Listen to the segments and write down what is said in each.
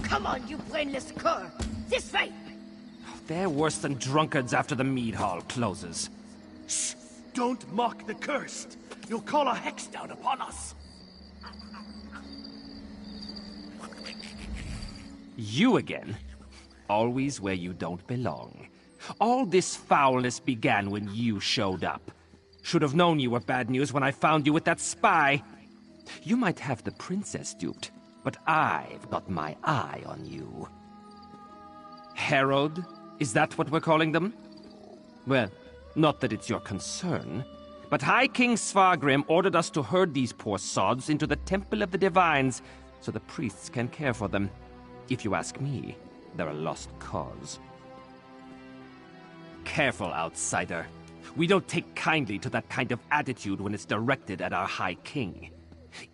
Come on, you brainless cur! This way! They're worse than drunkards after the mead hall closes. Shh! Don't mock the cursed! You'll call a hex down upon us! You again? Always where you don't belong. All this foulness began when you showed up. Should have known you were bad news when I found you with that spy. You might have the princess duped, but I've got my eye on you. Herald? Is that what we're calling them? Well, not that it's your concern, but High King Svargrim ordered us to herd these poor sods into the Temple of the Divines so the priests can care for them. If you ask me, they're a lost cause. Careful, outsider. We don't take kindly to that kind of attitude when it's directed at our High King.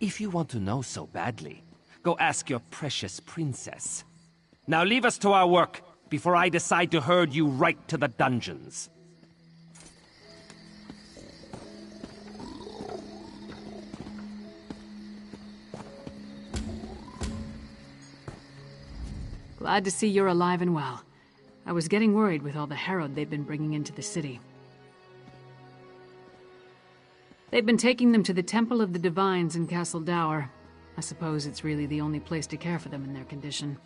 If you want to know so badly, go ask your precious princess. Now leave us to our work, before I decide to herd you right to the dungeons. Glad to see you're alive and well. I was getting worried with all the herald they've been bringing into the city. They've been taking them to the Temple of the Divines in Castle Dower. I suppose it's really the only place to care for them in their condition.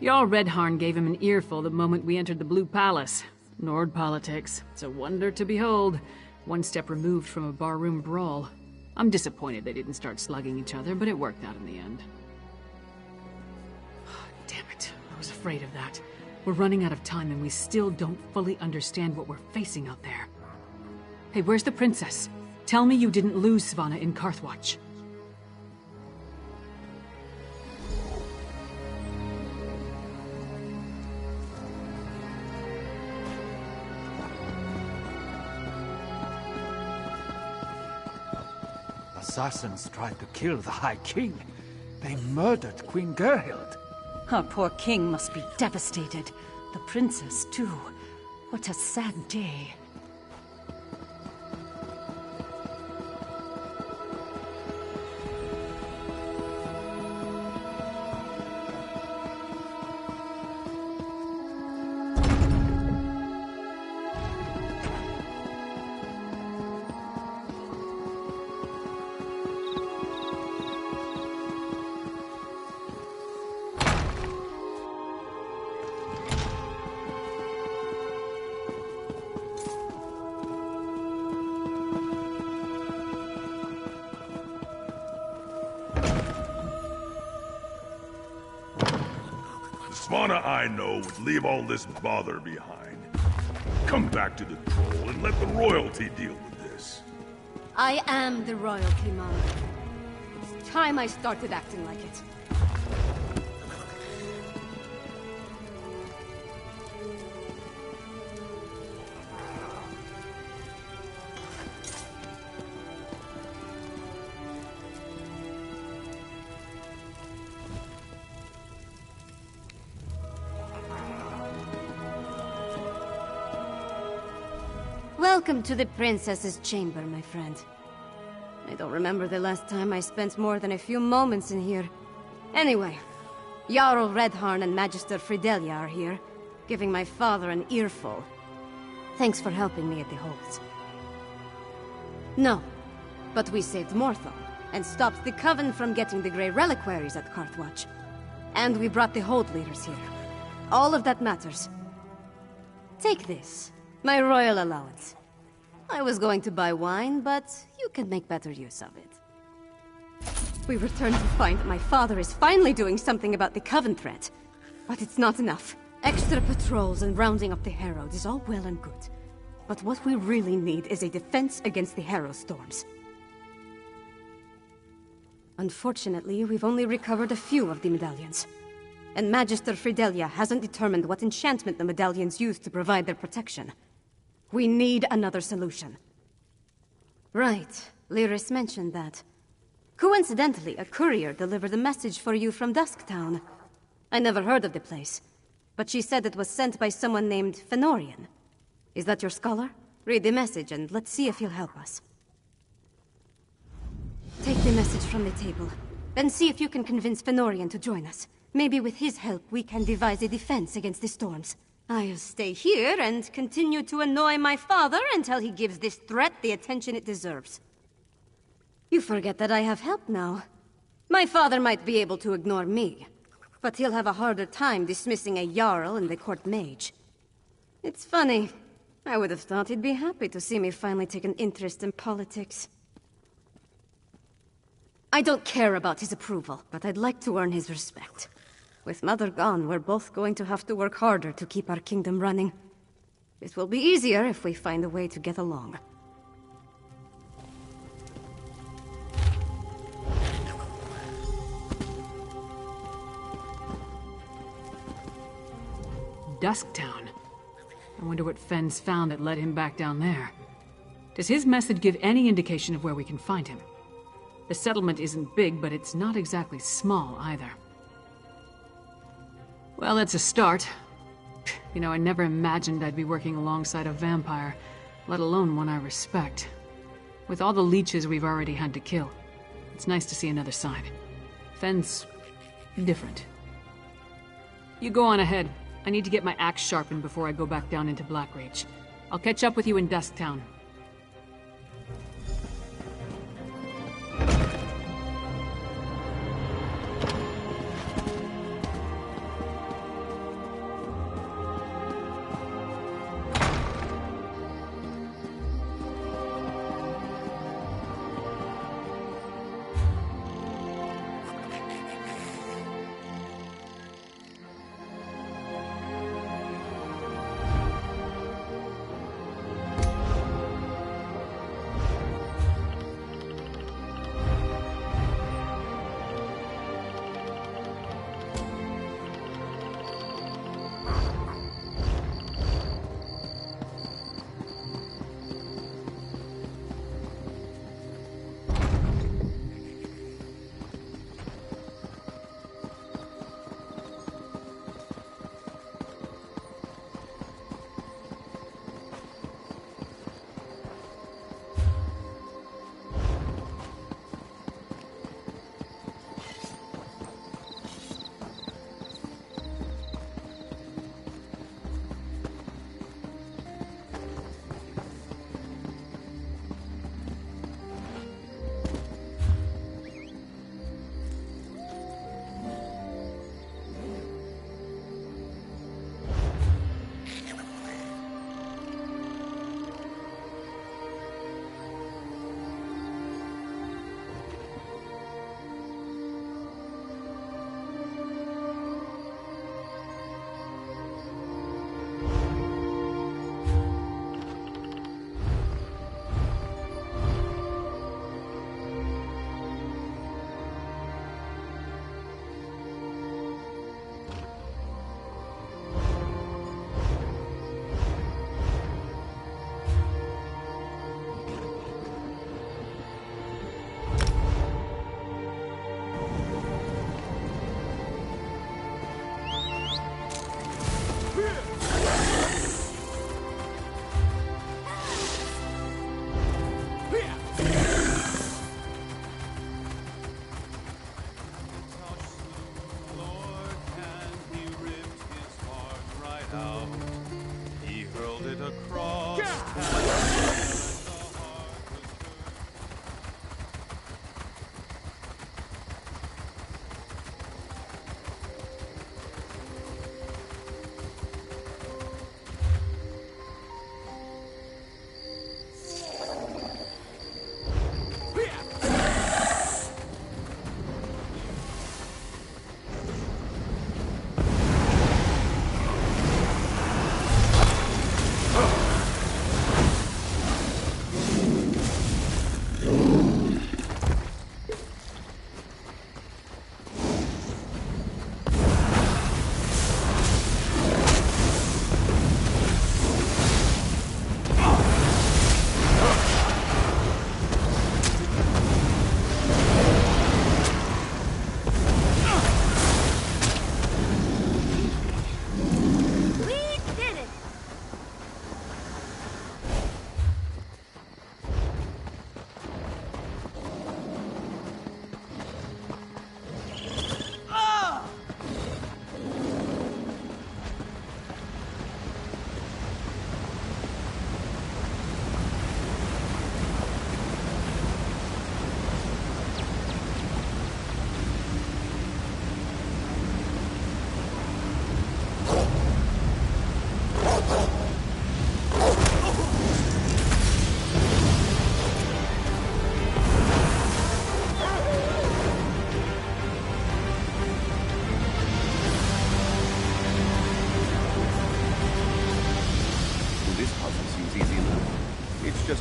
Jarl Redharn gave him an earful the moment we entered the Blue Palace. Nord politics. It's a wonder to behold. One step removed from a barroom brawl. I'm disappointed they didn't start slugging each other, but it worked out in the end. Damn it. I was afraid of that. We're running out of time and we still don't fully understand what we're facing out there. Hey, where's the princess? Tell me you didn't lose Svanna in Karthwatch. Assassins tried to kill the High King. They murdered Queen Gerhild. Our poor king must be devastated. The princess, too. What a sad day. Svanna I know would leave all this bother behind. Come back to the troll and let the royalty deal with this. I am the royalty, Mom. It's time I started acting like it. Welcome to the princess's chamber, my friend. I don't remember the last time I spent more than a few moments in here. Anyway, Jarl Redharn and Magister Fridelia are here, giving my father an earful. Thanks for helping me at the holds. No, but we saved Morthal, and stopped the Coven from getting the Grey Reliquaries at Karthwatch. And we brought the hold leaders here. All of that matters. Take this, my royal allowance. I was going to buy wine, but you can make better use of it. We return to find that my father is finally doing something about the Coven threat. But it's not enough. Extra patrols and rounding up the Herald is all well and good. But what we really need is a defense against the Harrow storms. Unfortunately, we've only recovered a few of the medallions. And Magister Fridelia hasn't determined what enchantment the medallions use to provide their protection. We need another solution. Right, Lyris mentioned that. Coincidentally, a courier delivered a message for you from Dusktown. I never heard of the place, but she said it was sent by someone named Fenorian. Is that your scholar? Read the message and let's see if he'll help us. Take the message from the table, Then see if you can convince Fenorian to join us. Maybe with his help we can devise a defense against the storms. I'll stay here and continue to annoy my father until he gives this threat the attention it deserves. You forget that I have help now. My father might be able to ignore me, but he'll have a harder time dismissing a Jarl and the court mage. It's funny. I would have thought he'd be happy to see me finally take an interest in politics. I don't care about his approval, but I'd like to earn his respect. With Mother gone, we're both going to have to work harder to keep our kingdom running. It will be easier if we find a way to get along. Dusktown. I wonder what Fenn's found that led him back down there. Does his message give any indication of where we can find him? The settlement isn't big, but it's not exactly small either. Well, that's a start. You know, I never imagined I'd be working alongside a vampire, let alone one I respect. With all the leeches we've already had to kill, it's nice to see another side. Fenn's different. You go on ahead. I need to get my axe sharpened before I go back down into Blackreach. I'll catch up with you in Dusktown.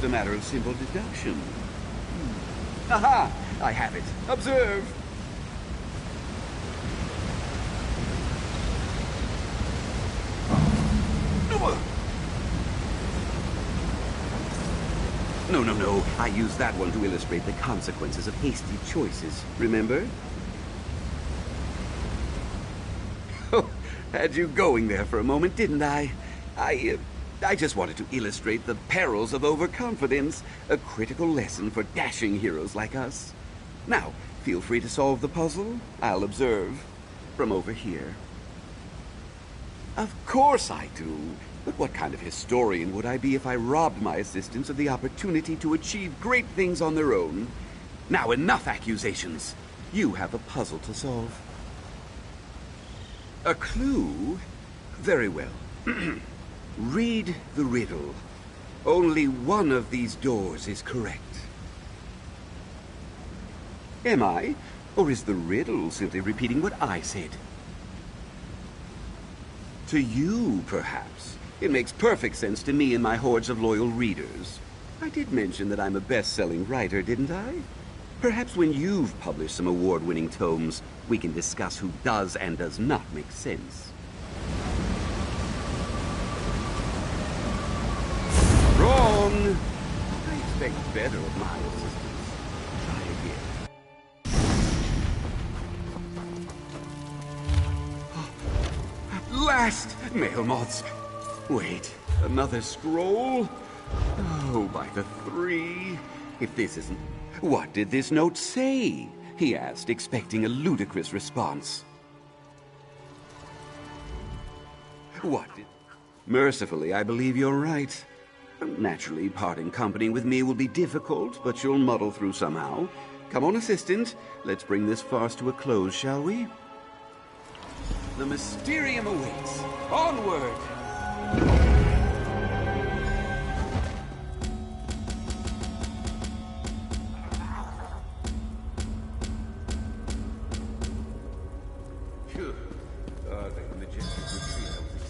a matter of simple deduction. Aha! I have it. Observe! No. I used that one to illustrate the consequences of hasty choices, remember? Oh, had you going there for a moment, didn't I? I just wanted to illustrate the perils of overconfidence, a critical lesson for dashing heroes like us. Now, feel free to solve the puzzle. I'll observe from over here. Of course I do. But what kind of historian would I be if I robbed my assistants of the opportunity to achieve great things on their own? Now, enough accusations. You have a puzzle to solve. A clue? Very well. Read the riddle. Only one of these doors is correct. Am I? Or is the riddle simply repeating what I said? To you, perhaps. It makes perfect sense to me and my hordes of loyal readers. I did mention that I'm a best-selling writer, didn't I? Perhaps when you've published some award-winning tomes, we can discuss who does and does not make sense. Wrong! I expect better of my assistants. Try again. At last, mail moths! Wait, another scroll? Oh, by the 3. If this isn't... What did this note say? He asked, expecting a ludicrous response. What did... Mercifully, I believe you're right. Naturally, parting company with me will be difficult, but you'll muddle through somehow. Come on, assistant. Let's bring this farce to a close, shall we? The Mysterium awaits. Onward! The majestic retreat I was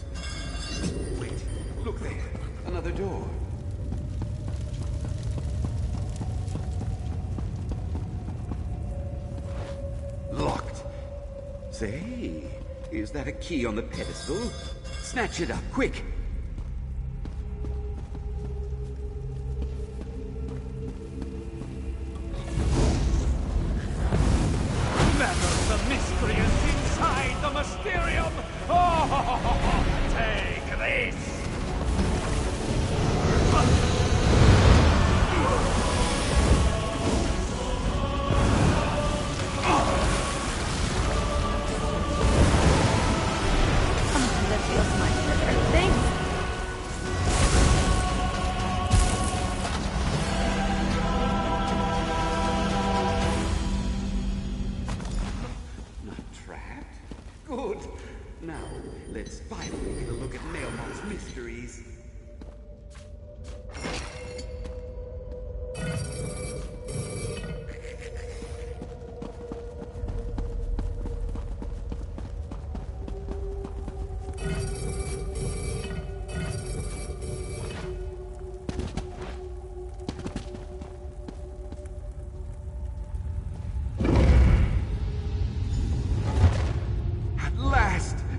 expecting. Wait, look there. Another door. Locked. Say, is that a key on the pedestal? Snatch it up, quick! Never the mystery is inside the Mysterium! Oh, take this! That feels much better. Thanks. Not trapped? Good. Now, let's finally get a look at Mailmont's mysteries.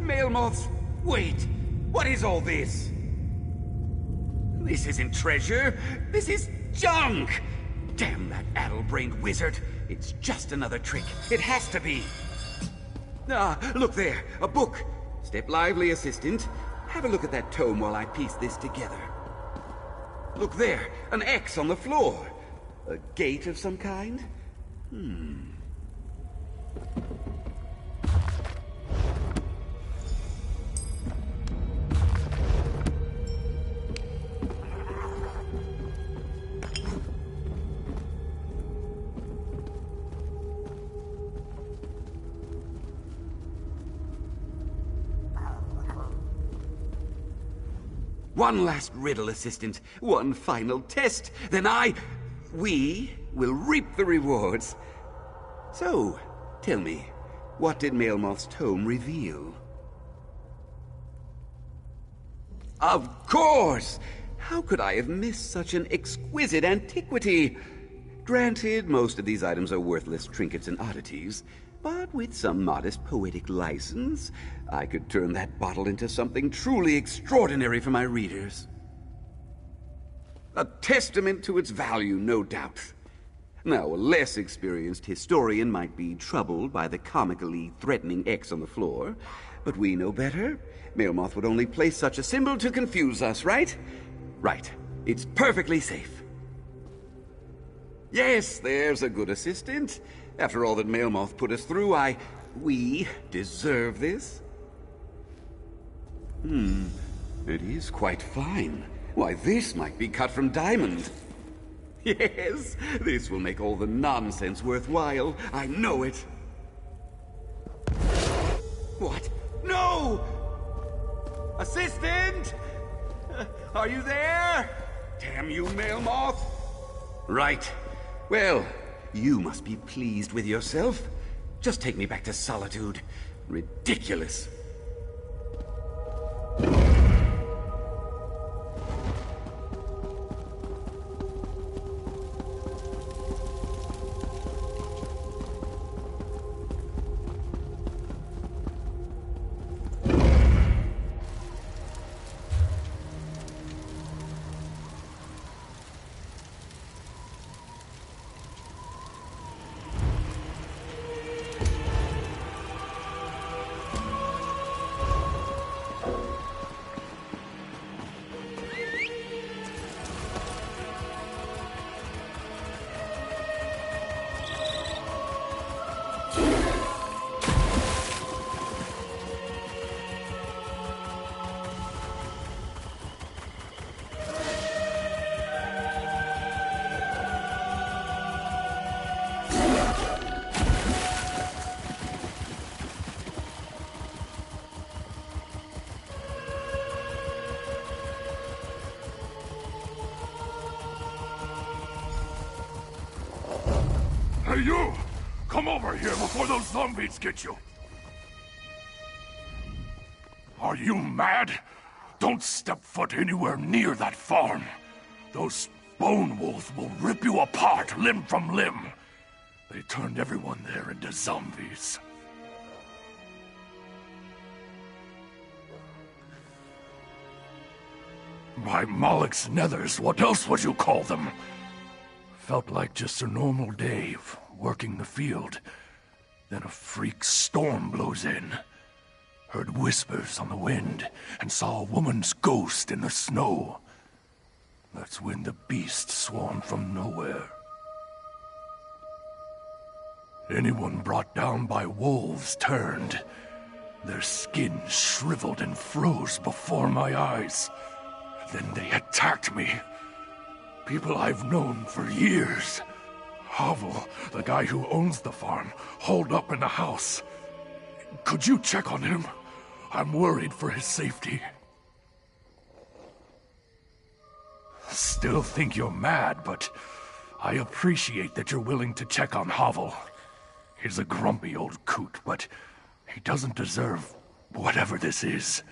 Mailmoths? Wait! What is all this? This isn't treasure! This is junk! Damn that addle-brained wizard! It's just another trick. It has to be! Ah, look there! A book! Step lively, assistant. Have a look at that tome while I piece this together. Look there! An X on the floor! A gate of some kind? One last riddle, assistant. One final test. Then we will reap the rewards. So, tell me, what did Mailmoth's tome reveal? Of course! How could I have missed such an exquisite antiquity? Granted, most of these items are worthless trinkets and oddities, but with some modest poetic license, I could turn that bottle into something truly extraordinary for my readers. A testament to its value, no doubt. Now, a less experienced historian might be troubled by the comically threatening X on the floor, but we know better. Melmoth would only place such a symbol to confuse us, right? Right. It's perfectly safe. Yes, there's a good assistant. After all that Melmoth put us through, we deserve this. It is quite fine. Why, this might be cut from diamond. Yes, this will make all the nonsense worthwhile. I know it. What? No! Assistant! Are you there? Damn you, Melmoth! Right. Well, you must be pleased with yourself. Just take me back to solitude. Ridiculous. Hey, you! Come over here before those zombies get you! Are you mad? Don't step foot anywhere near that farm. Those bone wolves will rip you apart, limb from limb. They turned everyone there into zombies. By Moloch's nethers, what else would you call them? Felt like just a normal day of working the field. Then a freak storm blows in. Heard whispers on the wind and saw a woman's ghost in the snow. That's when the beast swarmed from nowhere. Anyone brought down by wolves turned. Their skin shriveled and froze before my eyes. Then they attacked me. People I've known for years. Havel, the guy who owns the farm, holed up in the house. Could you check on him? I'm worried for his safety. Still think you're mad, but I appreciate that you're willing to check on Havel. He's a grumpy old coot, but he doesn't deserve whatever this is.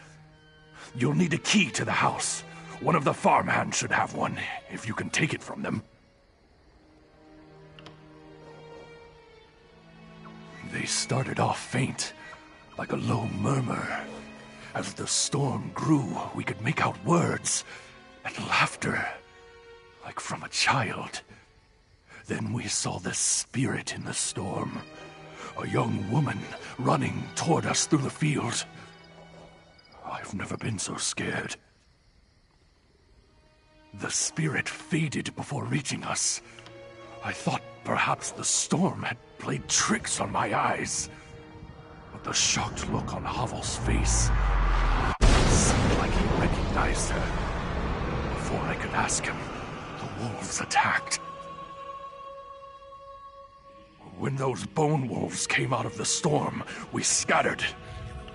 You'll need a key to the house. One of the farmhands should have one, if you can take it from them. They started off faint, like a low murmur. As the storm grew, we could make out words and laughter, like from a child. Then we saw the spirit in the storm, a young woman running toward us through the field. I've never been so scared. The spirit faded before reaching us. I thought perhaps the storm had played tricks on my eyes. But the shocked look on Havel's face seemed like he recognized her. Before I could ask him, the wolves attacked. When those bone wolves came out of the storm, we scattered.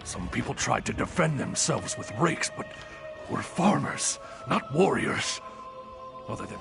Some people tried to defend themselves with rakes, but we're farmers, not warriors. Other than...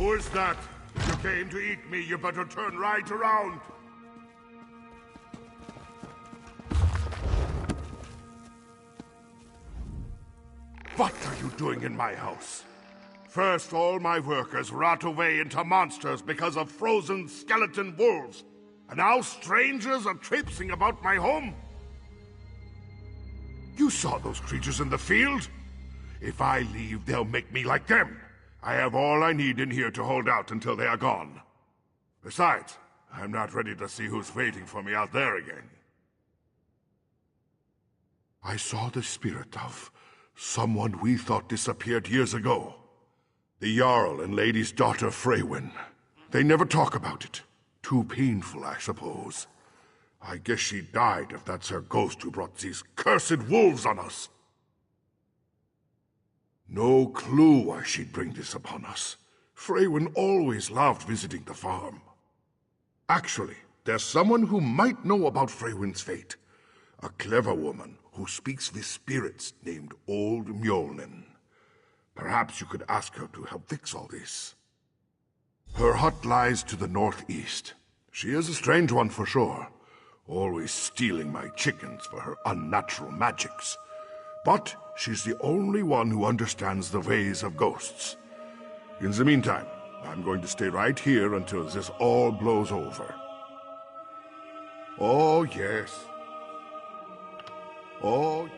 Who is that? If you came to eat me, you better turn right around. What are you doing in my house? First, all my workers rot away into monsters because of frozen skeleton wolves. And now strangers are traipsing about my home? You saw those creatures in the field? If I leave, they'll make me like them. I have all I need in here to hold out until they are gone. Besides, I'm not ready to see who's waiting for me out there again. I saw the spirit of someone we thought disappeared years ago. The Jarl and Lady's daughter Freywin. They never talk about it. Too painful, I suppose. I guess she died if that's her ghost who brought these cursed wolves on us. No clue why she'd bring this upon us. Freywin always loved visiting the farm. Actually, there's someone who might know about Freywin's fate. A clever woman who speaks with spirits named Old Mjolnir. Perhaps you could ask her to help fix all this. Her hut lies to the northeast. She is a strange one for sure, always stealing my chickens for her unnatural magics. But she's the only one who understands the ways of ghosts. In the meantime, I'm going to stay right here until this all blows over. Oh, yes. Oh,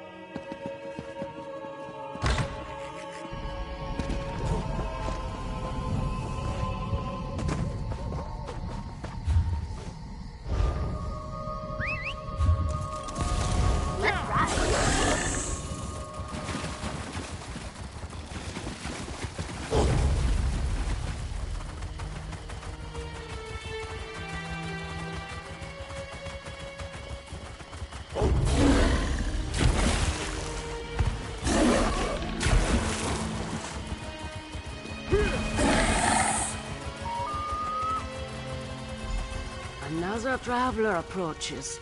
Another traveler approaches.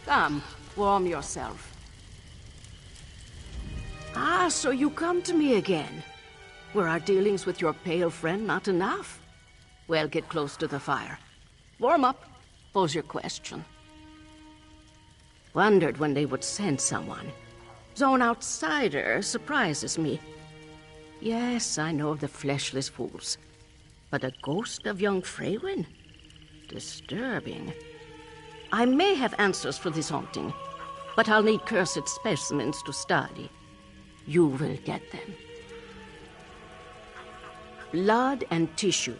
Come, warm yourself. Ah, so you come to me again. Were our dealings with your pale friend not enough? Well, get close to the fire. Warm up. Pose your question. Wondered when they would send someone. Zone outsider surprises me. Yes, I know the fleshless fools. But a ghost of young Freywin? Disturbing. I may have answers for this haunting, but I'll need cursed specimens to study. You will get them. Blood and tissue.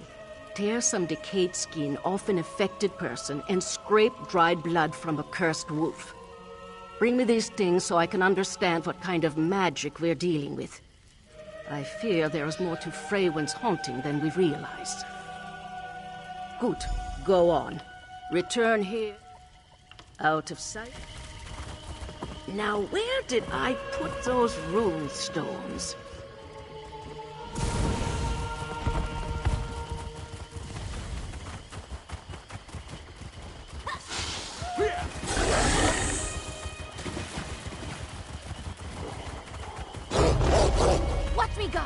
Tear some decayed skin off an affected person and scrape dried blood from a cursed wolf. Bring me these things so I can understand what kind of magic we're dealing with. I fear there is more to Freywin's haunting than we realize. Good. Go on. Return here. Out of sight. Now, where did I put those rune stones? Watch me go!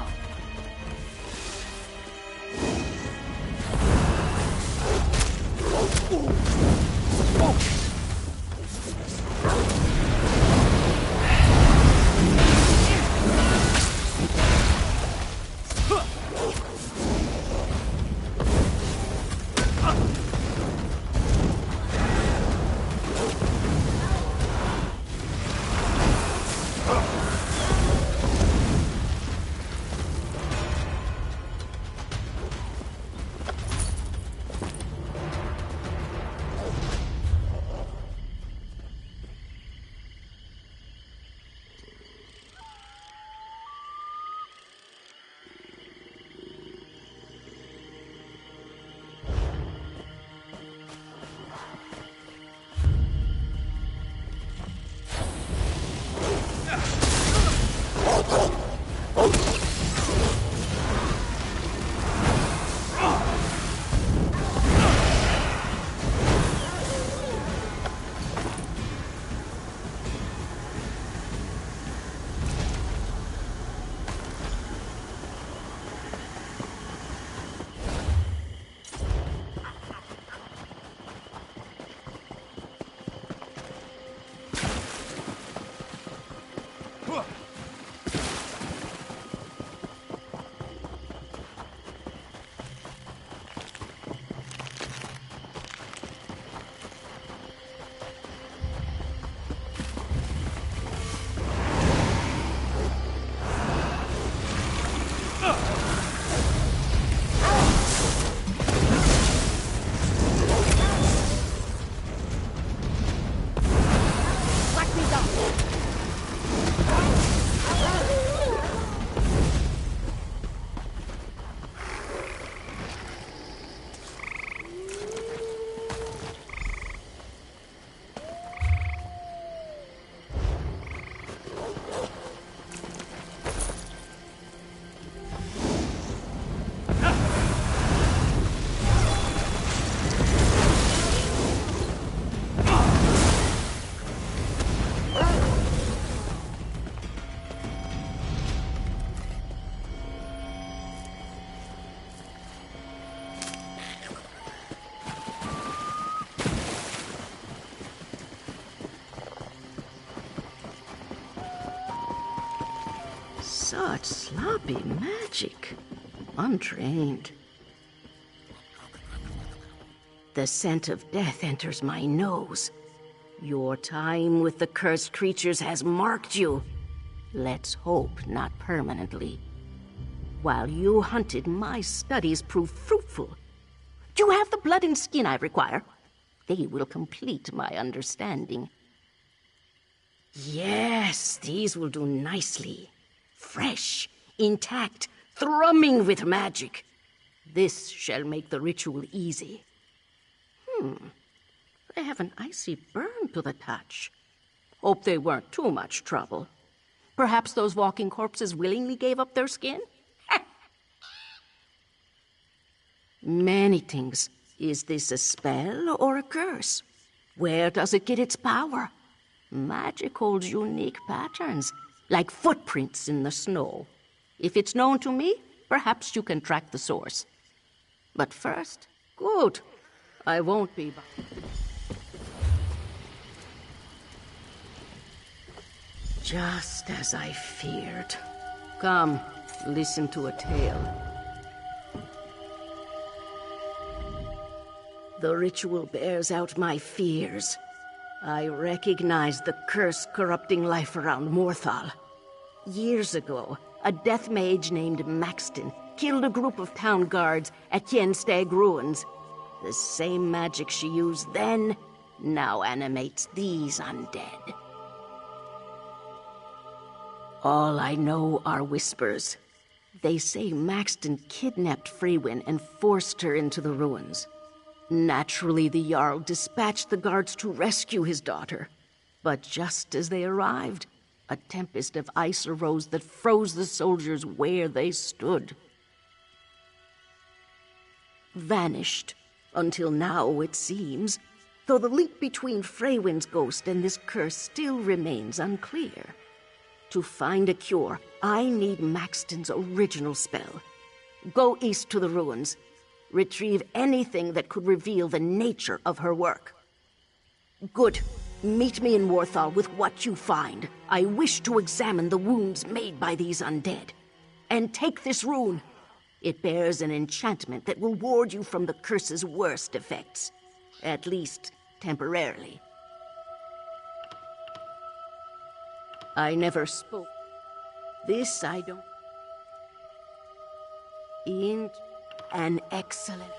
Such sloppy magic. Untrained. The scent of death enters my nose. Your time with the cursed creatures has marked you. Let's hope not permanently. While you hunted, my studies proved fruitful. Do you have the blood and skin I require? They will complete my understanding. Yes, these will do nicely. Fresh, intact, thrumming with magic. This shall make the ritual easy. They have an icy burn to the touch. Hope they weren't too much trouble. Perhaps those walking corpses willingly gave up their skin? Many things. Is this a spell or a curse? Where does it get its power? Magic holds unique patterns, like footprints in the snow. If it's known to me, perhaps you can track the source. But first, good. I won't be... Just as I feared. Come, listen to a tale. The ritual bears out my fears. I recognize the curse corrupting life around Morthal. Years ago, a death mage named Maxton killed a group of town guards at Yenstag Ruins. The same magic she used then now animates these undead. All I know are whispers. They say Maxton kidnapped Freywin and forced her into the ruins. Naturally, the Jarl dispatched the guards to rescue his daughter. But just as they arrived, a tempest of ice arose that froze the soldiers where they stood. Vanished. Until now, it seems. Though the link between Freywin's ghost and this curse still remains unclear. To find a cure, I need Maxton's original spell. Go east to the ruins. Retrieve anything that could reveal the nature of her work. Good. Meet me in Morthal with what you find. I wish to examine the wounds made by these undead. And take this rune. It bears an enchantment that will ward you from the curse's worst effects. At least, temporarily. I never spoke. This I don't... An excellent...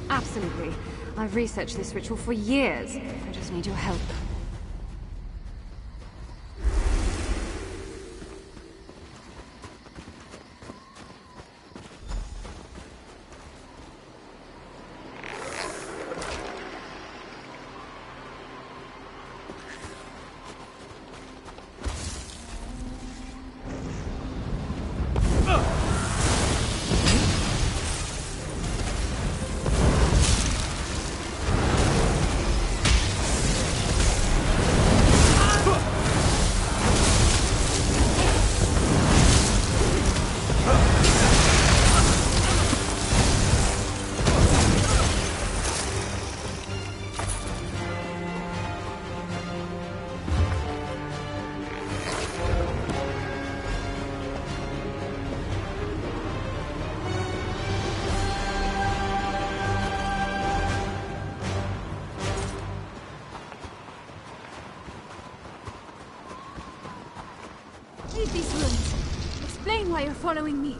Absolutely. I've researched this ritual for years. I just need your help. why you're following me.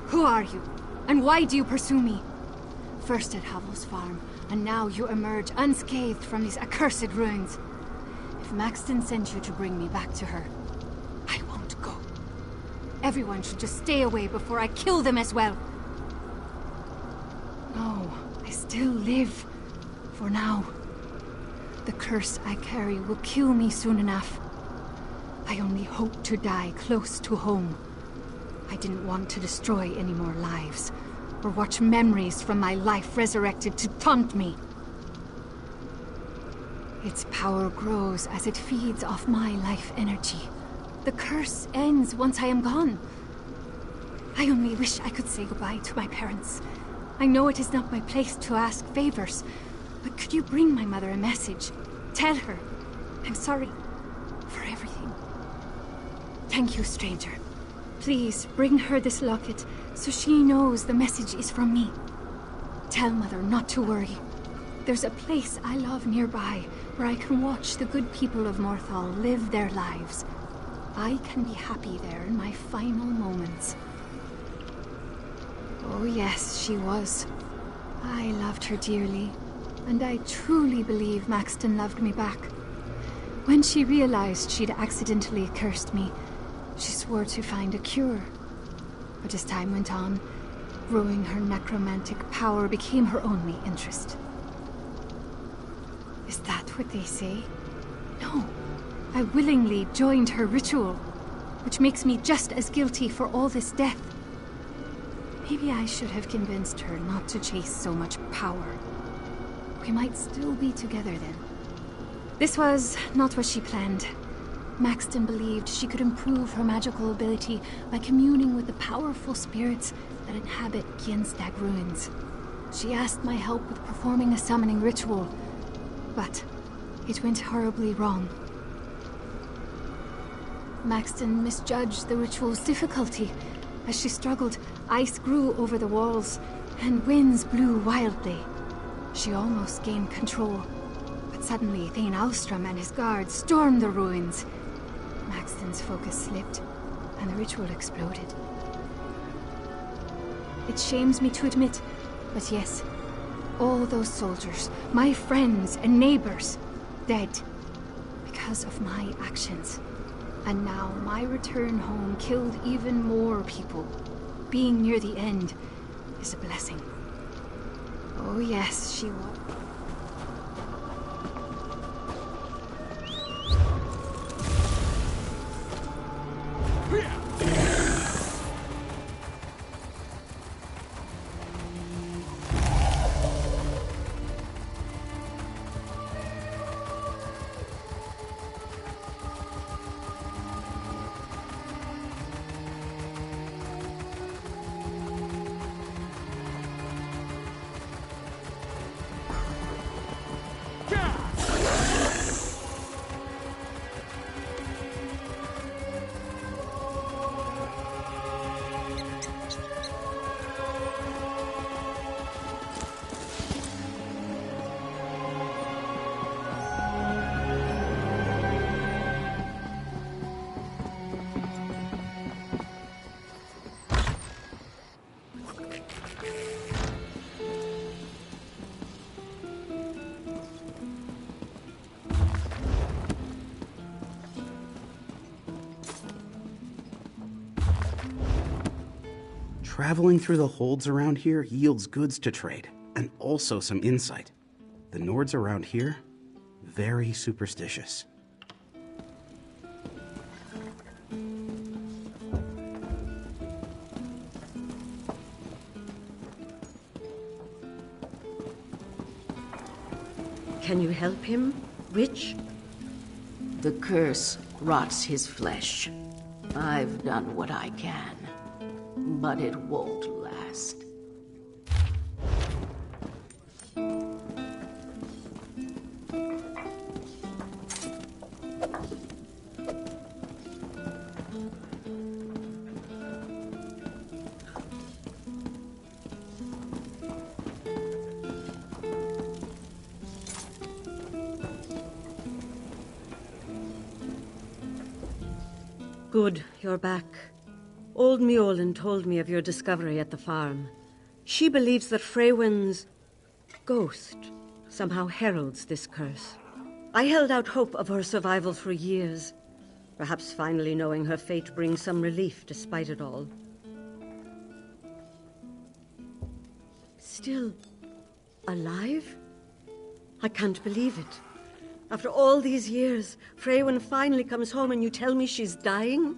Who are you? And why do you pursue me? First at Havel's farm, and now you emerge unscathed from these accursed ruins. If Maxton sent you to bring me back to her, I won't go. Everyone should just stay away before I kill them as well. No, I still live. For now. The curse I carry will kill me soon enough. I only hope to die close to home. I didn't want to destroy any more lives, or watch memories from my life resurrected to taunt me. Its power grows as it feeds off my life energy. The curse ends once I am gone. I only wish I could say goodbye to my parents. I know it is not my place to ask favors, but could you bring my mother a message? Tell her I'm sorry for everything. Thank you, stranger. Please bring her this locket so she knows the message is from me. Tell Mother not to worry. There's a place I love nearby where I can watch the good people of Morthal live their lives. I can be happy there in my final moments. Oh yes, she was. I loved her dearly, and I truly believe Maxton loved me back. When she realized she'd accidentally cursed me, she swore to find a cure. But as time went on, growing her necromantic power became her only interest. Is that what they say? No. I willingly joined her ritual, which makes me just as guilty for all this death. Maybe I should have convinced her not to chase so much power. We might still be together then. This was not what she planned. Maxton believed she could improve her magical ability by communing with the powerful spirits that inhabit Gjenstag ruins. She asked my help with performing a summoning ritual, but it went horribly wrong. Maxton misjudged the ritual's difficulty. As she struggled, ice grew over the walls, and winds blew wildly. She almost gained control, but suddenly Thane Alstrom and his guards stormed the ruins. Maxton's focus slipped, and the ritual exploded. It shames me to admit, but yes, all those soldiers, my friends and neighbors, dead because of my actions. And now my return home killed even more people. Being near the end is a blessing. Oh yes, she was. Traveling through the holds around here yields goods to trade, and also some insight. The Nords around here, very superstitious. Can you help him, witch? The curse rots his flesh. I've done what I can, but it won't last. Good, you're back. Old Mjolnir told me of your discovery at the farm. She believes that Freywin's ghost somehow heralds this curse. I held out hope of her survival for years. Perhaps finally knowing her fate brings some relief despite it all. Still alive? I can't believe it. After all these years, Freywin finally comes home and you tell me she's dying?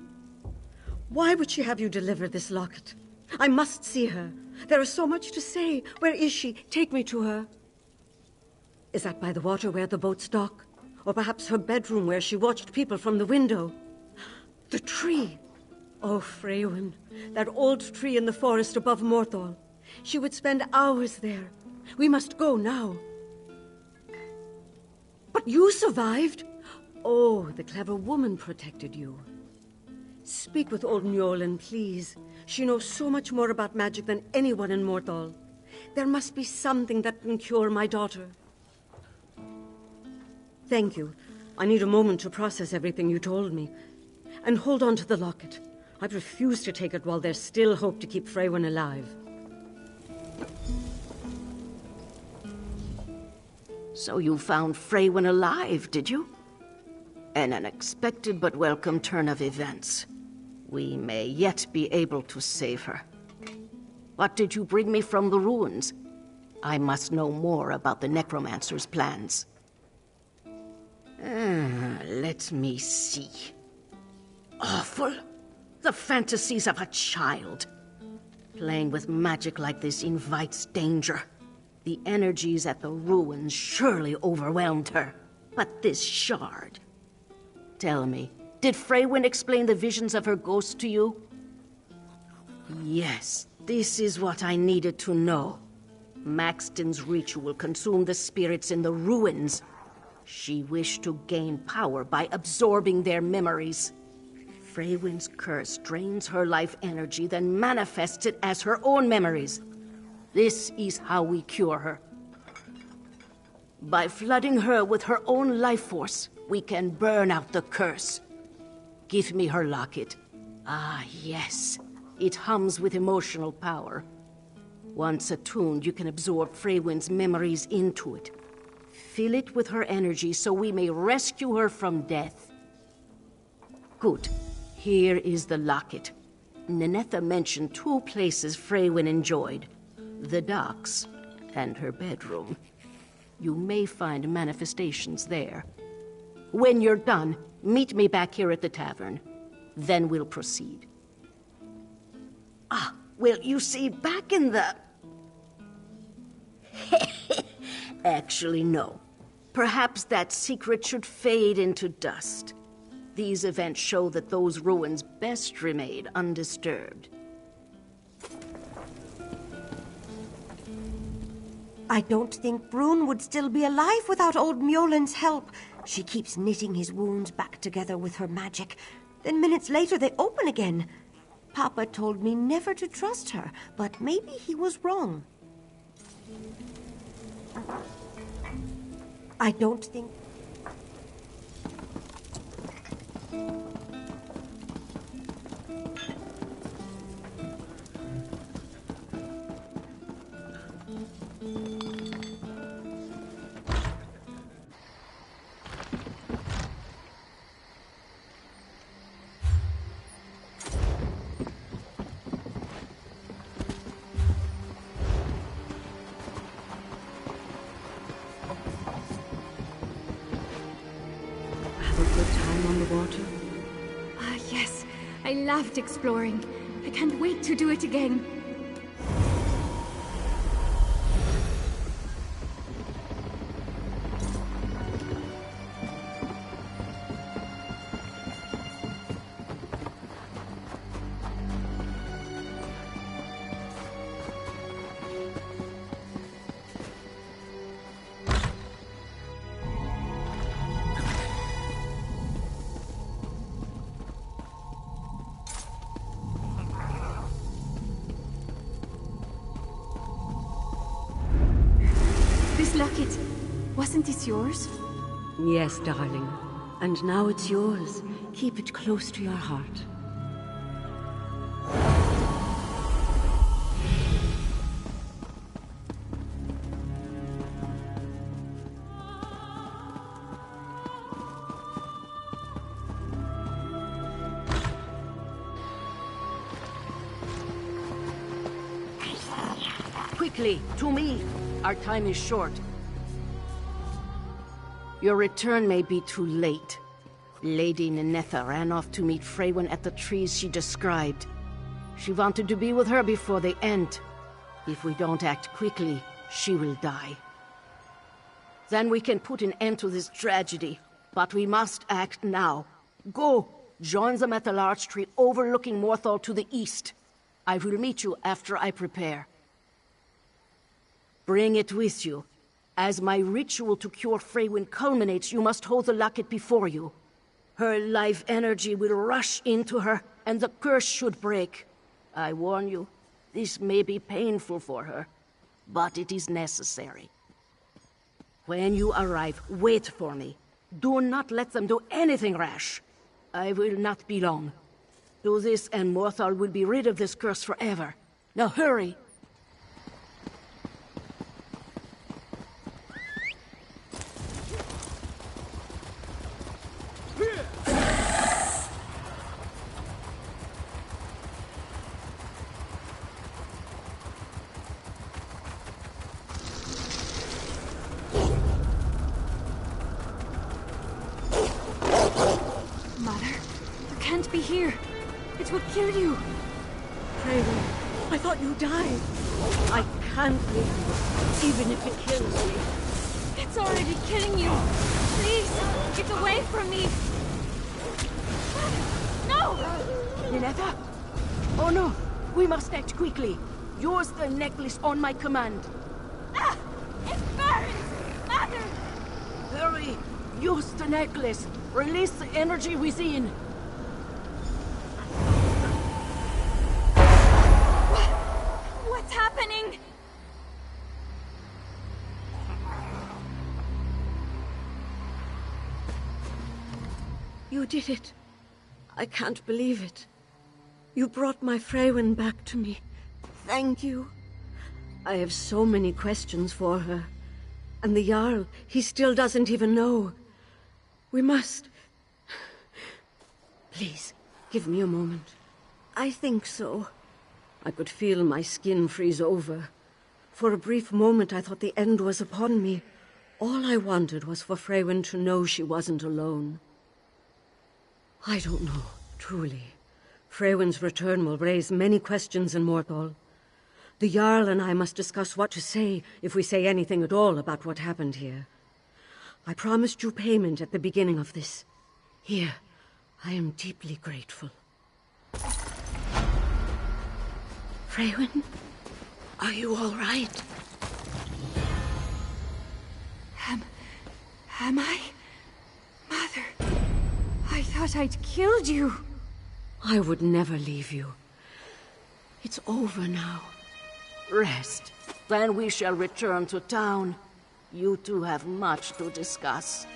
Why would she have you deliver this locket? I must see her. There is so much to say. Where is she? Take me to her. Is that by the water where the boats dock? Or perhaps her bedroom where she watched people from the window? The tree! Oh, Freywin, that old tree in the forest above Morthal. She would spend hours there. We must go now. But you survived? Oh, the clever woman protected you. Speak with old Mjolnir, please. She knows so much more about magic than anyone in Morthal. There must be something that can cure my daughter. Thank you. I need a moment to process everything you told me. And hold on to the locket. I refuse to take it while there's still hope to keep Freywin alive. So you found Freywin alive, did you? An unexpected but welcome turn of events. We may yet be able to save her. What did you bring me from the ruins? I must know more about the necromancer's plans. Let me see. Awful. The fantasies of a child. Playing with magic like this invites danger. The energies at the ruins surely overwhelmed her. But this shard... Tell me, did Freywin explain the visions of her ghost to you? Yes, this is what I needed to know. Maxton's ritual consumed the spirits in the ruins. She wished to gain power by absorbing their memories. Freywin's curse drains her life energy, then manifests it as her own memories. This is how we cure her. By flooding her with her own life force, we can burn out the curse. Give me her locket. Ah, yes. It hums with emotional power. Once attuned, you can absorb Freywin's memories into it. Fill it with her energy so we may rescue her from death. Good. Here is the locket. Ninetha mentioned 2 places Freywin enjoyed. The docks and her bedroom. You may find manifestations there. When you're done, meet me back here at the tavern. Then we'll proceed. Ah, well, you see, back in the... Actually, no. Perhaps that secret should fade into dust. These events show that those ruins best remain undisturbed. I don't think Brune would still be alive without old Mjolnir's help. She keeps knitting his wounds back together with her magic. Then minutes later they open again. Papa told me never to trust her, but maybe he was wrong. I don't think... I loved exploring. I can't wait to do it again. Locket, wasn't this yours? Yes, darling. And now it's yours. Keep it close to your heart. Quickly, to me. Our time is short. Your return may be too late. Lady Ninetha ran off to meet Freywin at the trees she described. She wanted to be with her before the end. If we don't act quickly, she will die. Then we can put an end to this tragedy. But we must act now. Go! Join them at the large tree overlooking Morthal to the east. I will meet you after I prepare. Bring it with you. As my ritual to cure Freywin culminates, you must hold the locket before you. Her life energy will rush into her, and the curse should break. I warn you, this may be painful for her, but it is necessary. When you arrive, wait for me. Do not let them do anything rash. I will not be long. Do this, and Morthal will be rid of this curse forever. Now hurry! Be here. It will kill you. Freywin, I thought you died. I can't live, even if it kills me. It's already killing you. Please, get away from me. No! Ninetha? Oh no, we must act quickly. Use the necklace on my command. Ah! It burns! Mother! Hurry! Use the necklace. Release the energy within. What's happening? You did it. I can't believe it. You brought my Freywin back to me. Thank you. I have so many questions for her. And the Jarl, he still doesn't even know. We must... Please, give me a moment. I think so. I could feel my skin freeze over. For a brief moment, I thought the end was upon me. All I wanted was for Freywin to know she wasn't alone. I don't know, truly. Freywin's return will raise many questions in Morthal. The Jarl and I must discuss what to say, if we say anything at all about what happened here. I promised you payment at the beginning of this. Here, I am deeply grateful. Freywin, are you all right? Am I? Mother, I thought I'd killed you. I would never leave you. It's over now. Rest. Then we shall return to town. You two have much to discuss.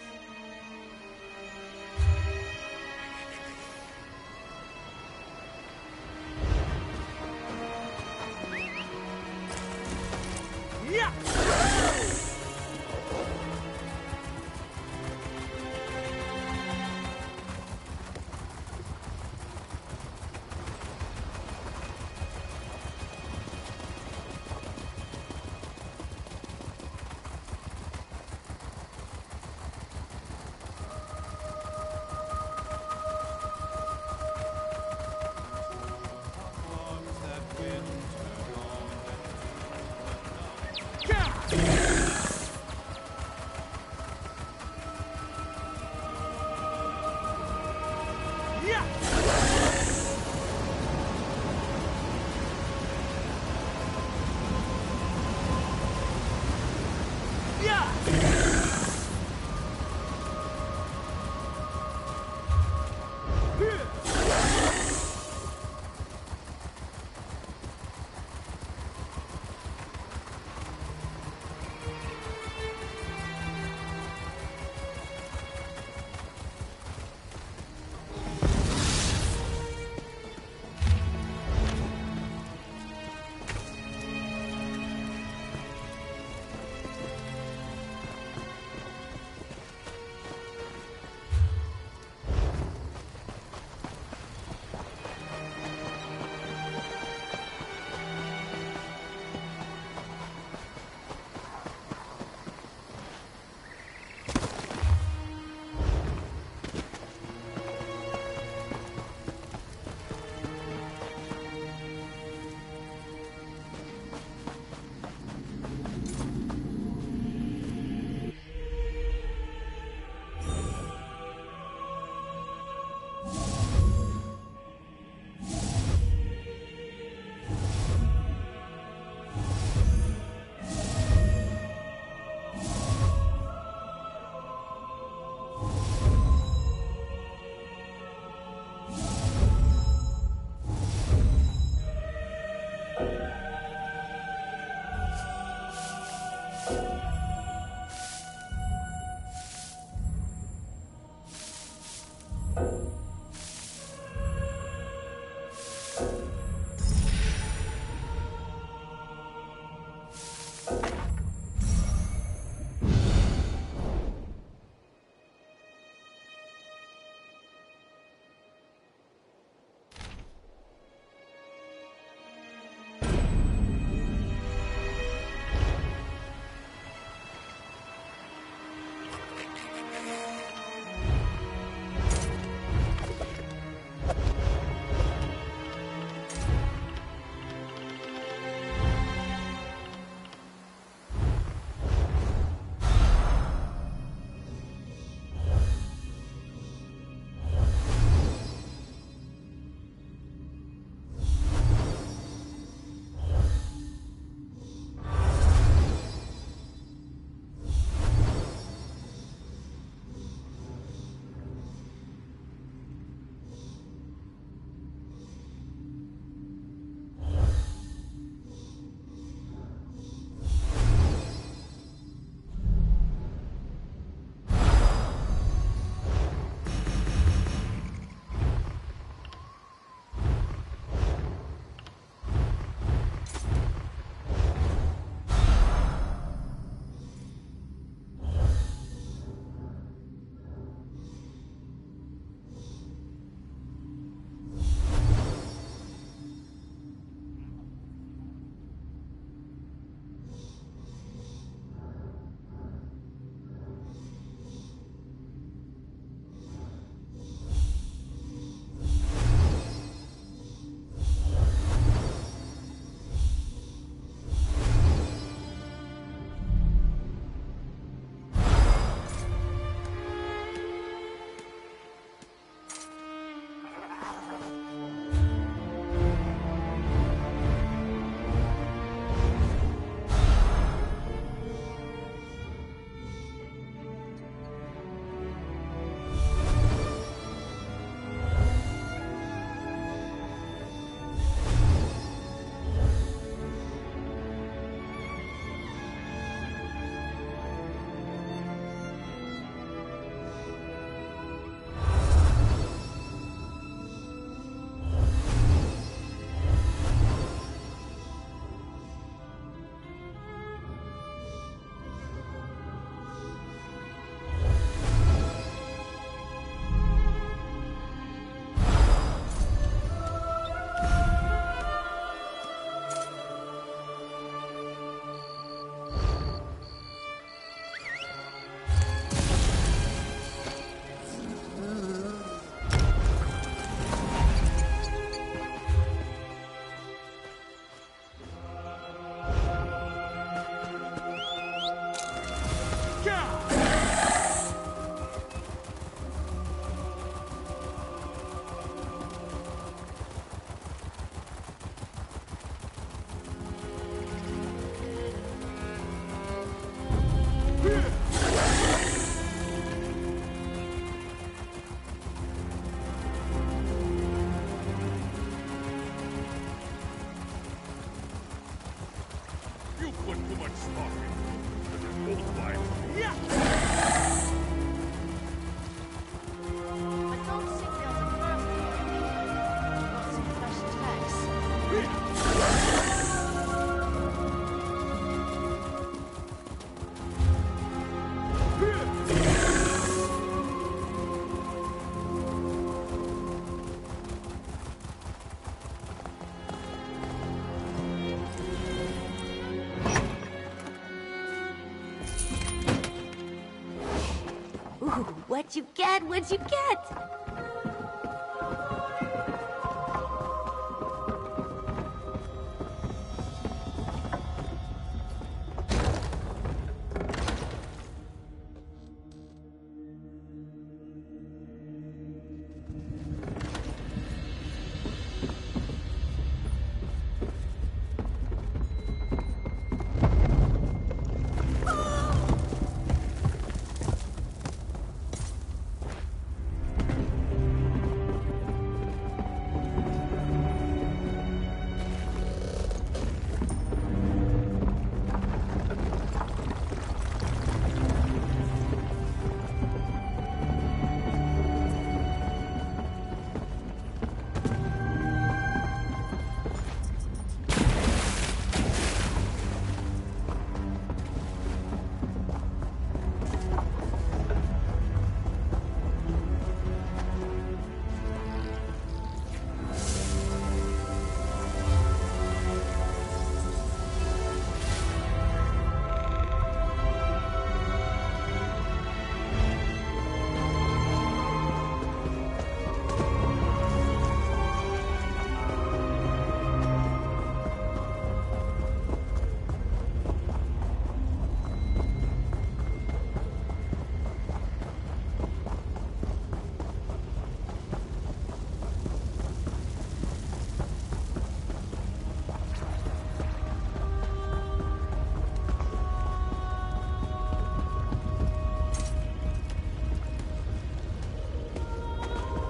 What'd you get? What'd you get?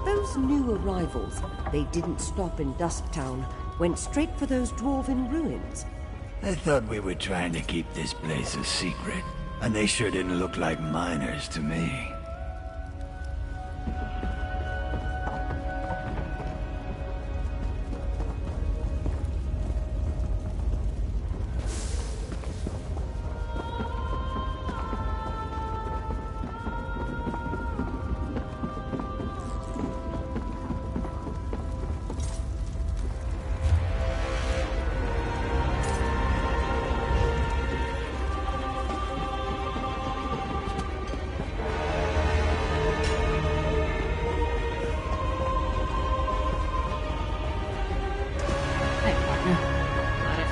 Those new arrivals, they didn't stop in Dusktown, went straight for those dwarven ruins. I thought we were trying to keep this place a secret, and they sure didn't look like miners to me.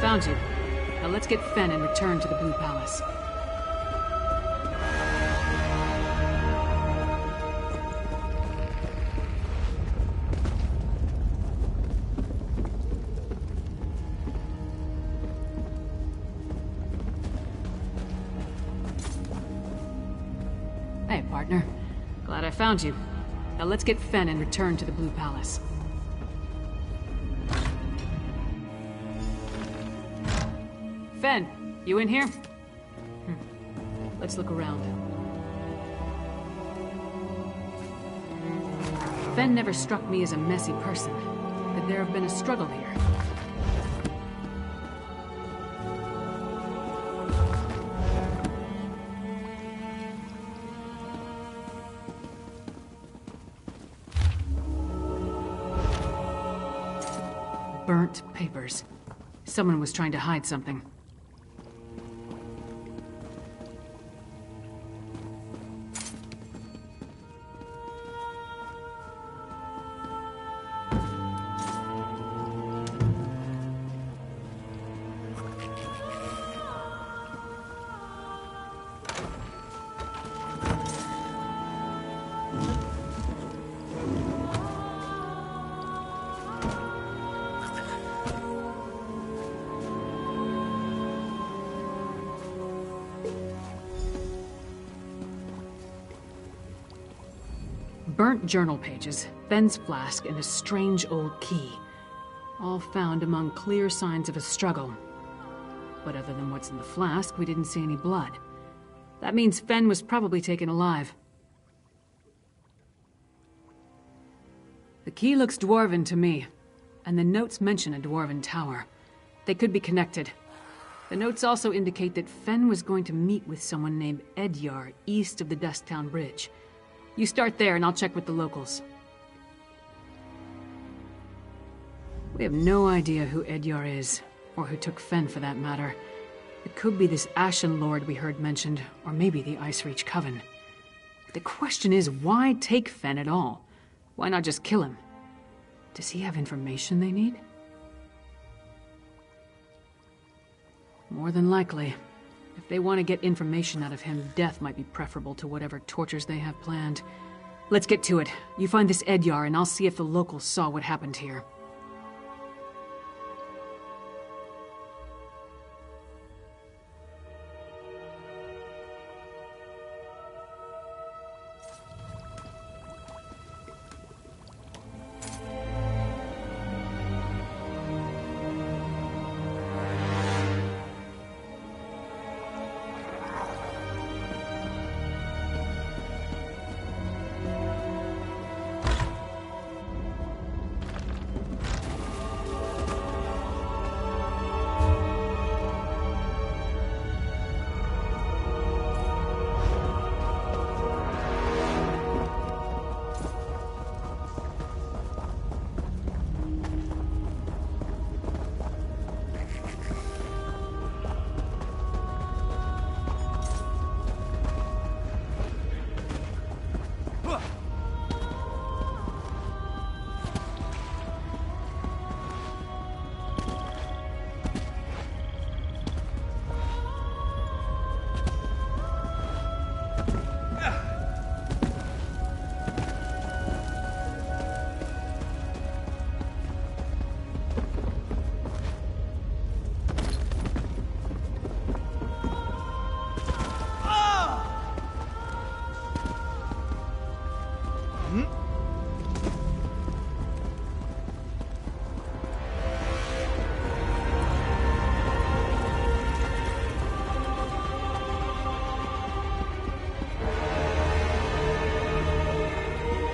Found you. Now let's get Fen and return to the Blue Palace. Hey, partner. Glad I found you. Now let's get Fen and return to the Blue Palace. Fen, you in here? Let's look around. Fen never struck me as a messy person. Could there have been a struggle here? Burnt papers. Someone was trying to hide something. Burnt journal pages, Fen's flask, and a strange old key. All found among clear signs of a struggle. But other than what's in the flask, we didn't see any blood. That means Fen was probably taken alive. The key looks dwarven to me, and the notes mention a dwarven tower. They could be connected. The notes also indicate that Fen was going to meet with someone named Edyar east of the Dusktown Bridge. You start there and I'll check with the locals. We have no idea who Edyar is, or who took Fen for that matter. It could be this Ashen Lord we heard mentioned, or maybe the Icereach Coven. The question is, why take Fen at all? Why not just kill him? Does he have information they need? More than likely. If they want to get information out of him, death might be preferable to whatever tortures they have planned. Let's get to it. You find this Edyar, and I'll see if the locals saw what happened here.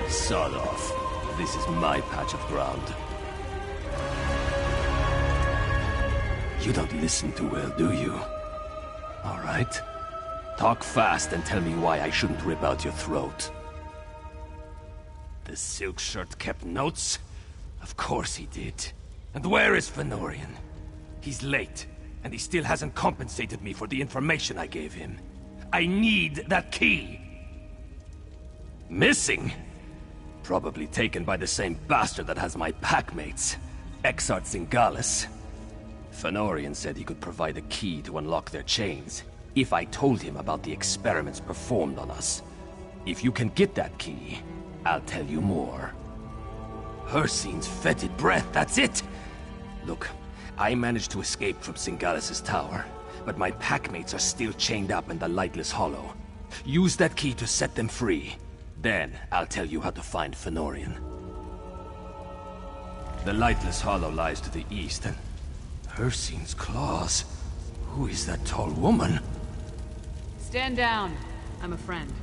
Sod off. This is my patch of ground. You don't listen too well, do you? All right. Talk fast and tell me why I shouldn't rip out your throat. The silk shirt kept notes? Of course he did. And where is Fenorian? He's late, and he still hasn't compensated me for the information I gave him. I need that key! Missing? Probably taken by the same bastard that has my packmates, Exart Zingalis. Fenorian said he could provide a key to unlock their chains, if I told him about the experiments performed on us. If you can get that key, I'll tell you more. Hircine's fetid breath, that's it! Look, I managed to escape from Zingalis' tower, but my packmates are still chained up in the Lightless Hollow. Use that key to set them free. Then, I'll tell you how to find Fenorian. The Lightless Hollow lies to the east, and Hircine's claws. Who is that tall woman? Stand down. I'm a friend.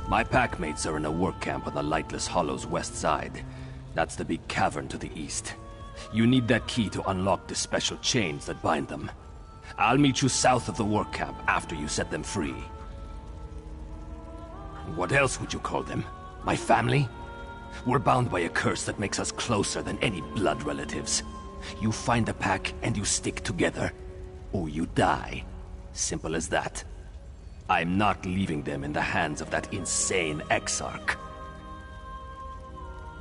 My packmates are in a work camp on the Lightless Hollow's west side. That's the big cavern to the east. You need that key to unlock the special chains that bind them. I'll meet you south of the work camp after you set them free. What else would you call them? My family? We're bound by a curse that makes us closer than any blood relatives. You find the pack and you stick together, or you die. Simple as that. I'm not leaving them in the hands of that insane Exarch.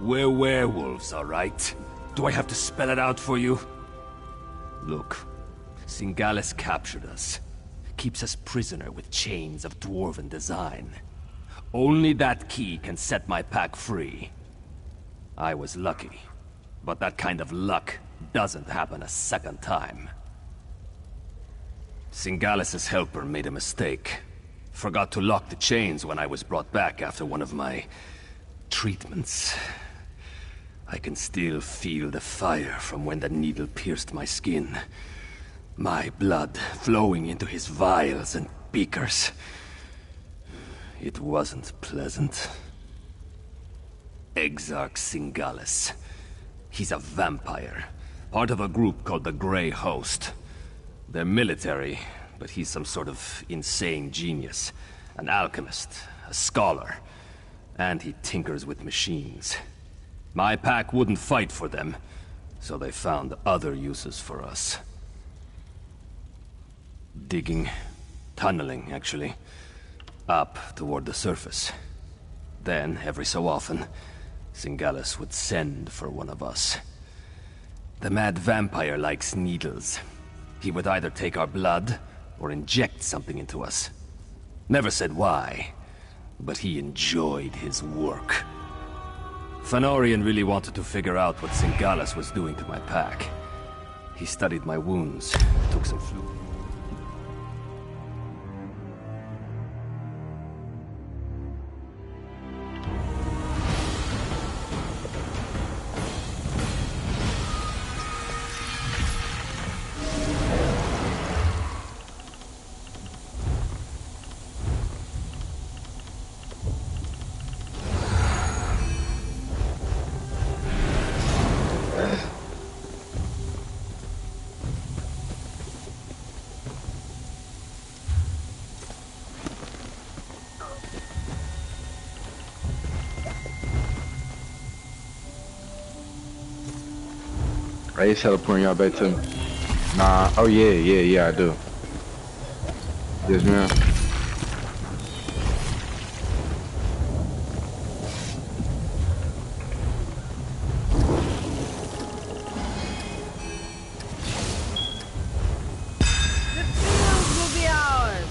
We're werewolves, all right? Do I have to spell it out for you? Look, Zingalis captured us. Keeps us prisoner with chains of dwarven design. Only that key can set my pack free. I was lucky, but that kind of luck doesn't happen a second time. Zingalis' helper made a mistake. Forgot to lock the chains when I was brought back after one of my treatments. I can still feel the fire from when the needle pierced my skin. My blood flowing into his vials and beakers. It wasn't pleasant. Exarch Singalis. He's a vampire, part of a group called the Grey Host. They're military, but he's some sort of insane genius. An alchemist, a scholar, and he tinkers with machines. My pack wouldn't fight for them, so they found other uses for us. Digging, tunneling, actually, up toward the surface. Then, every so often, Singalis would send for one of us. The mad vampire likes needles. He would either take our blood, or inject something into us. Never said why, but he enjoyed his work. Fëanorian really wanted to figure out what Singalis was doing to my pack. He studied my wounds, took some fluid. Hey, it's teleporting y'all back to me. Nah, oh yeah, I do. Yes, ma'am. The field will be ours.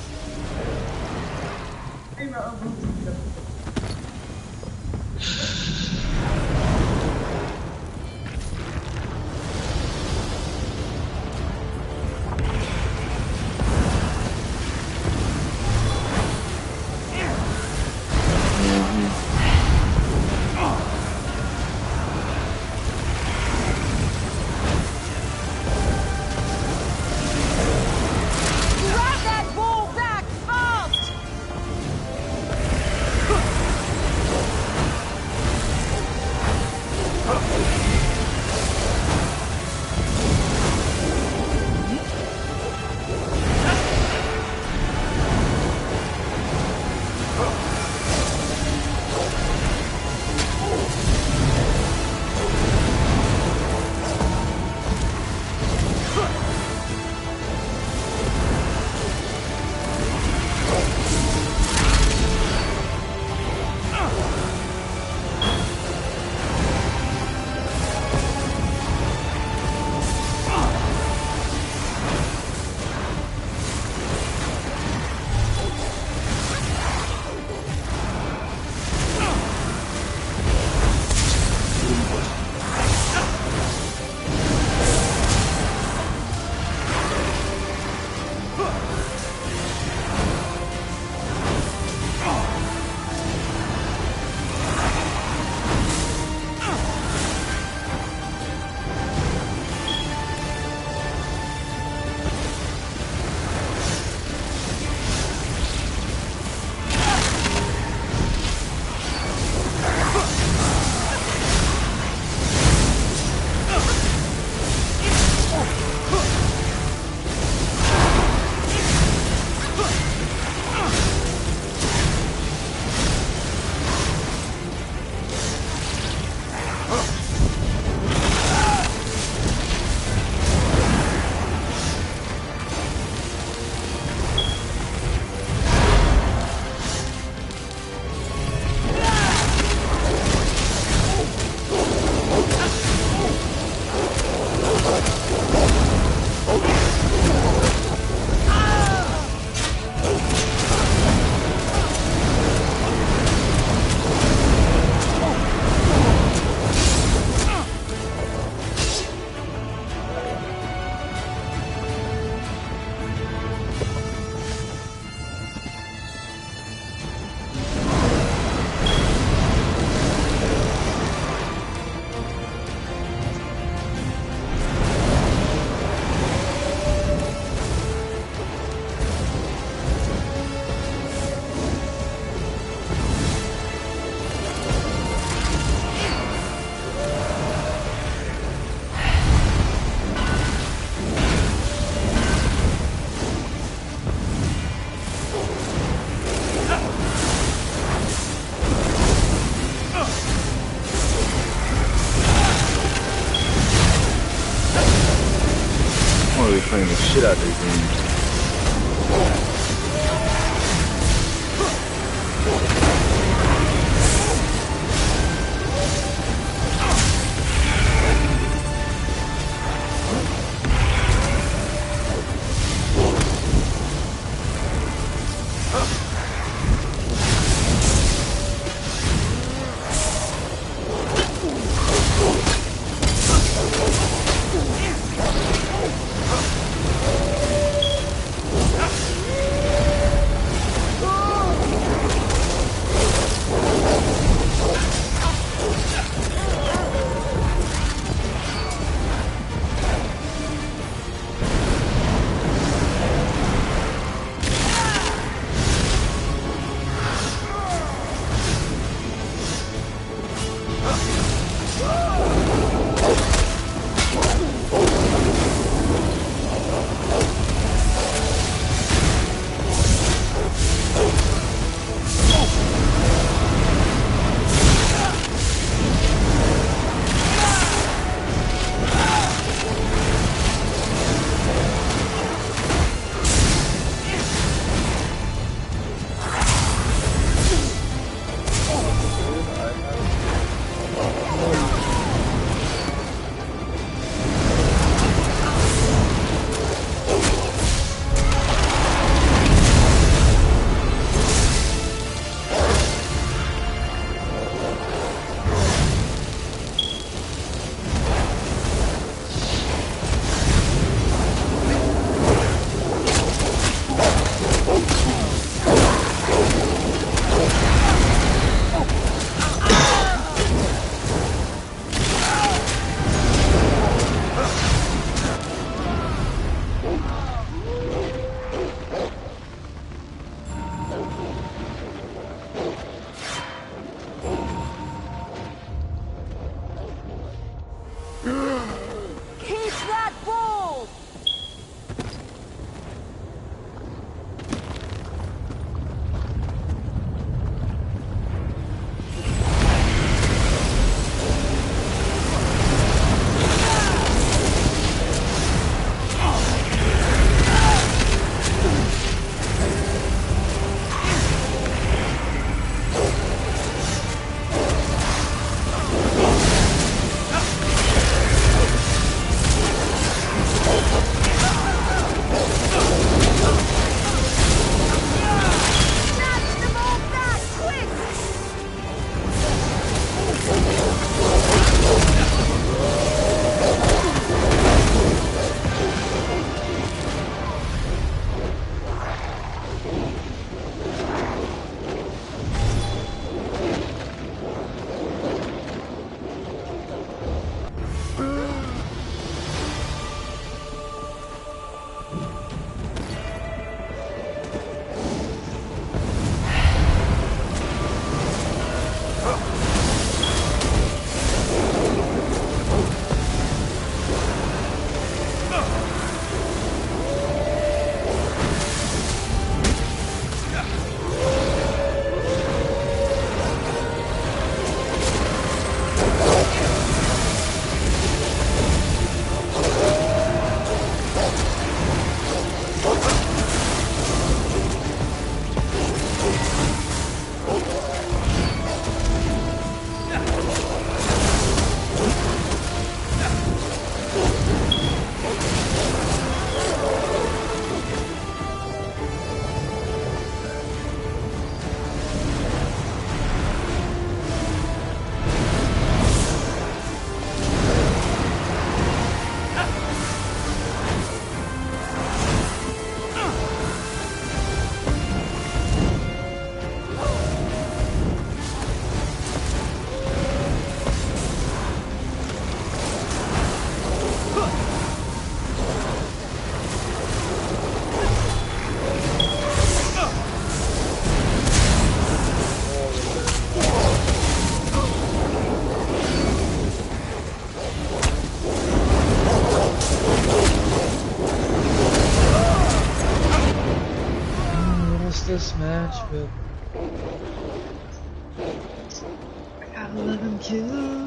shit out of this game. this match, but I got 11 kills.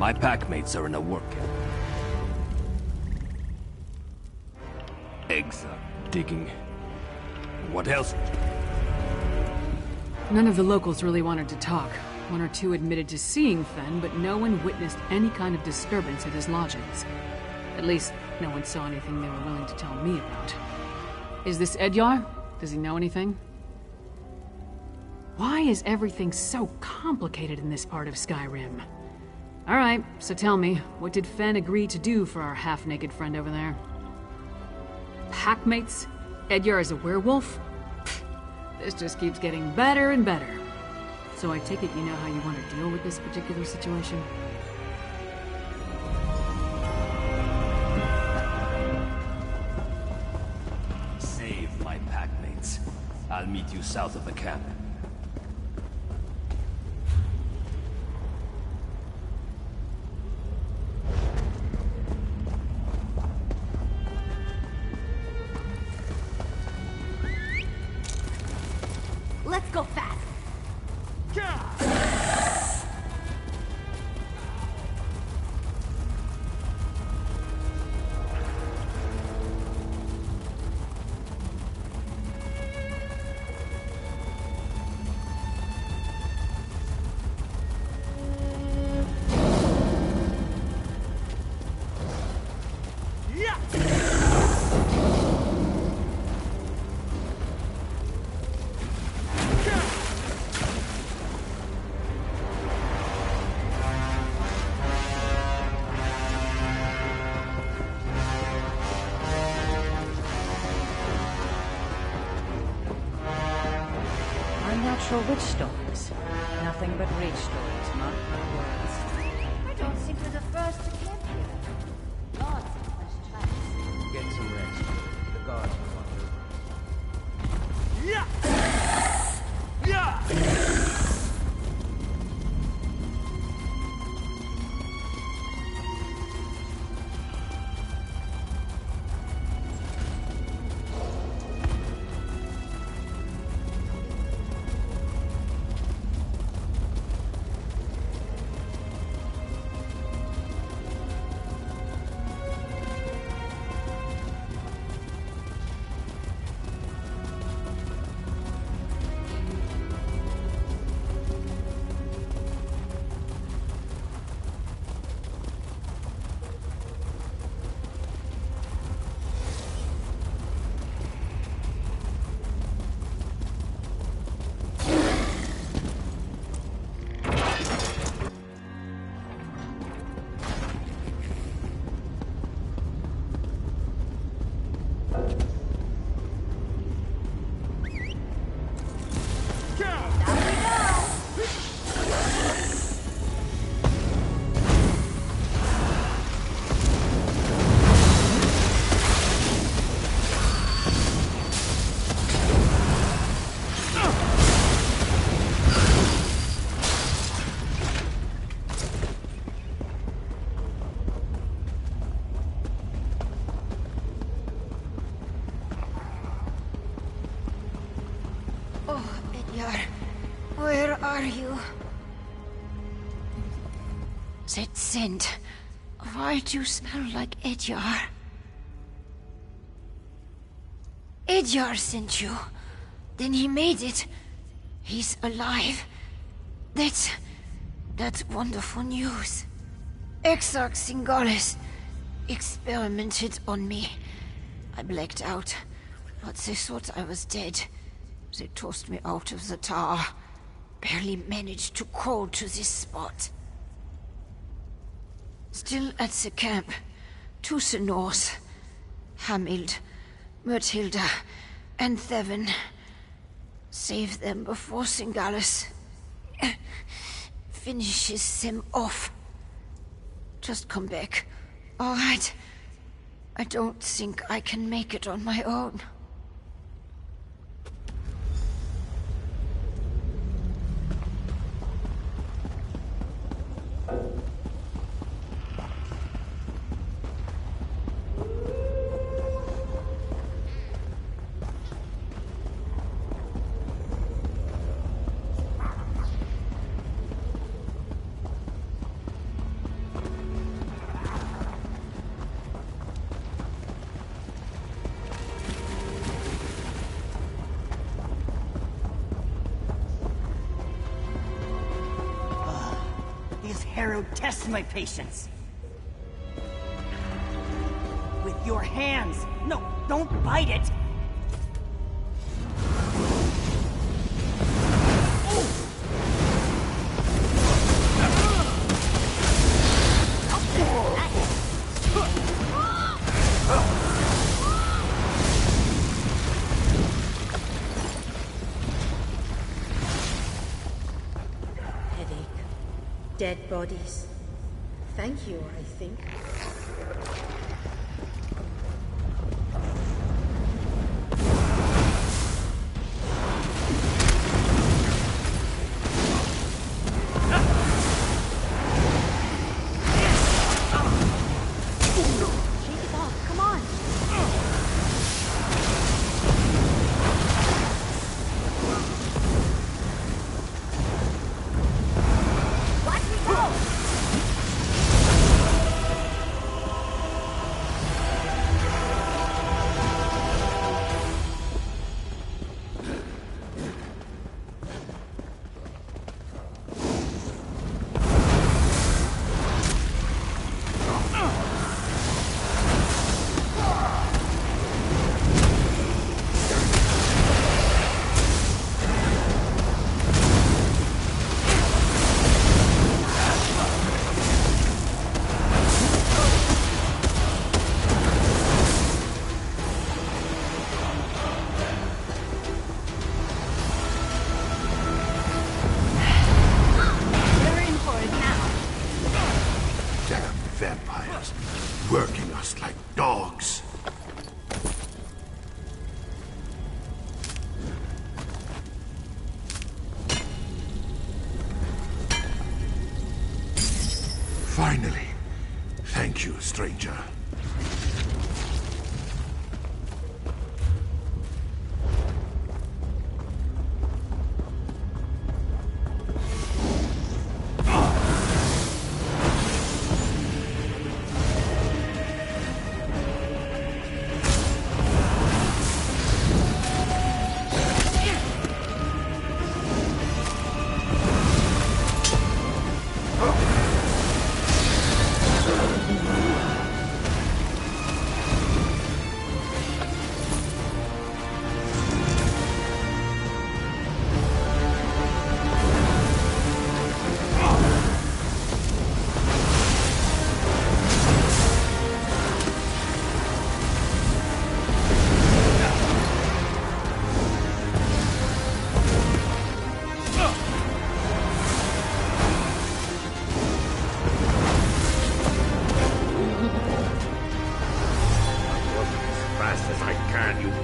My packmates are in a work camp. Eggs are digging. What else? None of the locals really wanted to talk. One or two admitted to seeing Fen, but no one witnessed any kind of disturbance at his lodgings. At least, no one saw anything they were willing to tell me about. Is this Edyar? Does he know anything? Why is everything so complicated in this part of Skyrim? Alright, so tell me, what did Fen agree to do for our half-naked friend over there? Packmates? Edyar is a werewolf? Pfft, this just keeps getting better and better. So I take it you know how you want to deal with this particular situation? Save my packmates. I'll meet you south of the camp. Let's go fast. Unnatural witch stories. Nothing but reach stories, mark my words. I don't think we're the first to camp here. Lots of fresh tracks. Get some rest. The guards will wander. Yeah! Yeah! Where are you? That scent. Why do you smell like Edyar? Edyar sent you. Then he made it. He's alive. That's wonderful news. Exarch Singalis experimented on me. I blacked out, but they thought I was dead. They tossed me out of the tower. Barely managed to crawl to this spot. Still at the camp, to the north. Hamild, Myrtilda, and Thevin. Save them before Singalis finishes them off. Just come back, all right? I don't think I can make it on my own. arrow tests my patience. With your hands. No, don't bite it. Dead bodies. Thank you, I think. Working us like dogs. Finally. Thank you, stranger.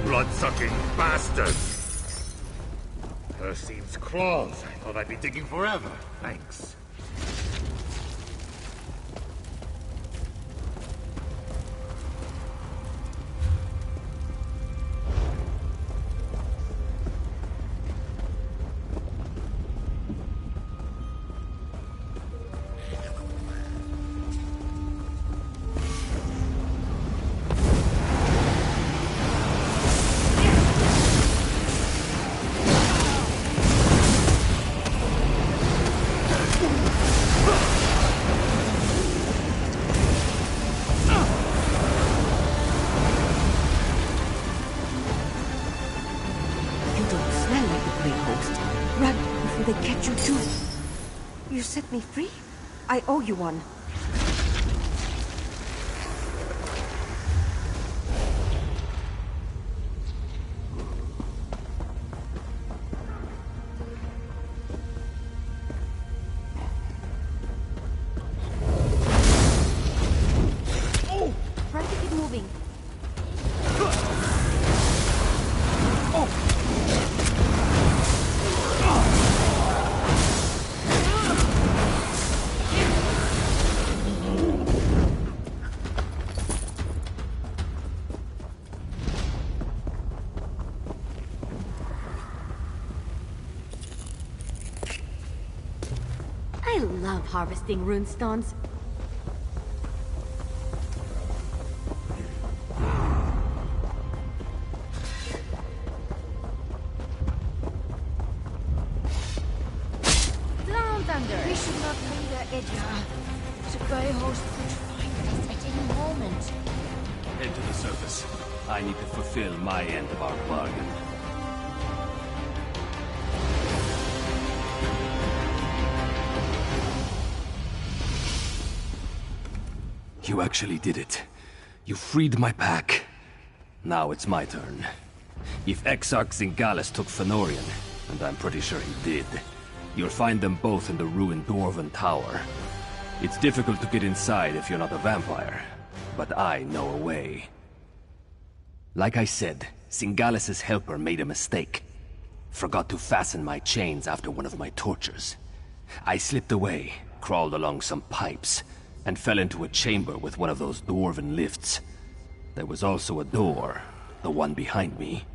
Blood-sucking bastard! Seems claws. I thought I'd be digging forever. Thanks. You set me free? I owe you one. Oh! Try to keep moving. I love harvesting runestones. Down thunder! We should not linger Edgar, the Grey Host could find us at any moment. Head to the surface. I need to fulfill my end of our bargain. You actually did it. You freed my pack. Now it's my turn. If Exarch Zingalis took Fëanorian, and I'm pretty sure he did, you'll find them both in the ruined Dwarven Tower. It's difficult to get inside if you're not a vampire, but I know a way. Like I said, Zingalis' helper made a mistake. Forgot to fasten my chains after one of my tortures. I slipped away, crawled along some pipes, and fell into a chamber with one of those dwarven lifts. There was also a door, the one behind me.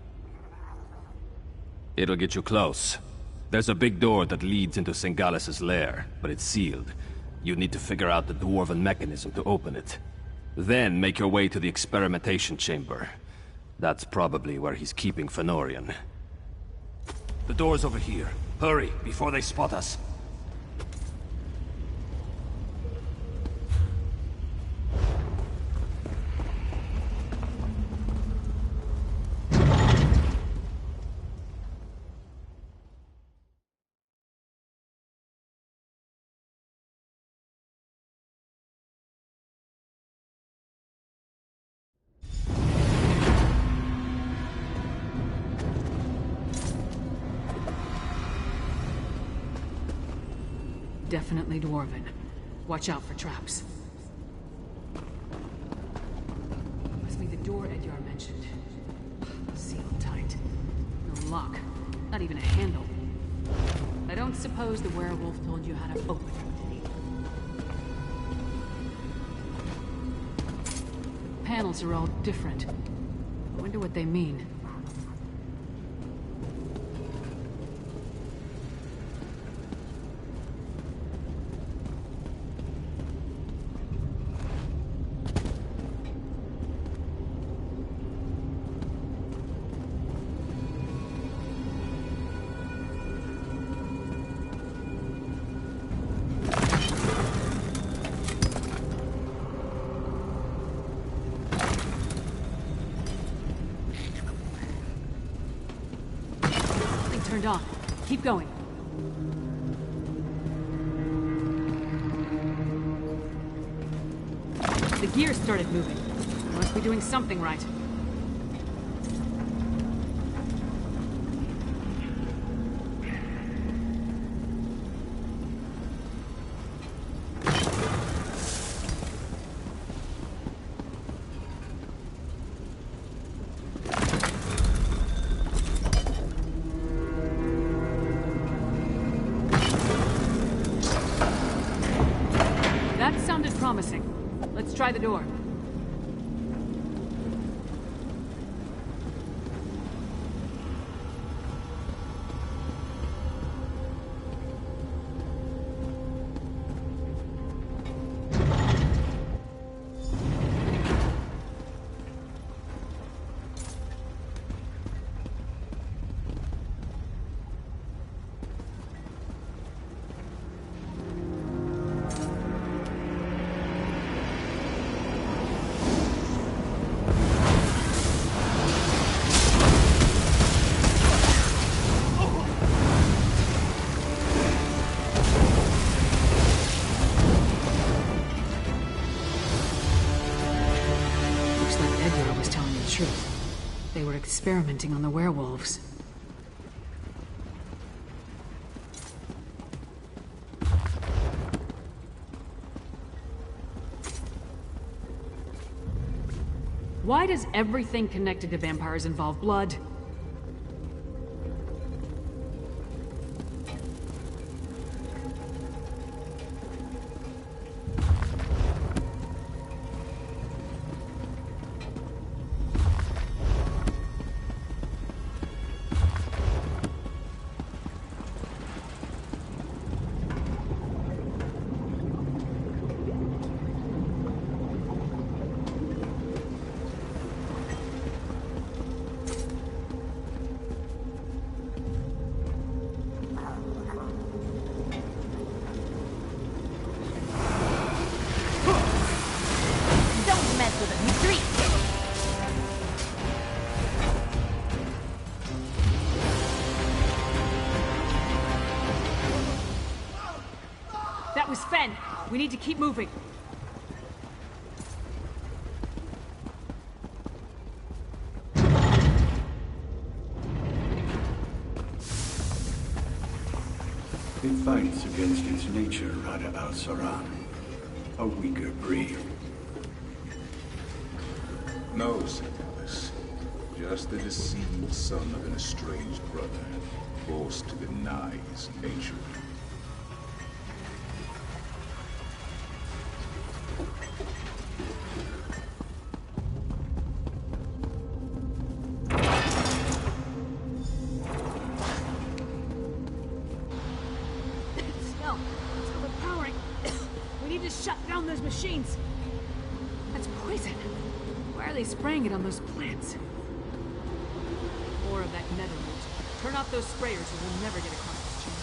It'll get you close. There's a big door that leads into Zingalis' lair, but it's sealed. You need to figure out the dwarven mechanism to open it. Then make your way to the experimentation chamber. That's probably where he's keeping Fëanorian. The door's over here. Hurry, before they spot us. Definitely dwarven. Watch out for traps. Must be the door Edgar mentioned. Sealed tight. No lock. Not even a handle. I don't suppose the werewolf told you how to open it, did he? The panels are all different. I wonder what they mean. Turned on. Keep going. The gear started moving. I must be doing something right. Promising. Let's try the door. They were experimenting on the werewolves. Why does everything connected to vampires involve blood? again! We need to keep moving. It fights against its nature, Rada al-Saran. A weaker breed. No, Silas. Just the deceived son of an estranged brother, forced to deny his nature. Smell. It's overpowering. We need to shut down those machines. That's poison. Why are they spraying it on those plants? More of that nether root. Turn off those sprayers or we'll never get across this chamber.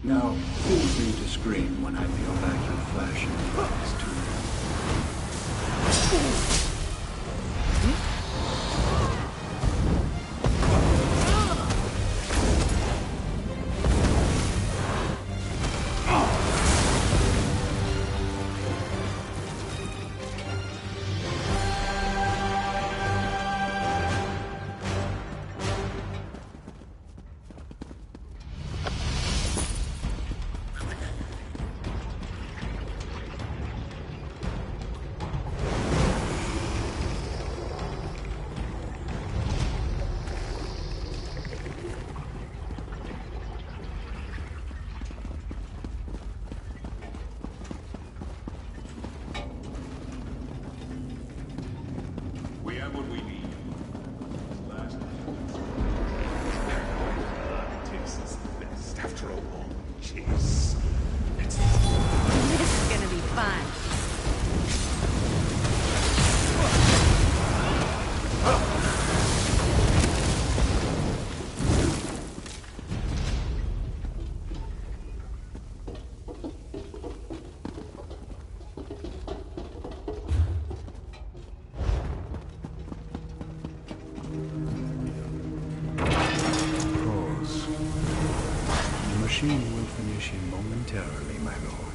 Now, feel free to scream when I peel back your flesh and eyes to machine will finish him momentarily, my lord.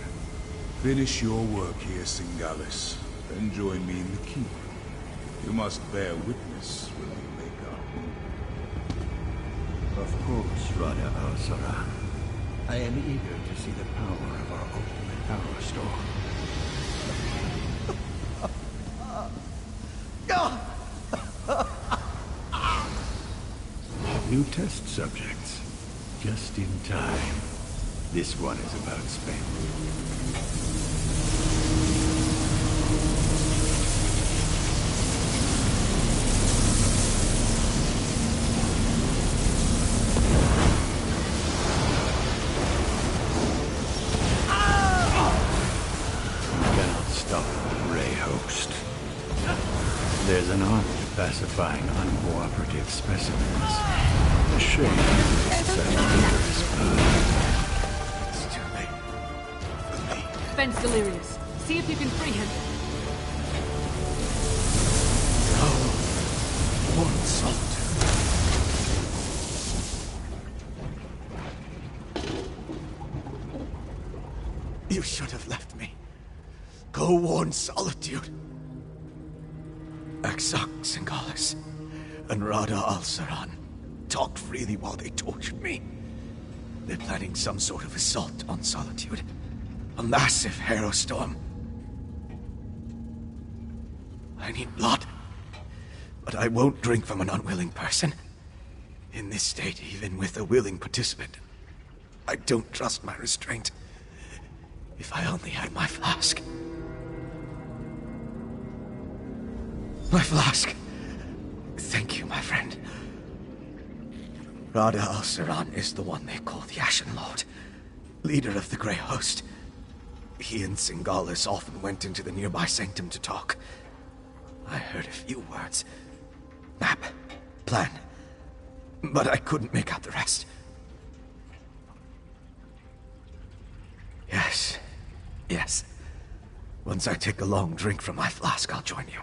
Finish your work here, Singalis. Then join me in the keep. You must bear witness when we make our move. Of course, Rada al-Saran. I am eager to see the power of our ultimate power store. New test subjects. Just in time. This one is about spent. There's an art to pacifying uncooperative specimens. A shame it's such dangerous blood. It's too late. Fenn's delirious. See if you can free him. No. One solitude. You should have left me. Go warn Solitude. Aksak Singalis and Rada al-Saran talked freely while they tortured me. They're planning some sort of assault on Solitude. A massive Harrowstorm. I need blood. But I won't drink from an unwilling person. In this state, even with a willing participant, I don't trust my restraint. If I only had my flask. My flask. Thank you, my friend. Rada al-Saran is the one they call the Ashen Lord, leader of the Grey Host. He and Singalis often went into the nearby sanctum to talk. I heard a few words. Map. Plan. But I couldn't make out the rest. Yes. Yes. Once I take a long drink from my flask, I'll join you.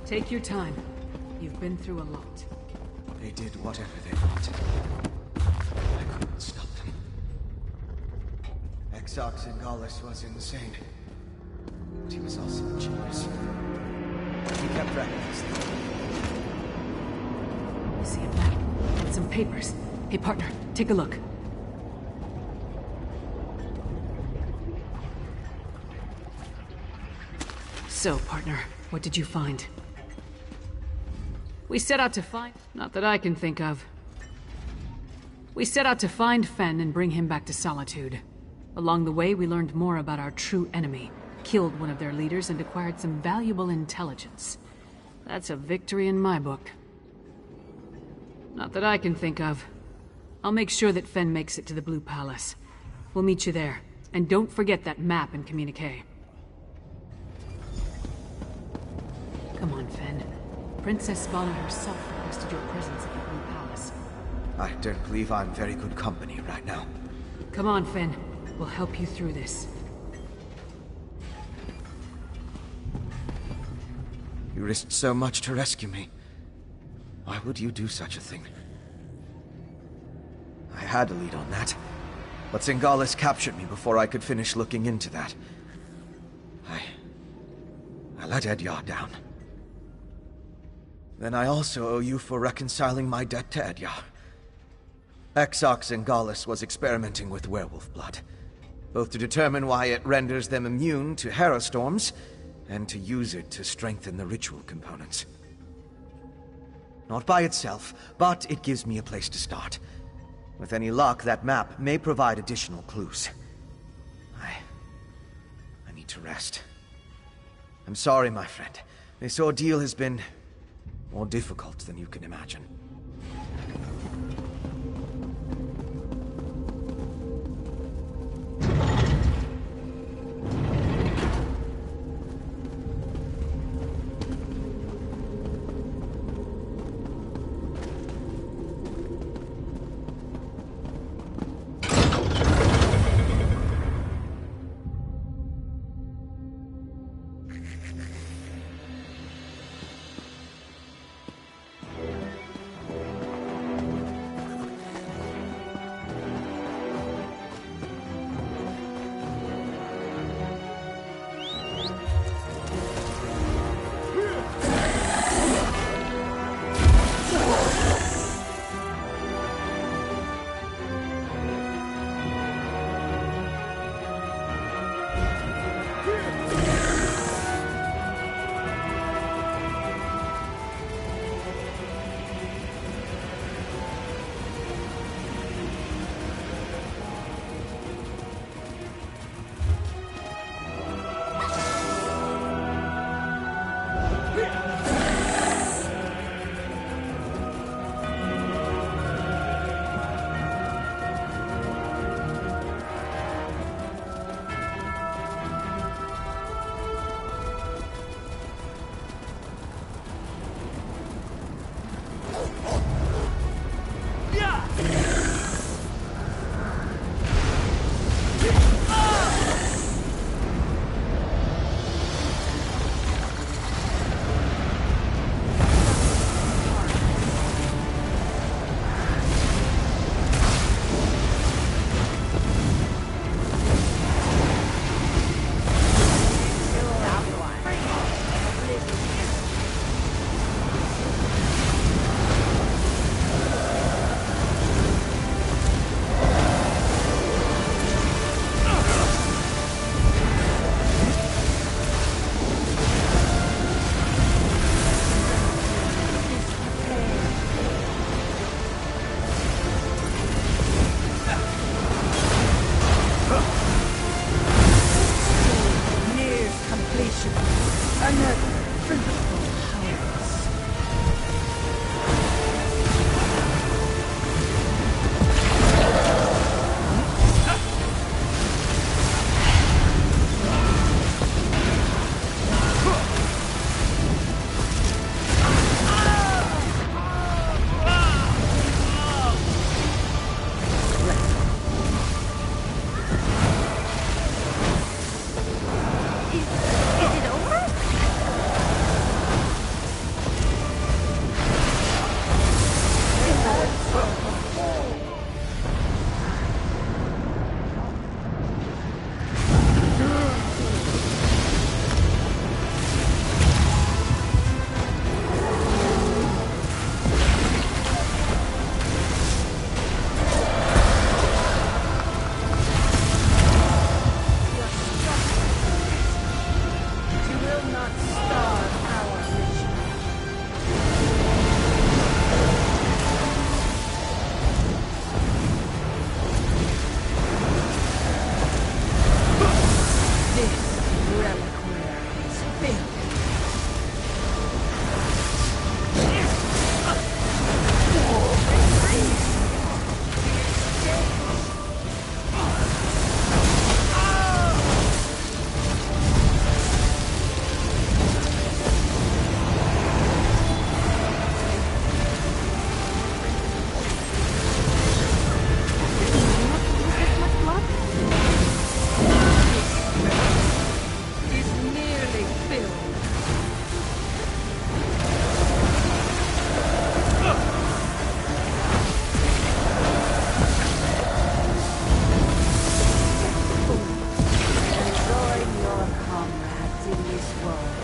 Take your time. You've been through a lot. They did whatever they wanted. I couldn't stop them. Aksak Singalis was insane. But he was also a genius. He kept reckless. I see a map with some papers. Hey, partner, take a look. So, partner, what did you find? We set out to find... Not that I can think of. We set out to find Fenn and bring him back to Solitude. Along the way, we learned more about our true enemy, killed one of their leaders, and acquired some valuable intelligence. That's a victory in my book. Not that I can think of. I'll make sure that Fenn makes it to the Blue Palace. We'll meet you there. And don't forget that map and communique. Come on, Fenn. Princess Svala herself requested your presence at the Blue Palace. I don't believe I'm very good company right now. Come on, Fenn. We'll help you through this. You risked so much to rescue me. Why would you do such a thing? I had a lead on that. But Singalis captured me before I could finish looking into that. I let Edyar down. Then I also owe you for reconciling my debt to Edyar. Exarch Singalis was experimenting with werewolf blood, both to determine why it renders them immune to harrowstorms, and to use it to strengthen the ritual components. Not by itself, but it gives me a place to start. With any luck, that map may provide additional clues. I need to rest. I'm sorry, my friend. This ordeal has been more difficult than you can imagine. this world.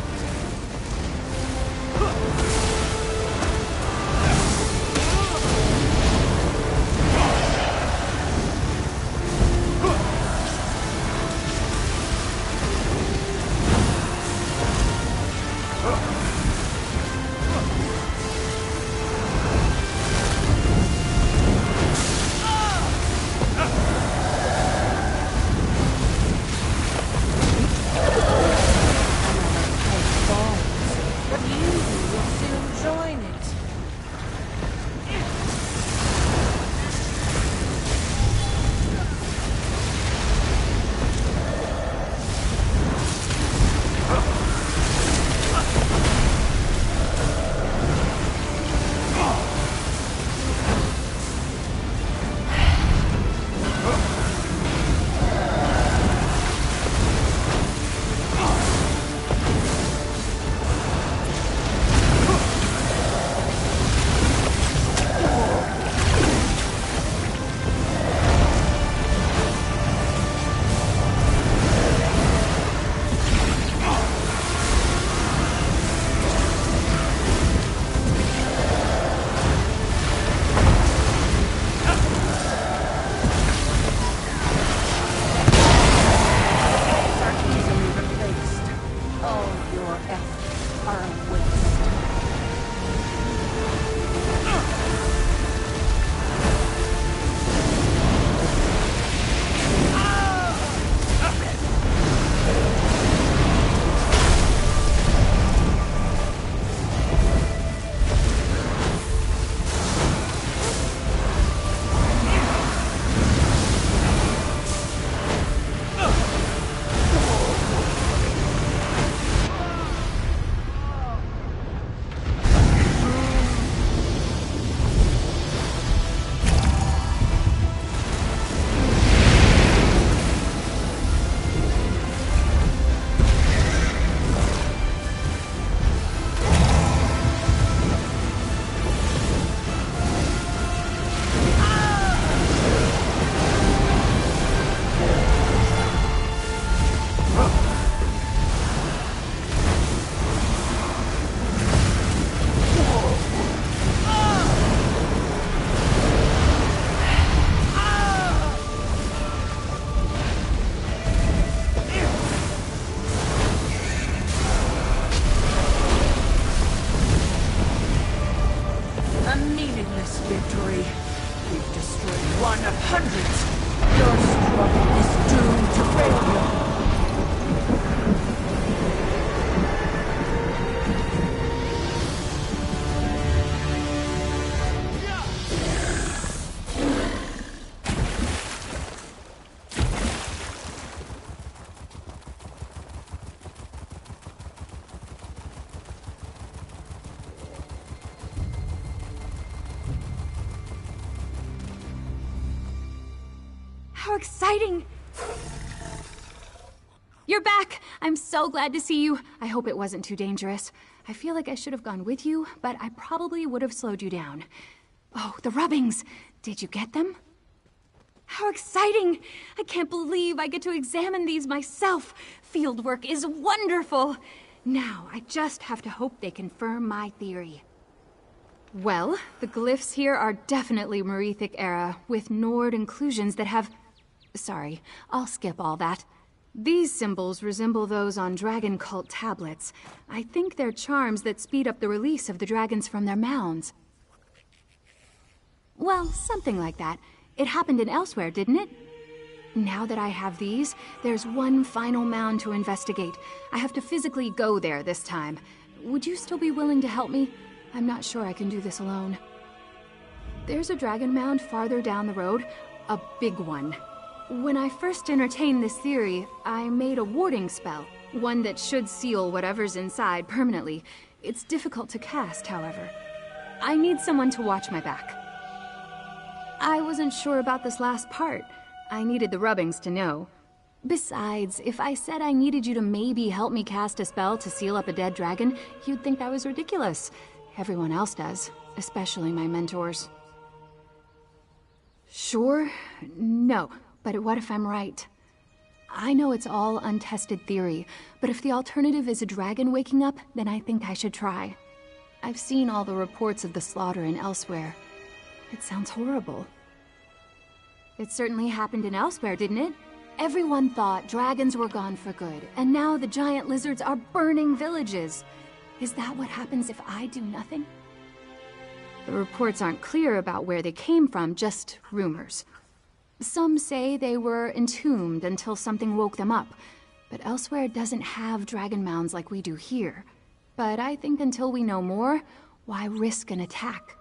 How exciting! You're back! I'm so glad to see you. I hope it wasn't too dangerous. I feel like I should have gone with you, but I probably would have slowed you down. Oh, the rubbings! Did you get them? How exciting! I can't believe I get to examine these myself. Fieldwork is wonderful. Now, I just have to hope they confirm my theory. Well, the glyphs here are definitely Merethic era, with Nord inclusions that have... Sorry, I'll skip all that. These symbols resemble those on dragon cult tablets. I think they're charms that speed up the release of the dragons from their mounds. Well, something like that. It happened in Elsewhere, didn't it? Now that I have these, there's one final mound to investigate. I have to physically go there this time. Would you still be willing to help me? I'm not sure I can do this alone. There's a dragon mound farther down the road, a big one. When I first entertained this theory, I made a warding spell, one that should seal whatever's inside permanently. It's difficult to cast, however. I need someone to watch my back. I wasn't sure about this last part. I needed the rubbings to know. Besides, if I said I needed you to maybe help me cast a spell to seal up a dead dragon, you'd think that was ridiculous. Everyone else does, especially my mentors. Sure? No. But what if I'm right? I know it's all untested theory, but if the alternative is a dragon waking up, then I think I should try. I've seen all the reports of the slaughter in Elsewhere. It sounds horrible. It certainly happened in Elsewhere, didn't it? Everyone thought dragons were gone for good, and now the giant lizards are burning villages. Is that what happens if I do nothing? The reports aren't clear about where they came from, just rumors. Some say they were entombed until something woke them up, but Elsewhere doesn't have dragon mounds like we do here. But I think until we know more, why risk an attack?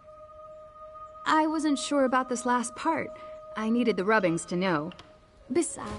I wasn't sure about this last part. I needed the rubbings to know. Besides...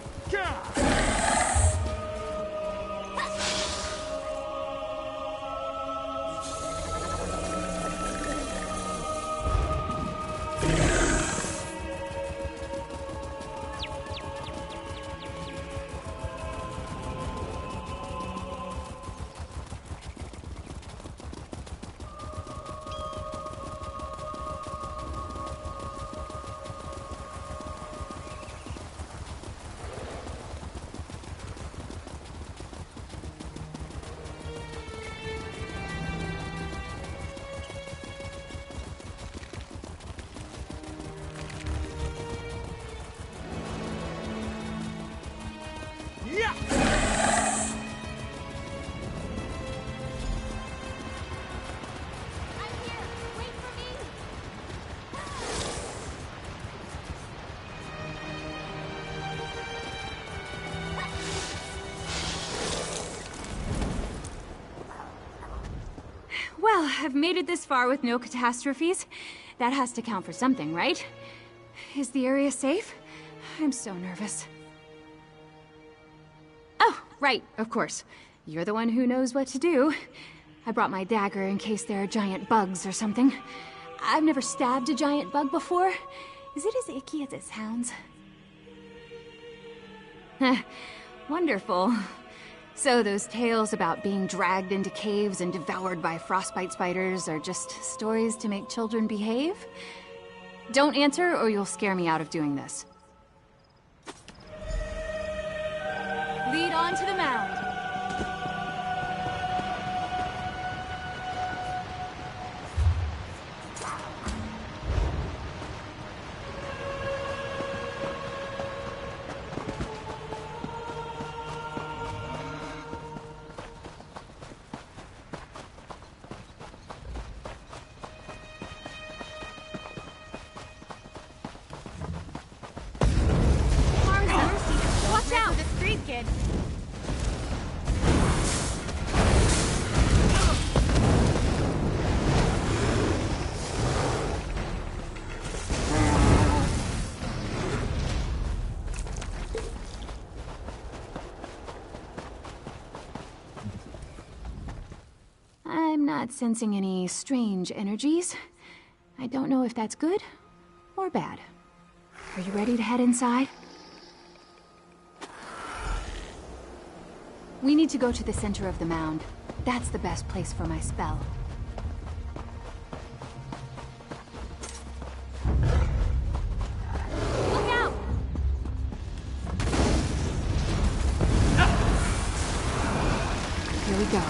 Well, I've made it this far with no catastrophes. That has to count for something, right? Is the area safe? I'm so nervous. Oh, right, of course. You're the one who knows what to do. I brought my dagger in case there are giant bugs or something. I've never stabbed a giant bug before. Is it as icky as it sounds? Wonderful. So those tales about being dragged into caves and devoured by frostbite spiders are just stories to make children behave? Don't answer or you'll scare me out of doing this. Lead on to the mound. I'm not sensing any strange energies. I don't know if that's good or bad. Are you ready to head inside? We need to go to the center of the mound. That's the best place for my spell. Look out! Here we go.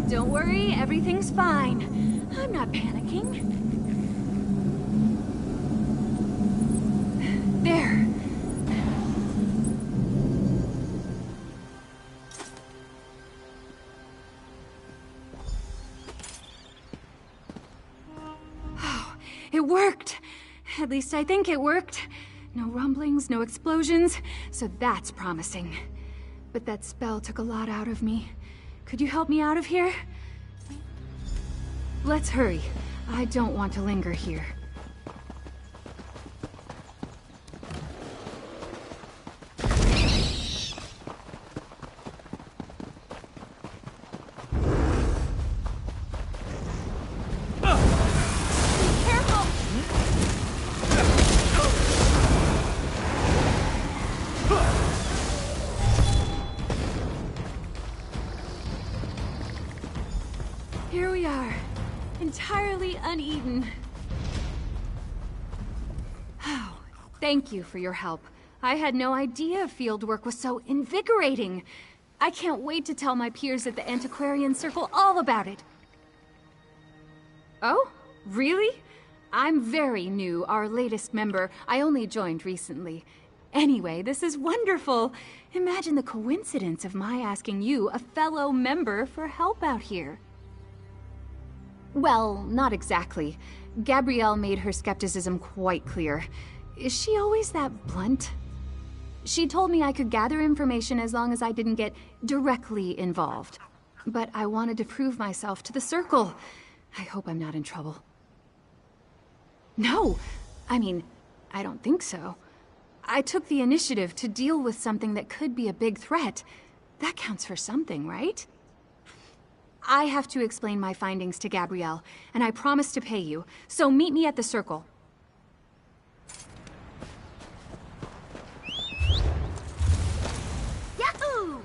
Don't worry, everything's fine. I'm not panicking. There. Oh, it worked. At least I think it worked. No rumblings, no explosions, so that's promising. But that spell took a lot out of me. Could you help me out of here? Let's hurry. I don't want to linger here. Here we are. nearly uneaten. Oh, thank you for your help. I had no idea fieldwork was so invigorating. I can't wait to tell my peers at the Antiquarian Circle all about it. Oh? Really? I'm very new, our latest member. I only joined recently. Anyway, this is wonderful. Imagine the coincidence of my asking you, a fellow member, for help out here. Well, not exactly. Gabrielle made her skepticism quite clear. Is she always that blunt? She told me I could gather information as long as I didn't get directly involved. But I wanted to prove myself to the Circle. I hope I'm not in trouble. No! I mean, I don't think so. I took the initiative to deal with something that could be a big threat. That counts for something, right? I have to explain my findings to Gabrielle, and I promise to pay you, so meet me at the Circle. Yahoo!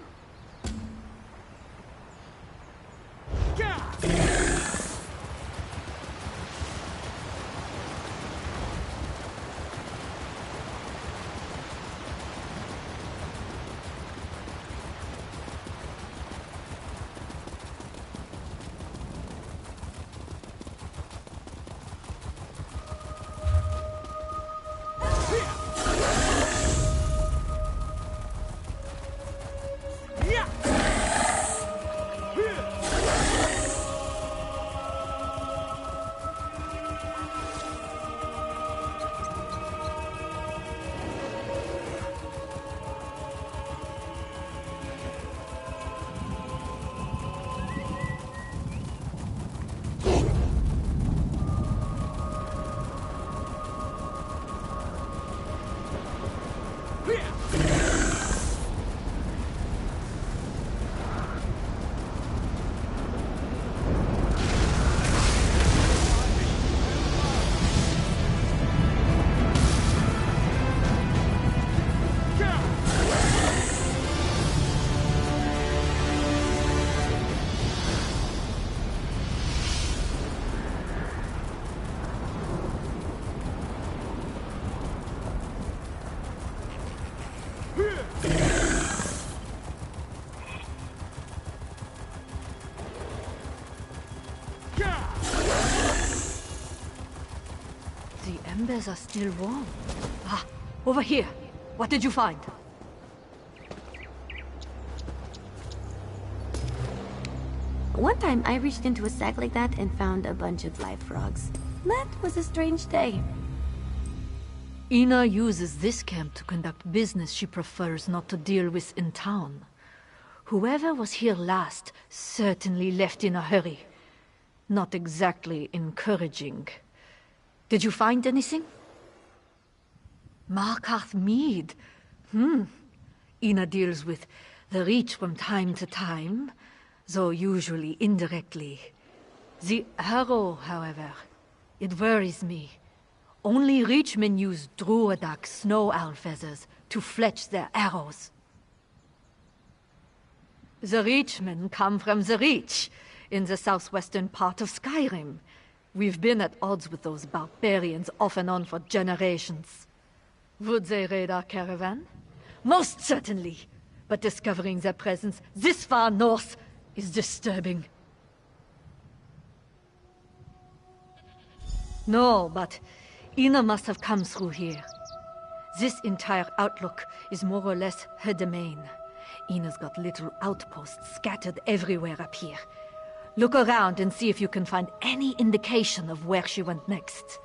The embers are still warm. Ah, over here. What did you find? One time I reached into a sack like that and found a bunch of live frogs. That was a strange day. Ina uses this camp to conduct business she prefers not to deal with in town. Whoever was here last certainly left in a hurry. Not exactly encouraging. Did you find anything? Markarth Mead. Ina deals with the Reach from time to time, though usually indirectly. The arrow, however, it worries me. Only Reachmen use Druidak snow owl feathers to fletch their arrows. The Reachmen come from the Reach, in the southwestern part of Skyrim. We've been at odds with those barbarians off and on for generations. Would they raid our caravan? Most certainly. But discovering their presence this far north is disturbing. No, but Ina must have come through here. This entire outlook is more or less her domain. Ina's got little outposts scattered everywhere up here. Look around and see if you can find any indication of where she went next.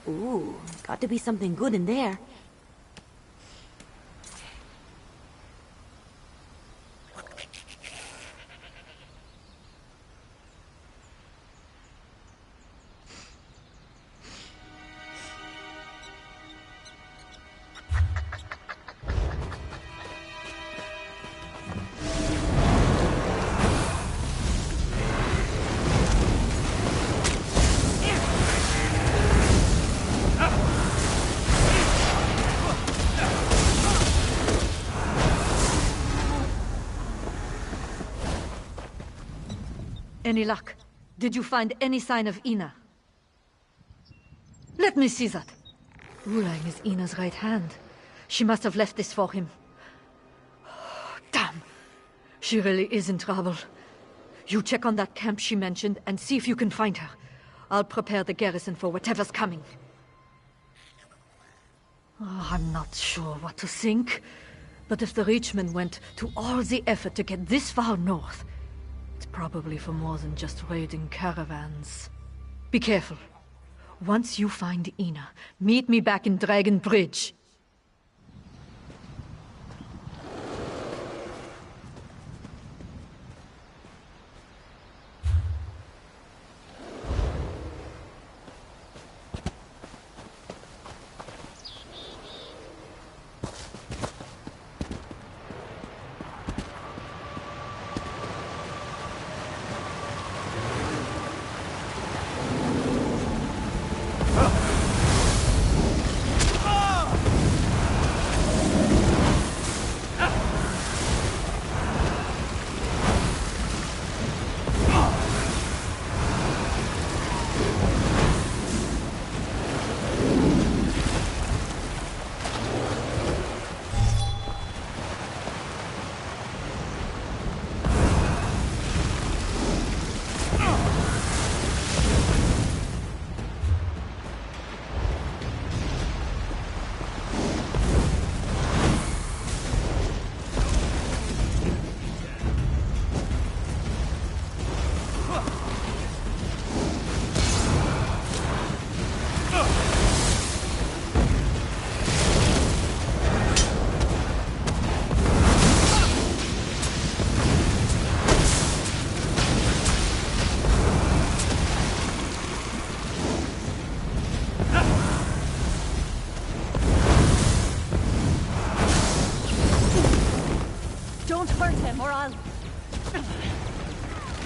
Ooh, got to be something good in there. Any luck? Did you find any sign of Ina? Let me see that. Ulang is Ina's right hand. She must have left this for him. Damn. She really is in trouble. You check on that camp she mentioned and see if you can find her. I'll prepare the garrison for whatever's coming. Oh, I'm not sure what to think. But if the Reachmen went to all the effort to get this far north, it's probably for more than just raiding caravans. Be careful. Once you find Ina, meet me back in Dragon Bridge.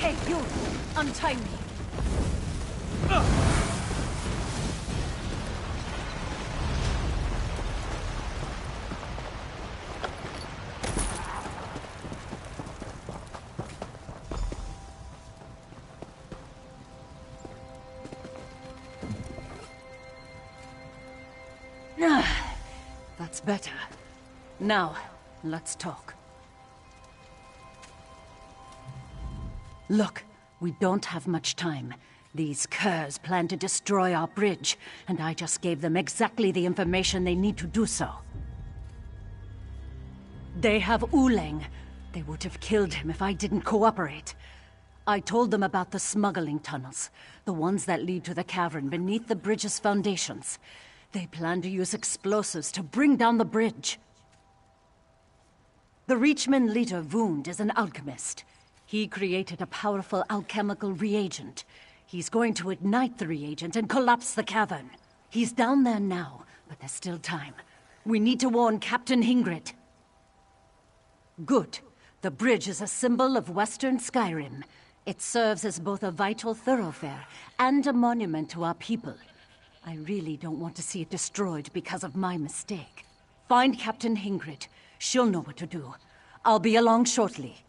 Hey, you! Untie me! That's better. Now, let's talk. Look, we don't have much time. These curs plan to destroy our bridge, and I just gave them exactly the information they need to do so. They have Uleng. They would have killed him if I didn't cooperate. I told them about the smuggling tunnels, the ones that lead to the cavern beneath the bridge's foundations. They plan to use explosives to bring down the bridge. The Reachman leader, Wound, is an alchemist. He created a powerful alchemical reagent. He's going to ignite the reagent and collapse the cavern. He's down there now, but there's still time. We need to warn Captain Hingrid. Good. The bridge is a symbol of Western Skyrim. It serves as both a vital thoroughfare and a monument to our people. I really don't want to see it destroyed because of my mistake. Find Captain Hingrid. She'll know what to do. I'll be along shortly.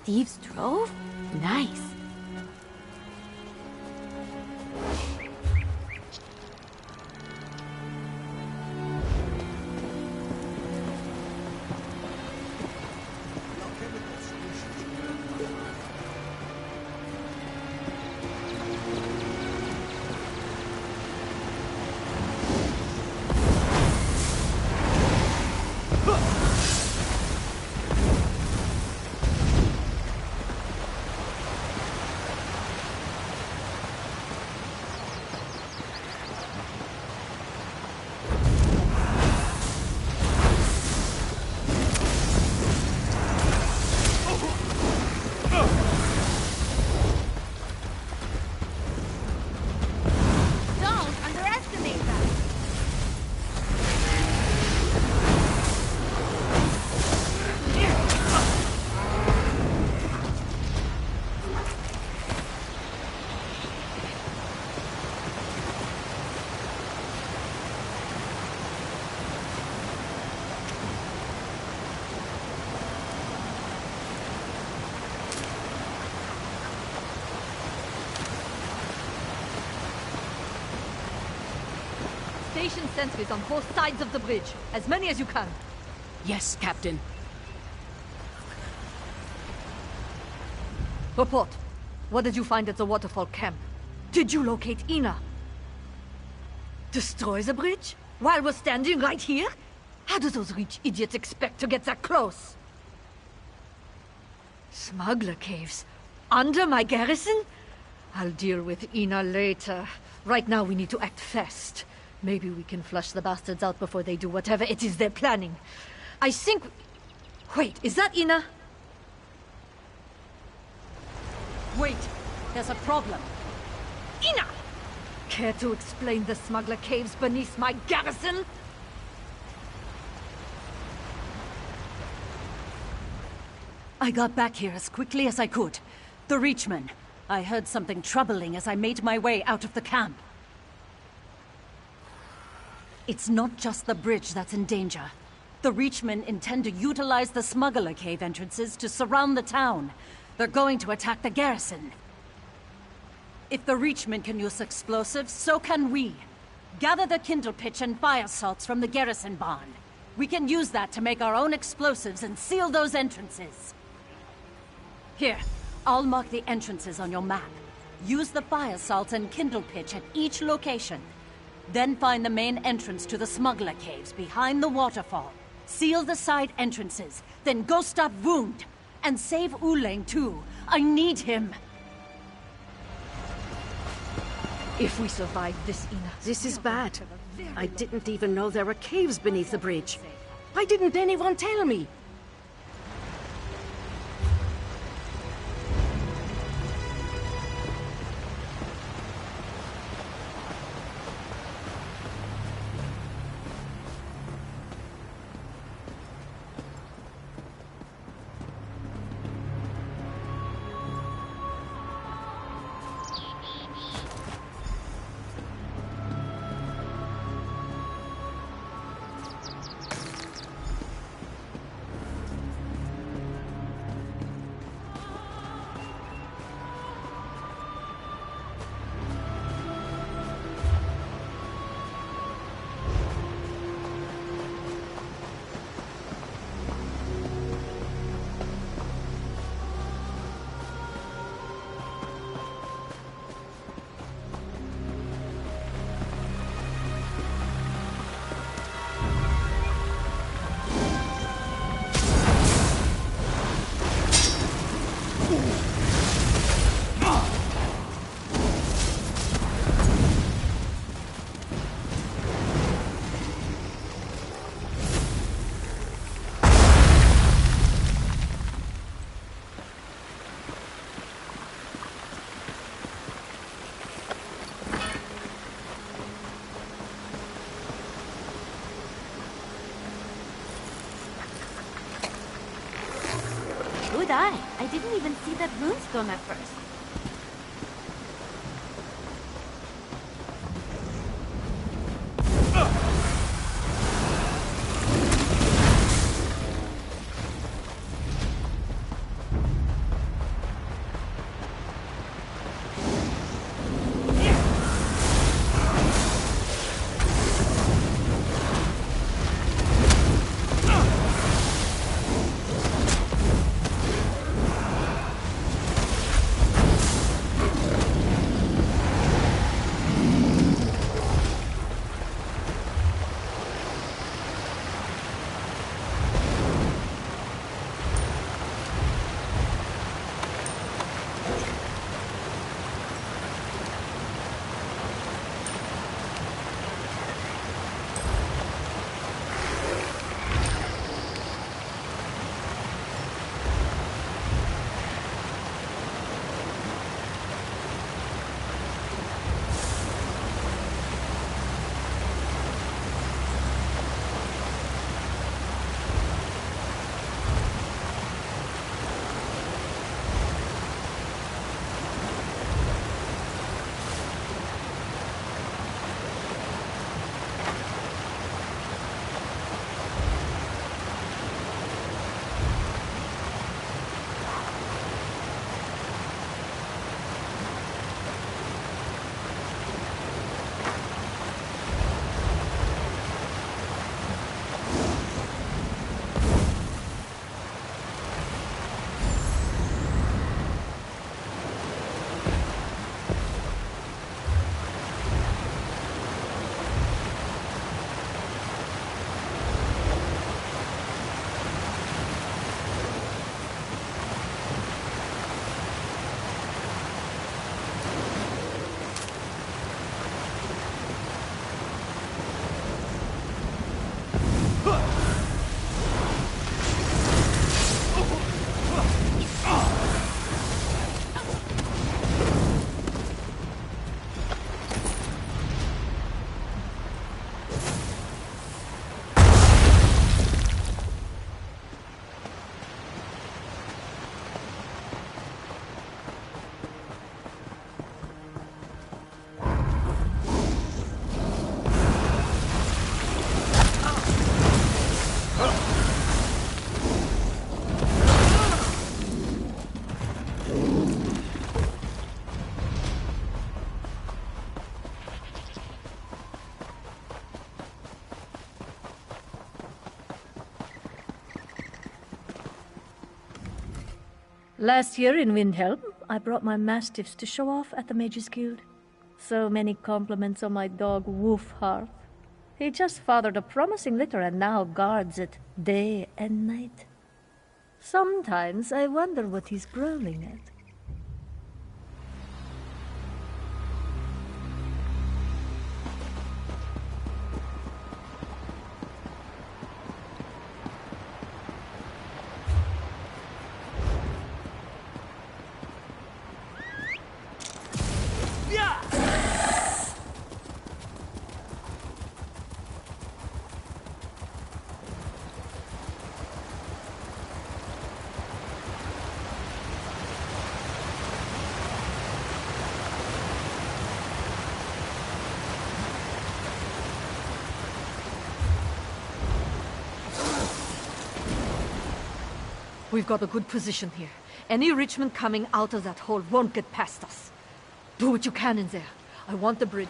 Thieves' Trove? Nice. Station sentries on both sides of the bridge. As many as you can. Yes, Captain. Report. What did you find at the waterfall camp? Did you locate Ina? Destroy the bridge? While we're standing right here? How do those rich idiots expect to get that close? Smuggler caves? Under my garrison? I'll deal with Ina later. Right now we need to act fast. Maybe we can flush the bastards out before they do whatever it is they're planning. I think... Wait, is that Ina? Wait, there's a problem. Ina! Care to explain the smuggler caves beneath my garrison? I got back here as quickly as I could. The Reachmen. I heard something troubling as I made my way out of the camp. It's not just the bridge that's in danger. The Reachmen intend to utilize the smuggler cave entrances to surround the town. They're going to attack the garrison. If the Reachmen can use explosives, so can we. Gather the kindle pitch and fire salts from the garrison barn. We can use that to make our own explosives and seal those entrances. Here, I'll mark the entrances on your map. Use the fire salts and kindle pitch at each location. Then find the main entrance to the smuggler caves behind the waterfall. Seal the side entrances, then go stop Wound. And save Uleng too. I need him. If we survive this, Ina... This is bad. I didn't even know there were caves beneath the bridge. Why didn't anyone tell me? Good eye. I didn't even see that runestone at first. Last year in Windhelm, I brought my mastiffs to show off at the Mages Guild. So many compliments on my dog Wolfheart. He just fathered a promising litter and now guards it day and night. Sometimes I wonder what he's growling at. We've got a good position here. Any Richmond coming out of that hole won't get past us. Do what you can in there. I want the bridge.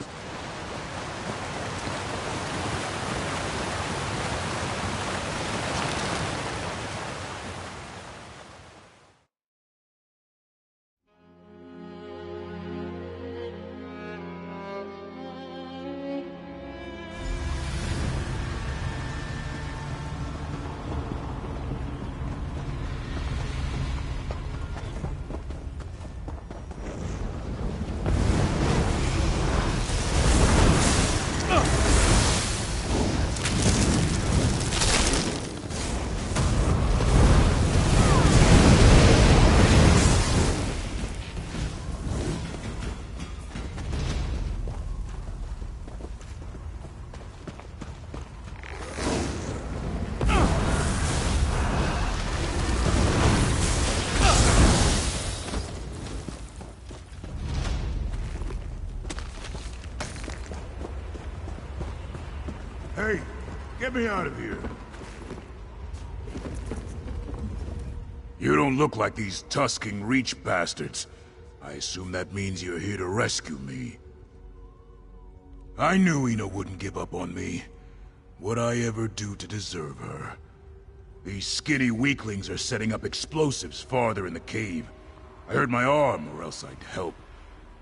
Hey, get me out of here. You don't look like these tusking Reach bastards. I assume that means you're here to rescue me. I knew Ina wouldn't give up on me. What'd I ever do to deserve her? These skinny weaklings are setting up explosives farther in the cave. I hurt my arm, or else I'd help.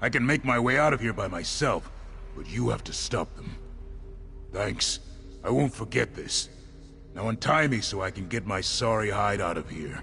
I can make my way out of here by myself, but you have to stop them. Thanks. I won't forget this. Now untie me so I can get my sorry hide out of here.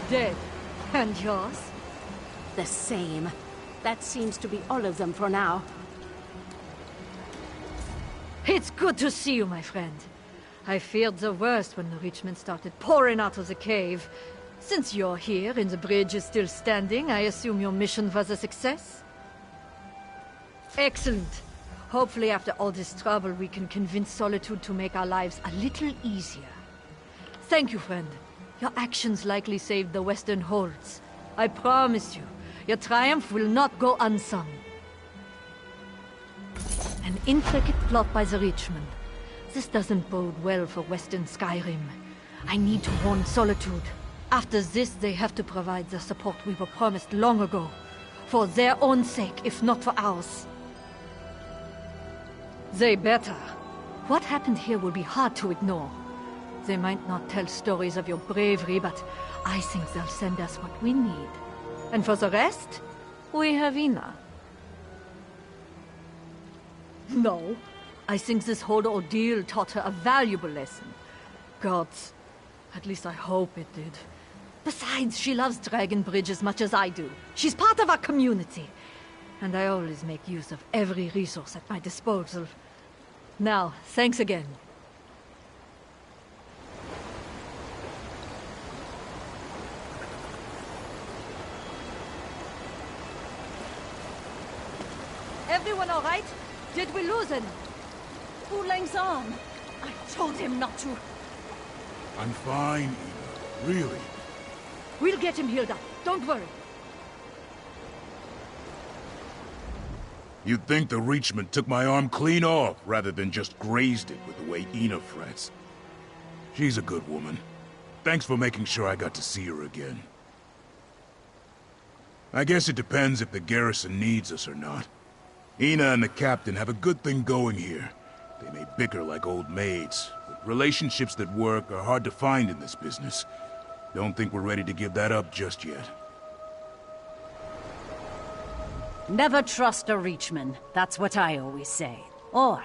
Dead. And yours? The same. That seems to be all of them for now. It's good to see you, my friend. I feared the worst when the Richmond started pouring out of the cave. Since you're here and the bridge is still standing, I assume your mission was a success? Excellent. Hopefully after all this trouble we can convince Solitude to make our lives a little easier. Thank you, friend. Your actions likely saved the Western Holds. I promise you, your triumph will not go unsung. An intricate plot by the Richmond. This doesn't bode well for Western Skyrim. I need to warn Solitude. After this, they have to provide the support we were promised long ago. For their own sake, if not for ours. They better. What happened here will be hard to ignore. They might not tell stories of your bravery, but I think they'll send us what we need. And for the rest, we have Ina. No, I think this whole ordeal taught her a valuable lesson. Gods, at least I hope it did. Besides, she loves Dragon Bridge as much as I do. She's part of our community. And I always make use of every resource at my disposal. Now, thanks again. Everyone all right? Did we lose him? Wulang's arm. I told him not to. I'm fine, Ina. Really. We'll get him healed up. Don't worry. You'd think the Reachman took my arm clean off, rather than just grazed it with the way Ina frets. She's a good woman. Thanks for making sure I got to see her again. I guess it depends if the garrison needs us or not. Ina and the captain have a good thing going here. They may bicker like old maids, but relationships that work are hard to find in this business. Don't think we're ready to give that up just yet. Never trust a Reachman. That's what I always say. Or,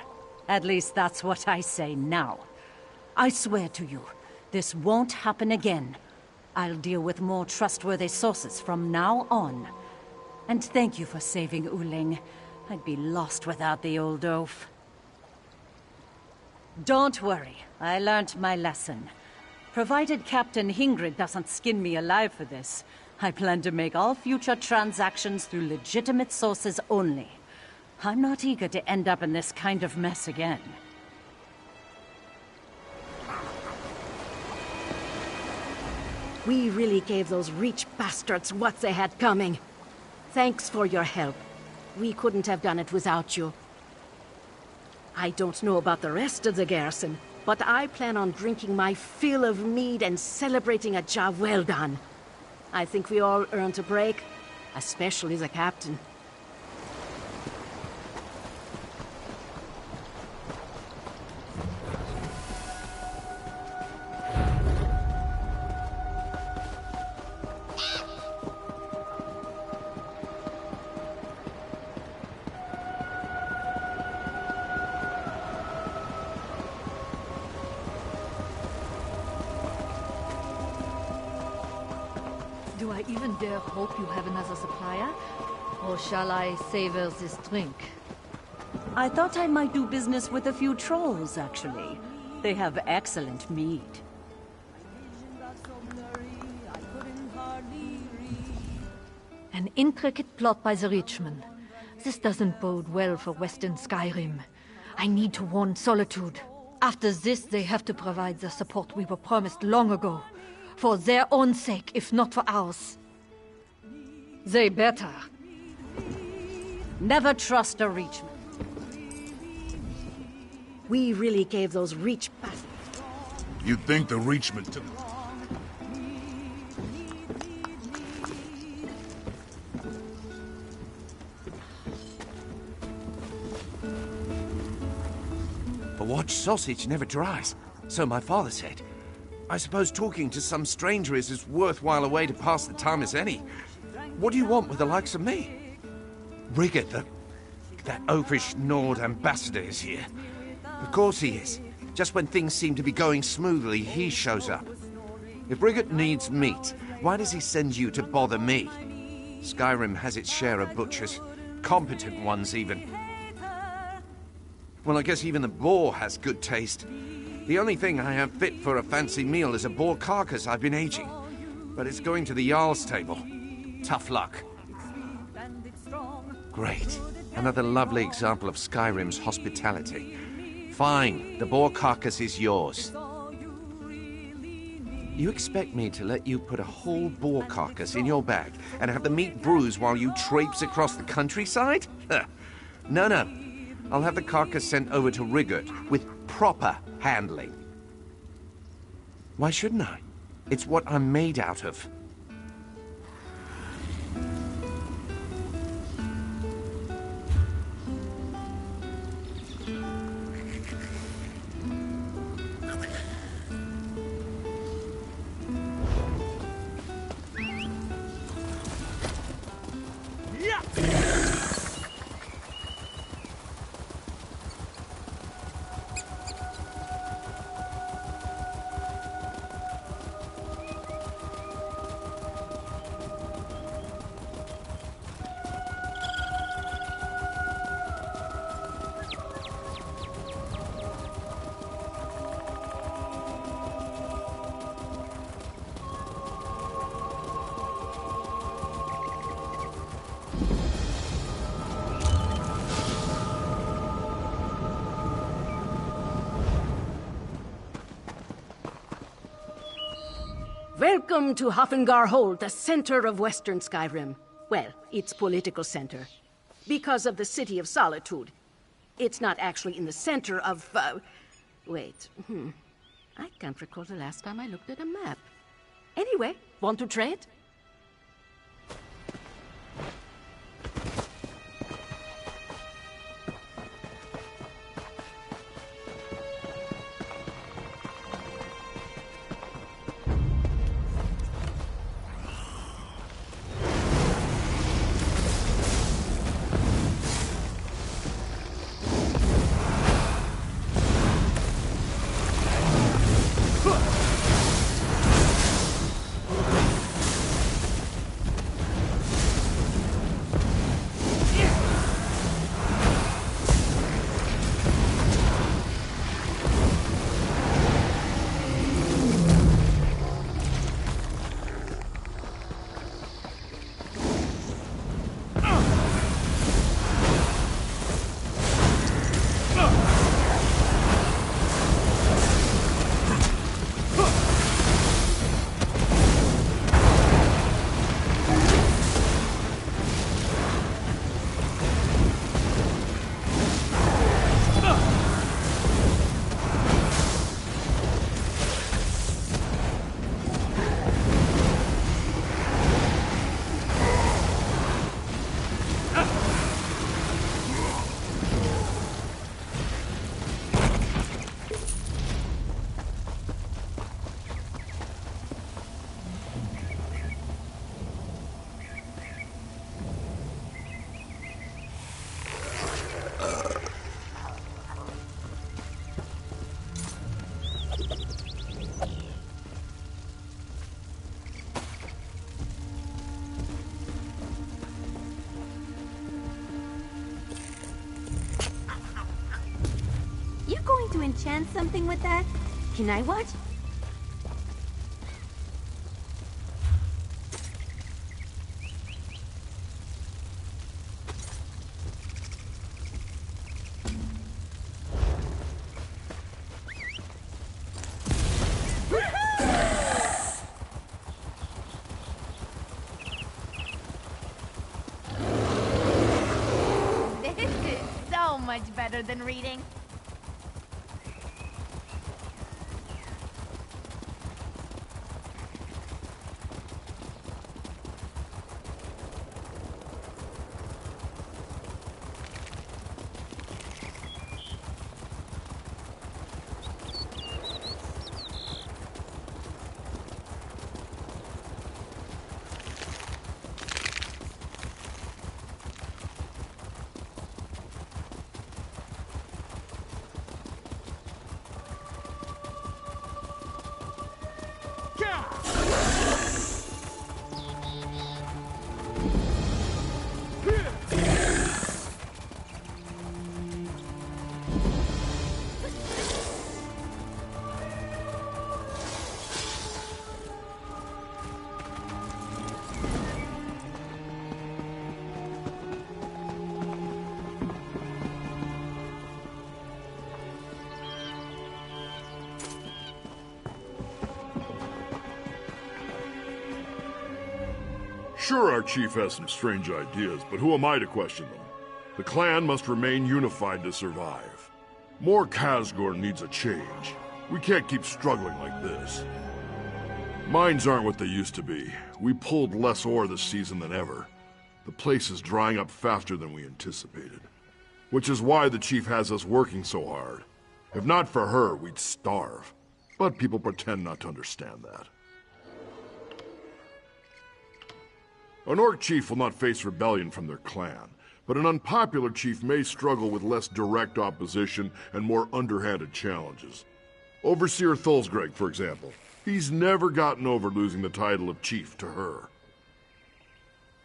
at least that's what I say now. I swear to you, this won't happen again. I'll deal with more trustworthy sources from now on. And thank you for saving Uling. I'd be lost without the old oaf. Don't worry, I learned my lesson. Provided Captain Hingrid doesn't skin me alive for this, I plan to make all future transactions through legitimate sources only. I'm not eager to end up in this kind of mess again. We really gave those Reach bastards what they had coming. Thanks for your help. We couldn't have done it without you. I don't know about the rest of the garrison, but I plan on drinking my fill of mead and celebrating a job well done. I think we all earned a break, especially the captain. Do I even dare hope you have another supplier? Or shall I savor this drink? I thought I might do business with a few trolls, actually. They have excellent mead. An intricate plot by the Reachmen. This doesn't bode well for Western Skyrim. I need to warn Solitude. After this, they have to provide the support we were promised long ago. For their own sake, if not for ours. They better. Never trust a Reachman. We really gave those Reach bastards. You'd think the Reachmen took... A watched sausage never dries, so my father said. I suppose talking to some stranger is as worthwhile a way to pass the time as any. What do you want with the likes of me? Rigard, that oafish Nord ambassador is here. Of course he is. Just when things seem to be going smoothly, he shows up. If Rigard needs meat, why does he send you to bother me? Skyrim has its share of butchers. Competent ones, even. Well, I guess even the boar has good taste. The only thing I have fit for a fancy meal is a boar carcass I've been aging. But it's going to the Jarl's table. Tough luck. Great. Another lovely example of Skyrim's hospitality. Fine, the boar carcass is yours. You expect me to let you put a whole boar carcass in your bag and have the meat bruise while you traipse across the countryside? No. I'll have the carcass sent over to Rigard with proper handling. Why shouldn't I? It's what I'm made out of. Welcome to Hofengar Hold, the center of Western Skyrim. Well, its political center. Because of the City of Solitude. It's not actually in the center of, Wait, I can't recall the last time I looked at a map. Anyway, want to trade? enchant something with that? Can I watch? This is so much better than reading. Sure, our chief has some strange ideas, but who am I to question them? The clan must remain unified to survive. More Khazgor needs a change. We can't keep struggling like this. Mines aren't what they used to be. We pulled less ore this season than ever. The place is drying up faster than we anticipated. Which is why the chief has us working so hard. If not for her, we'd starve. But people pretend not to understand that. An orc chief will not face rebellion from their clan, but an unpopular chief may struggle with less direct opposition and more underhanded challenges. Overseer Thulsgreg, for example. He's never gotten over losing the title of chief to her.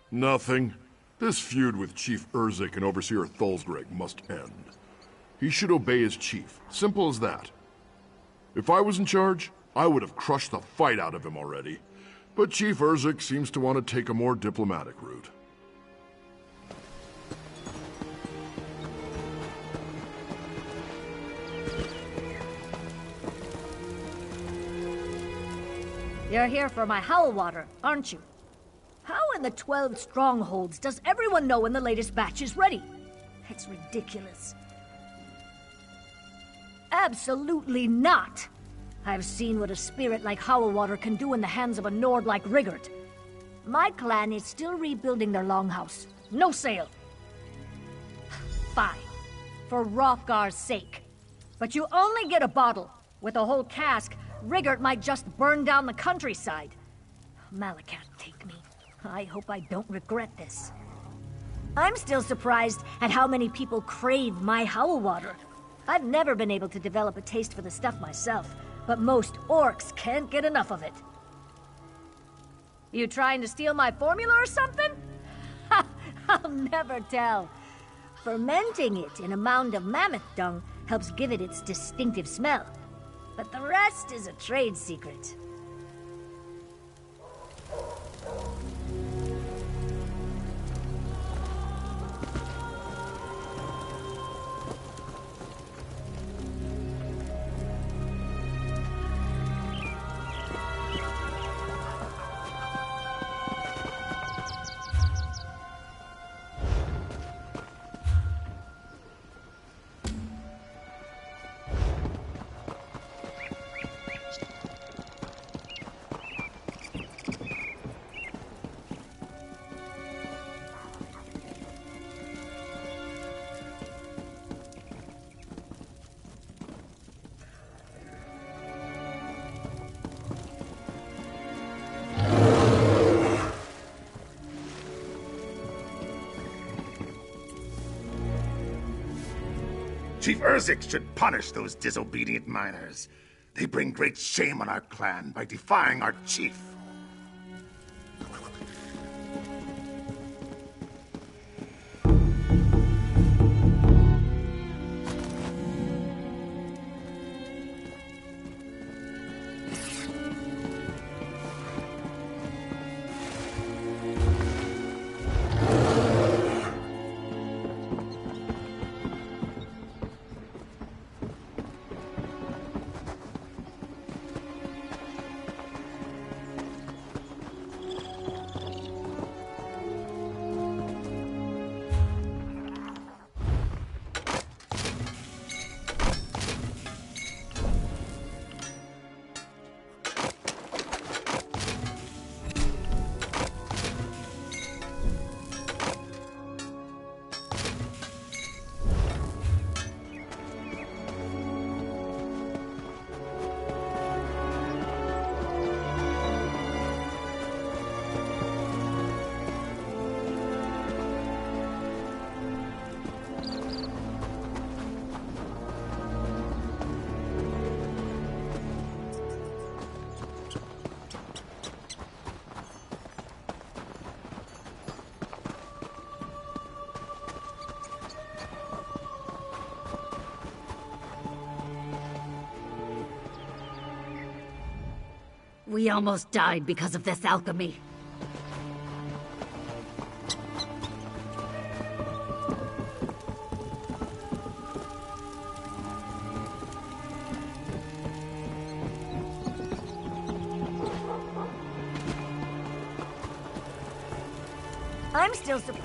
Nothing. This feud with Chief Urzik and Overseer Thulsgreg must end. He should obey his chief. Simple as that. If I was in charge, I would have crushed the fight out of him already. But Chief Urzik seems to want to take a more diplomatic route. You're here for my howl water, aren't you? How in the 12 strongholds does everyone know when the latest batch is ready? It's ridiculous. Absolutely not! I've seen what a spirit like Howlwater can do in the hands of a Nord like Rigert. My clan is still rebuilding their longhouse. No sale. Fine. For Hrothgar's sake. But you only get a bottle. With a whole cask, Rigert might just burn down the countryside. Malakith, take me. I hope I don't regret this. I'm still surprised at how many people crave my Howlwater. I've never been able to develop a taste for the stuff myself. But most orcs can't get enough of it. You trying to steal my formula or something? Ha! I'll never tell. Fermenting it in a mound of mammoth dung helps give it its distinctive smell. But the rest is a trade secret. Chief Urzik should punish those disobedient miners. They bring great shame on our clan by defying our chief. We almost died because of this alchemy. I'm still surprised.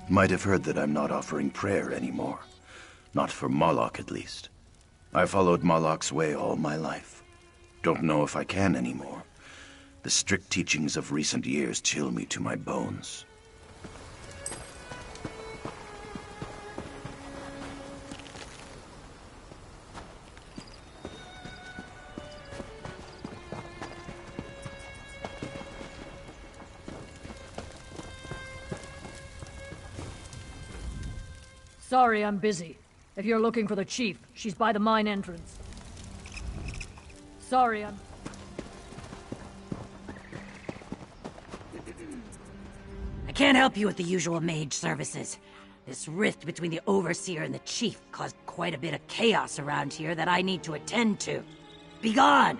Might have heard that I'm not offering prayer anymore. Not for Moloch, at least. I followed Moloch's way all my life. Don't know if I can anymore. The strict teachings of recent years chill me to my bones. Sorry, I'm busy. If you're looking for the chief, she's by the mine entrance. Sorry, I'm... I can't help you with the usual mage services. This rift between the Overseer and the Chief caused quite a bit of chaos around here that I need to attend to. Be gone!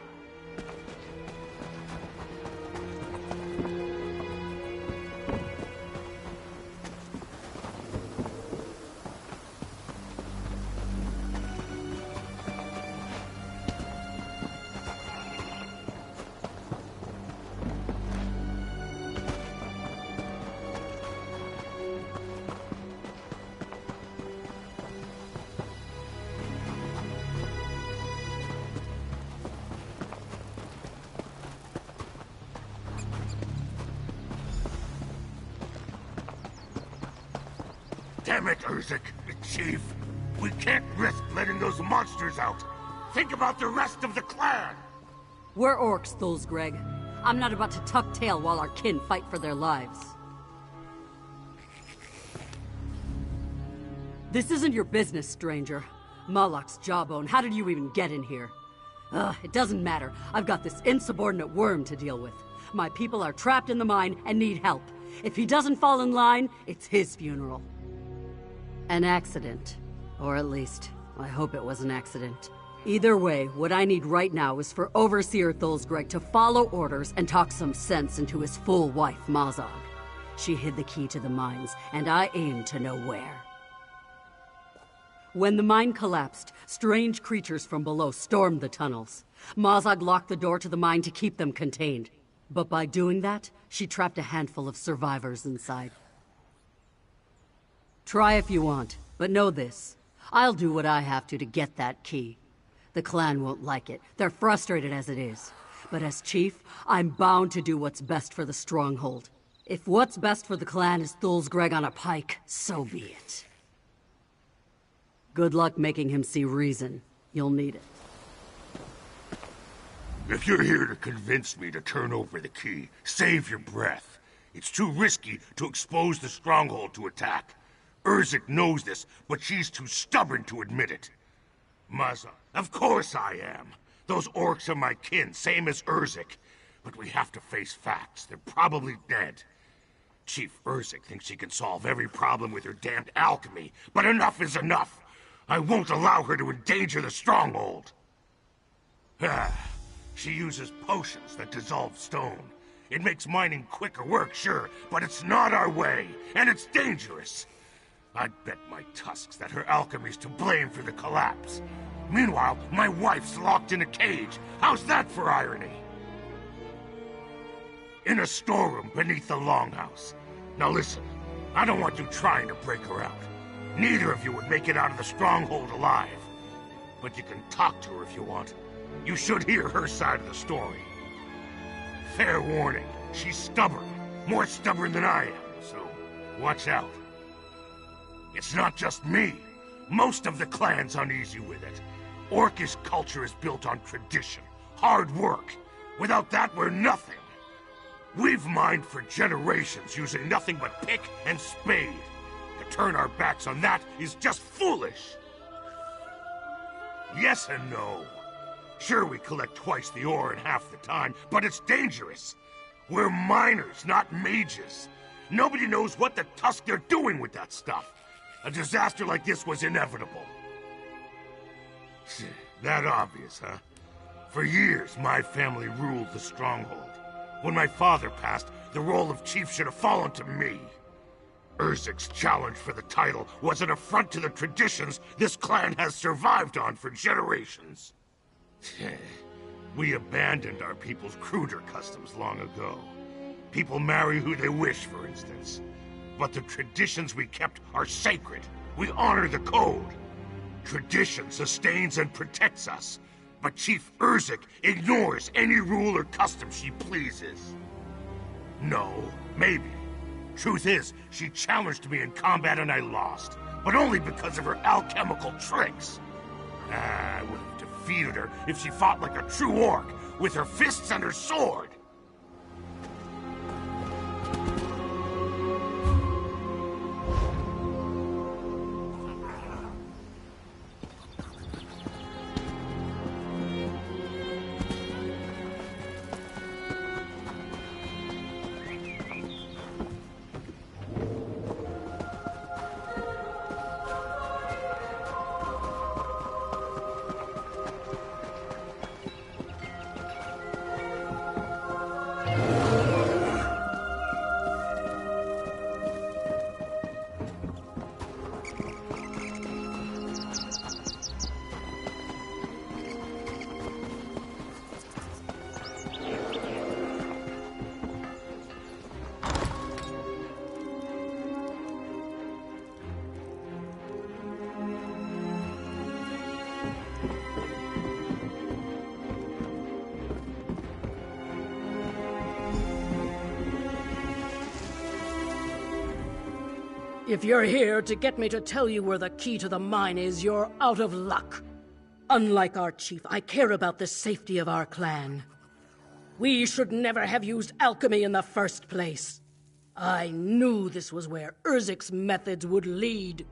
Damn it, Urzik, Chief. We can't risk letting those monsters out. Think about the rest of the clan. We're orcs, Thulsgreg. I'm not about to tuck tail while our kin fight for their lives. This isn't your business, stranger. Moloch's jawbone, how did you even get in here? It doesn't matter. I've got this insubordinate worm to deal with. My people are trapped in the mine and need help. If he doesn't fall in line, it's his funeral. An accident. Or at least, I hope it was an accident. Either way, what I need right now is for Overseer Thulsgreg to follow orders and talk some sense into his full wife, Mazog. She hid the key to the mines, and I aim to know where. When the mine collapsed, strange creatures from below stormed the tunnels. Mazog locked the door to the mine to keep them contained. But by doing that, she trapped a handful of survivors inside. Try if you want, but know this. I'll do what I have to get that key. The clan won't like it. They're frustrated as it is. But as chief, I'm bound to do what's best for the stronghold. If what's best for the clan is Thulsgreg on a pike, so be it. Good luck making him see reason. You'll need it. If you're here to convince me to turn over the key, save your breath. It's too risky to expose the stronghold to attack. Urzik knows this, but she's too stubborn to admit it. Maza, of course I am. Those orcs are my kin, same as Urzik. But we have to face facts. They're probably dead. Chief Urzik thinks she can solve every problem with her damned alchemy, but enough is enough. I won't allow her to endanger the stronghold. She uses potions that dissolve stone. It makes mining quicker work, sure, but it's not our way, and it's dangerous. I'd bet my tusks that her alchemy's to blame for the collapse. Meanwhile, my wife's locked in a cage. How's that for irony? In a storeroom beneath the longhouse. Now listen, I don't want you trying to break her out. Neither of you would make it out of the stronghold alive. But you can talk to her if you want. You should hear her side of the story. Fair warning, she's stubborn. More stubborn than I am, so watch out. It's not just me. Most of the clan's uneasy with it. Orcish culture is built on tradition, hard work. Without that, we're nothing. We've mined for generations using nothing but pick and spade. To turn our backs on that is just foolish. Yes and no. Sure, we collect twice the ore in half the time, but it's dangerous. We're miners, not mages. Nobody knows what the tusk they're doing with that stuff. A disaster like this was inevitable. That obvious, huh? For years, my family ruled the stronghold. When my father passed, the role of chief should have fallen to me. Urzik's challenge for the title was an affront to the traditions this clan has survived on for generations. We abandoned our people's cruder customs long ago. People marry who they wish, for instance. But the traditions we kept are sacred. We honor the code. Tradition sustains and protects us. But Chief Urzik ignores any rule or custom she pleases. No, maybe. Truth is, she challenged me in combat and I lost. But only because of her alchemical tricks. I would have defeated her if she fought like a true orc, with her fists and her sword. If you're here to get me to tell you where the key to the mine is, you're out of luck. Unlike our chief, I care about the safety of our clan. We should never have used alchemy in the first place. I knew this was where Urzik's methods would lead.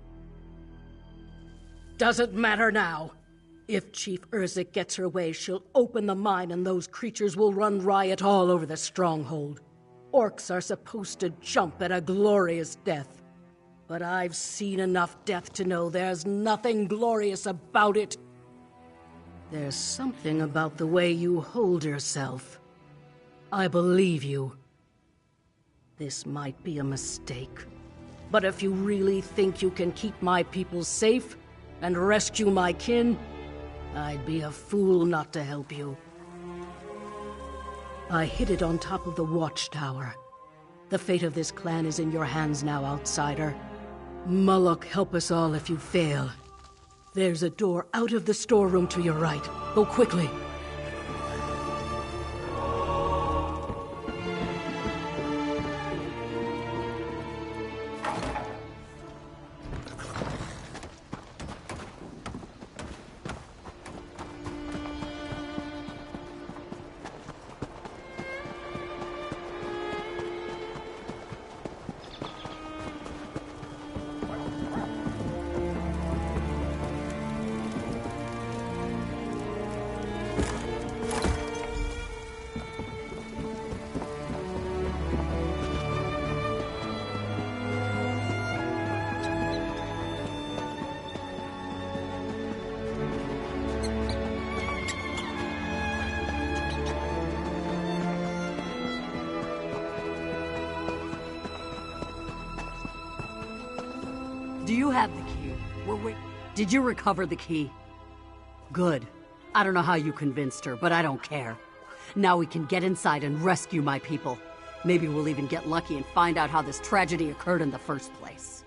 Doesn't matter now. If Chief Urzik gets her way, she'll open the mine and those creatures will run riot all over the stronghold. Orcs are supposed to jump at a glorious death. But I've seen enough death to know there's nothing glorious about it. There's something about the way you hold yourself. I believe you. This might be a mistake. But if you really think you can keep my people safe and rescue my kin, I'd be a fool not to help you. I hid it on top of the watchtower. The fate of this clan is in your hands now, outsider. Moloch, help us all if you fail. There's a door out of the storeroom to your right. Go quickly. Do you have the key? Did you recover the key? Good. I don't know how you convinced her, but I don't care. Now we can get inside and rescue my people. Maybe we'll even get lucky and find out how this tragedy occurred in the first place.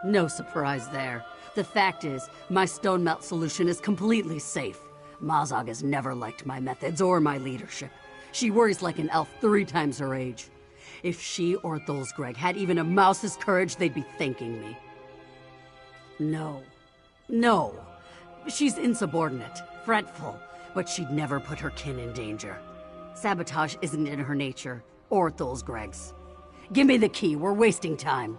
No surprise there. The fact is, my stone melt solution is completely safe. Mazog has never liked my methods or my leadership. She worries like an elf 3 times her age. If she or Thulsgreg had even a mouse's courage, they'd be thanking me. No. She's insubordinate, fretful, but she'd never put her kin in danger. Sabotage isn't in her nature, or Thulsgreg's. Give me the key, we're wasting time.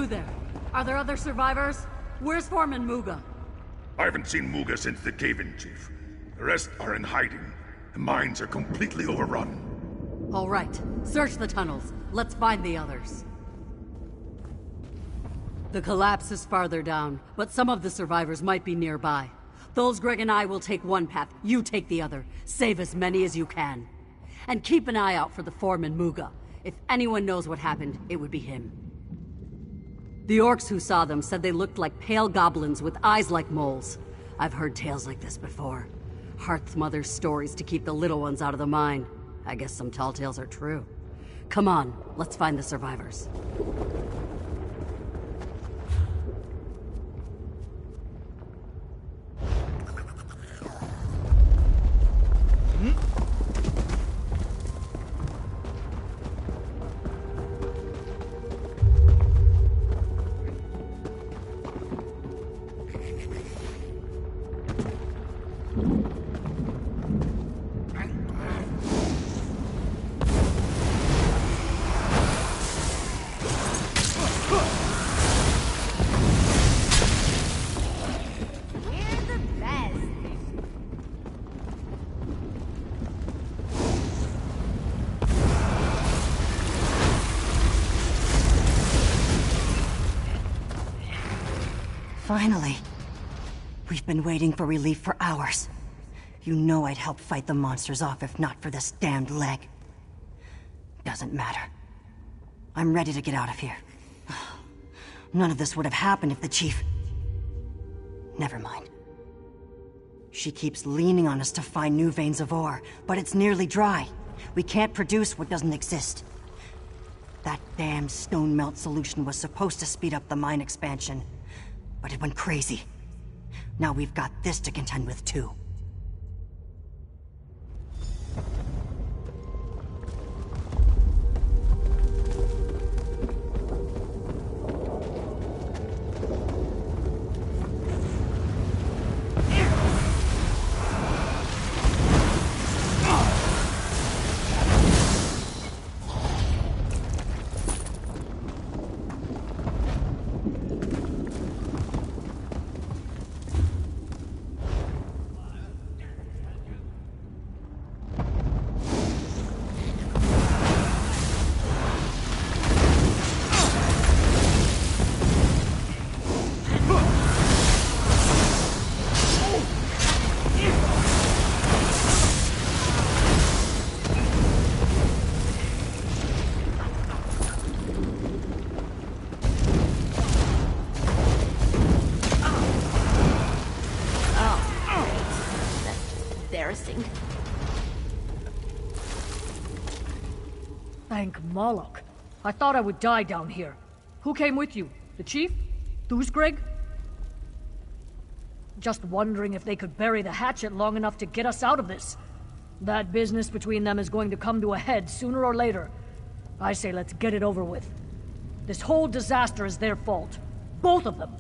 You there. Are there other survivors? Where's Foreman Muga? I haven't seen Muga since the cave-in, Chief. The rest are in hiding. The mines are completely overrun. All right. Search the tunnels. Let's find the others. The collapse is farther down, but some of the survivors might be nearby. Greg and I will take one path, you take the other. Save as many as you can. And keep an eye out for the Foreman Muga. If anyone knows what happened, it would be him. The orcs who saw them said they looked like pale goblins with eyes like moles. I've heard tales like this before. Hearth's mother's stories to keep the little ones out of the mine. I guess some tall tales are true. Come on, let's find the survivors. Finally. We've been waiting for relief for hours. You know I'd help fight the monsters off if not for this damned leg. Doesn't matter. I'm ready to get out of here. None of this would have happened if the chief... Never mind. She keeps leaning on us to find new veins of ore, but it's nearly dry. We can't produce what doesn't exist. That damn stone melt solution was supposed to speed up the mine expansion, but it went crazy. Now we've got this to contend with too. Thank Moloch. I thought I would die down here. Who came with you? The chief? Greg? Just wondering if they could bury the hatchet long enough to get us out of this. That business between them is going to come to a head sooner or later. I say let's get it over with. This whole disaster is their fault. Both of them.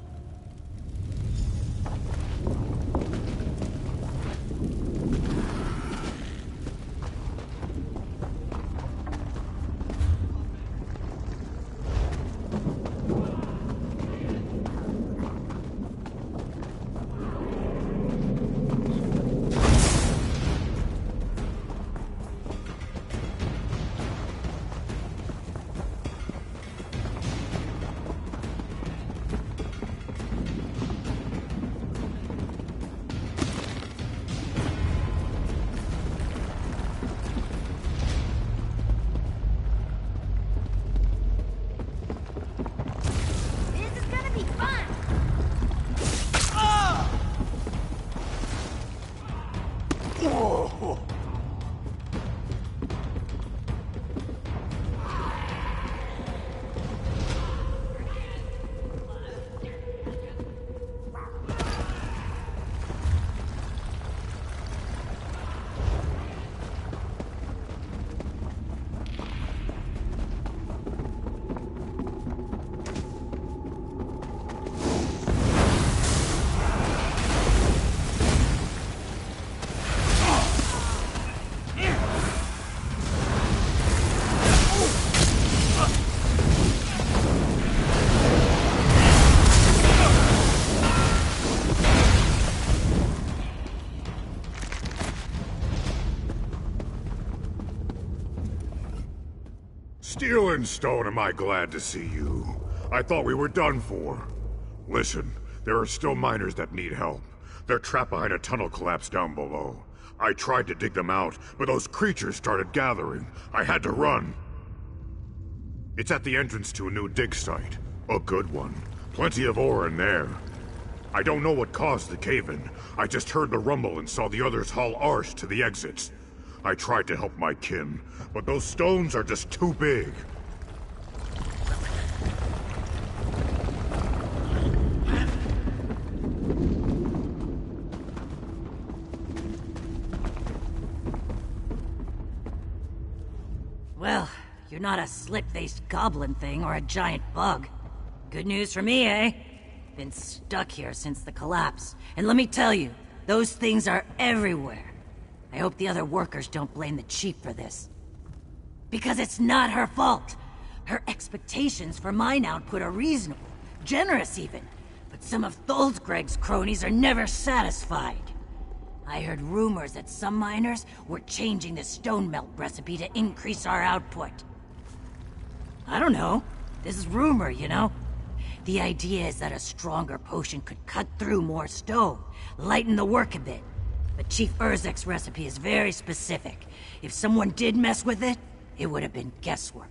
Steel and Stone, am I glad to see you. I thought we were done for. Listen, there are still miners that need help. They're trapped behind a tunnel collapse down below. I tried to dig them out, but those creatures started gathering. I had to run. It's at the entrance to a new dig site. A good one. Plenty of ore in there. I don't know what caused the cave-in. I just heard the rumble and saw the others haul ours to the exits. I tried to help my kin, but those stones are just too big. Well, you're not a slit-faced goblin thing or a giant bug. Good news for me, eh? Been stuck here since the collapse. And let me tell you, those things are everywhere. I hope the other workers don't blame the chief for this. Because it's not her fault. Her expectations for mine output are reasonable, generous even. But some of Tholsgreg's cronies are never satisfied. I heard rumors that some miners were changing the stone melt recipe to increase our output. I don't know. This is rumor, you know? The idea is that a stronger potion could cut through more stone, lighten the work a bit. But Chief Urzek's recipe is very specific. If someone did mess with it, it would have been guesswork.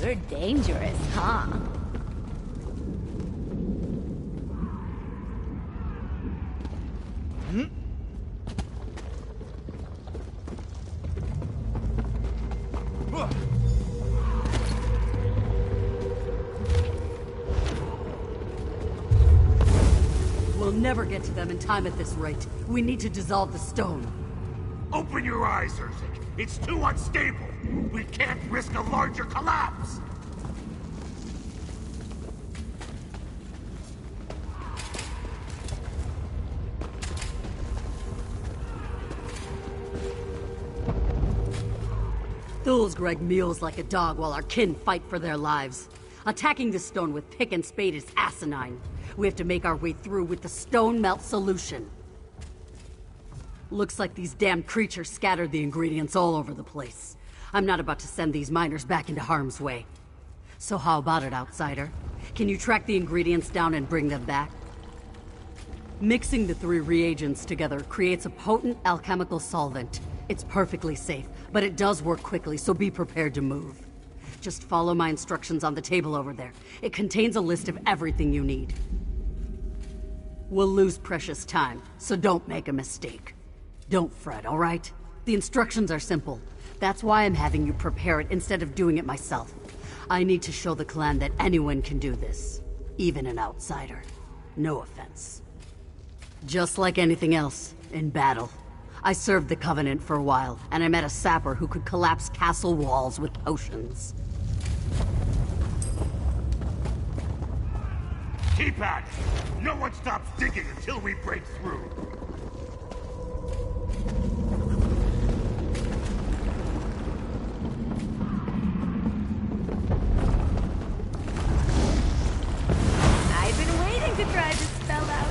We're dangerous, huh? We'll never get to them in time at this rate. We need to dissolve the stone. Open your eyes, Urzek. It's too unstable. We can't risk a larger collapse. Tholsgreg mews like a dog while our kin fight for their lives. Attacking the stone with pick and spade is asinine. We have to make our way through with the stone melt solution. Looks like these damned creatures scattered the ingredients all over the place. I'm not about to send these miners back into harm's way. So how about it, outsider? Can you track the ingredients down and bring them back? Mixing the 3 reagents together creates a potent alchemical solvent. It's perfectly safe, but it does work quickly, so be prepared to move. Just follow my instructions on the table over there. It contains a list of everything you need. We'll lose precious time, so don't make a mistake. Don't fret, all right? The instructions are simple. That's why I'm having you prepare it instead of doing it myself. I need to show the clan that anyone can do this. Even an outsider. No offense. Just like anything else, in battle. I served the Covenant for a while, and I met a sapper who could collapse castle walls with potions. Keep at it! No one stops digging until we break through! I've been waiting to try this spell out.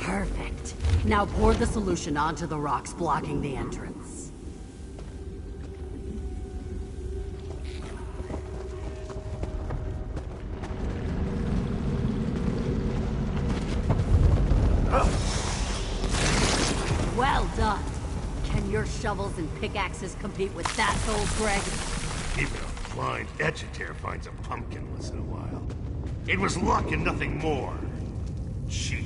Perfect. Now pour the solution onto the rocks blocking the entrance. Well done. Can your shovels and pickaxes compete with that, old Greg? Even a blind edgeteer finds a pumpkin once in a while. It was luck and nothing more. Chief.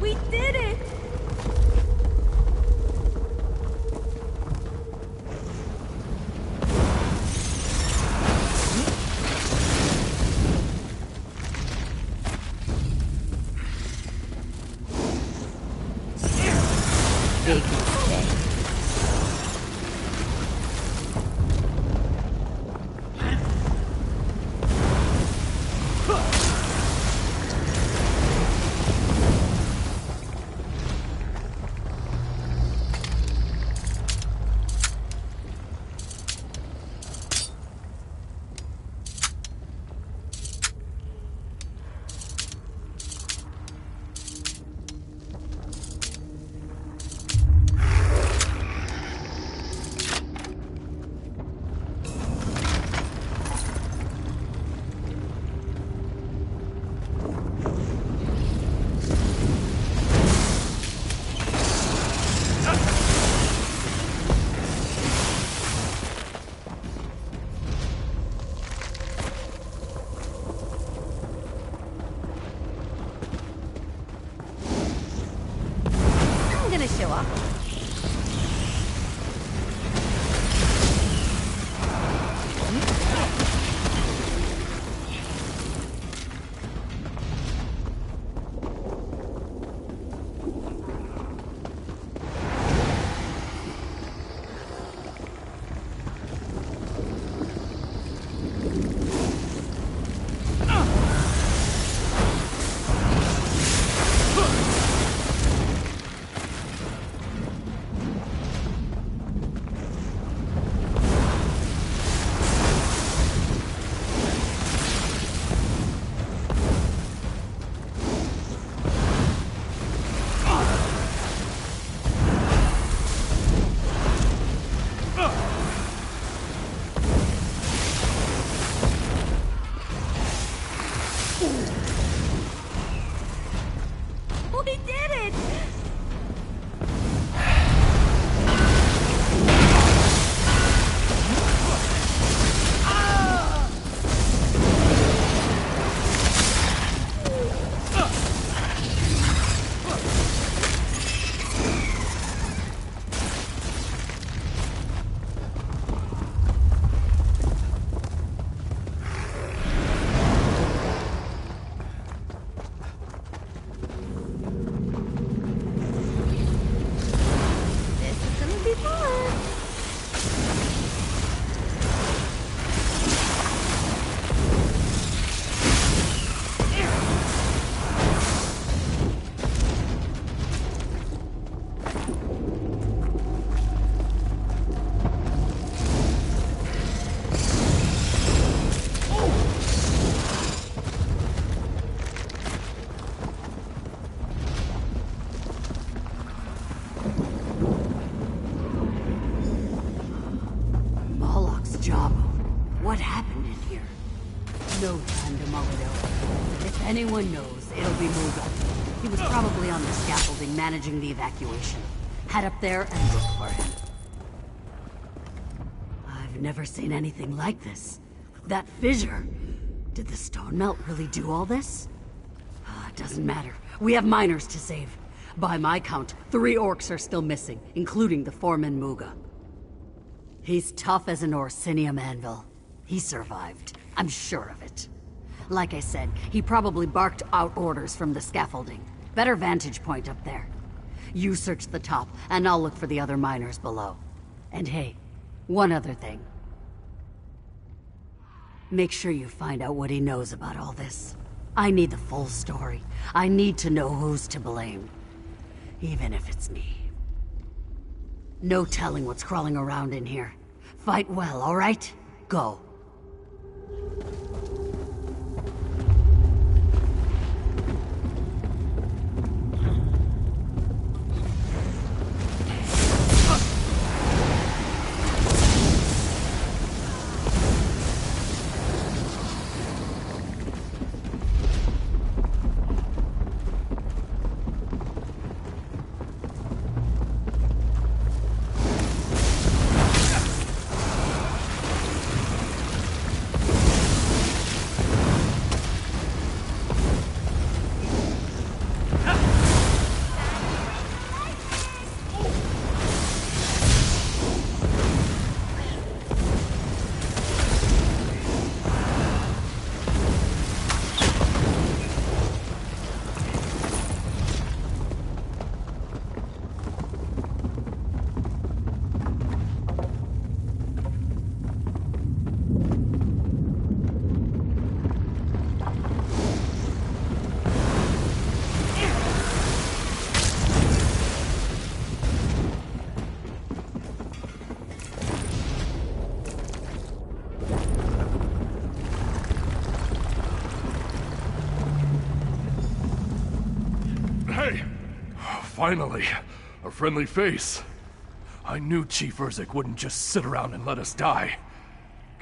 We did it! Big mistake. I'm gonna show up. We did it! This is gonna be fun. Moloch's jawbone. What happened in here? No time to mull it over. If anyone knows, it'll be Muga. He was probably on the scaffolding managing the evacuation. Head up there and look for him. I've never seen anything like this. That fissure. Did the stone melt really do all this? It doesn't matter. We have miners to save. By my count, 3 orcs are still missing, including the foreman Muga. He's tough as an Orsinium anvil. He survived. I'm sure of it. Like I said, he probably barked out orders from the scaffolding. Better vantage point up there. You search the top, and I'll look for the other miners below. And hey, one other thing. Make sure you find out what he knows about all this. I need the full story. I need to know who's to blame. Even if it's me. No telling what's crawling around in here. Fight well, all right? Go. Finally, a friendly face. I knew Chief Urzik wouldn't just sit around and let us die.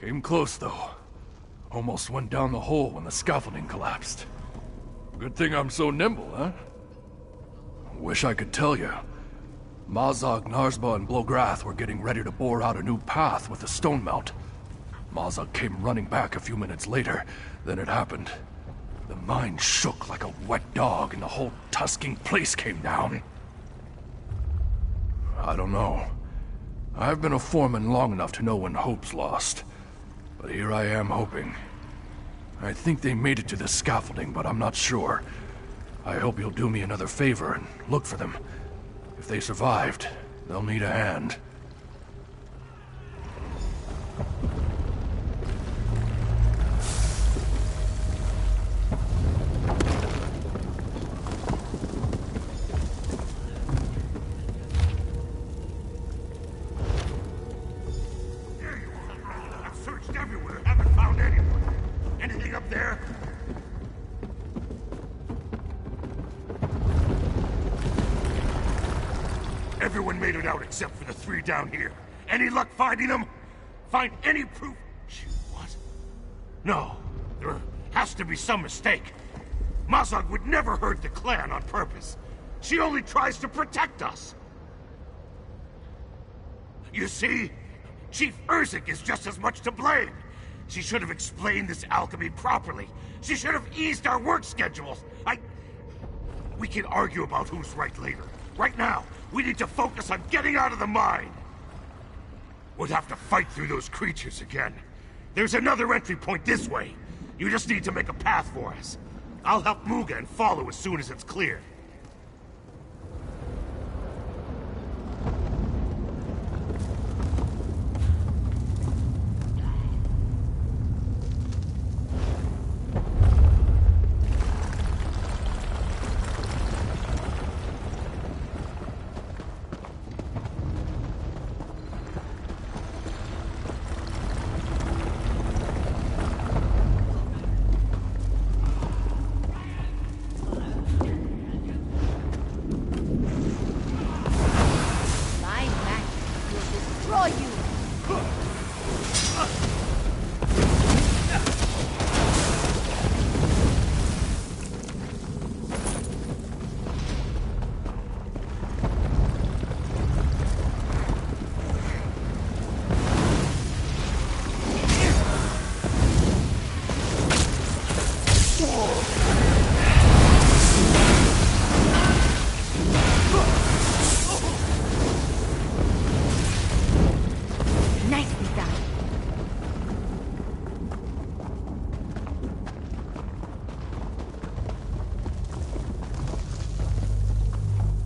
Came close, though. Almost went down the hole when the scaffolding collapsed. Good thing I'm so nimble, huh? Wish I could tell you. Mazog, Narsba, and Blograth were getting ready to bore out a new path with the stone melt. Mazog came running back a few minutes later. Then it happened. The mine shook like a wet dog, and the whole tusking place came down. I don't know. I've been a foreman long enough to know when hope's lost. But here I am hoping. I think they made it to the scaffolding, but I'm not sure. I hope you'll do me another favor and look for them. If they survived, they'll need a hand. Everyone made it out except for the three down here. Any luck finding them? Find any proof? What? No. There has to be some mistake. Mazog would never hurt the clan on purpose. She only tries to protect us. You see? Chief Urzik is just as much to blame. She should have explained this alchemy properly. She should have eased our work schedules. We can argue about who's right later. Right now, we need to focus on getting out of the mine. We'd have to fight through those creatures again. There's another entry point this way. You just need to make a path for us. I'll help Muga and follow as soon as it's clear.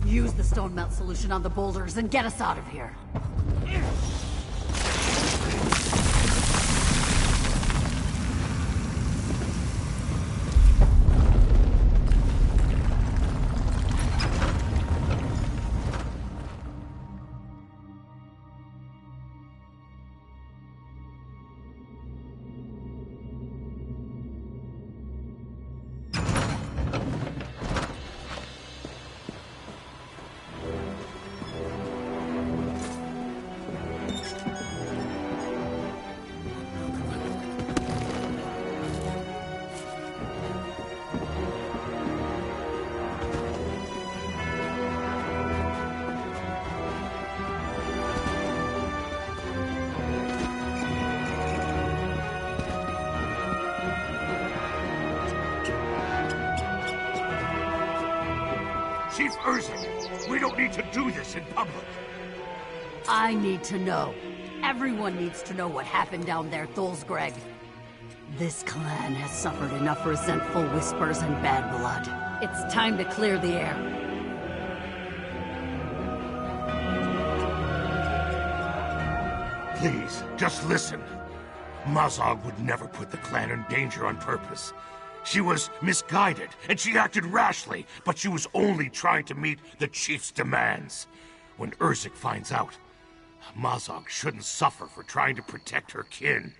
Use the stone melt solution on the boulders and get us out of here. Chief Urzin, we don't need to do this in public. I need to know. Everyone needs to know what happened down there, Thulsgreg. This clan has suffered enough resentful whispers and bad blood. It's time to clear the air. Please, just listen. Mazog would never put the clan in danger on purpose. She was misguided, and she acted rashly, but she was only trying to meet the chief's demands. When Urzik finds out, Mazog shouldn't suffer for trying to protect her kin.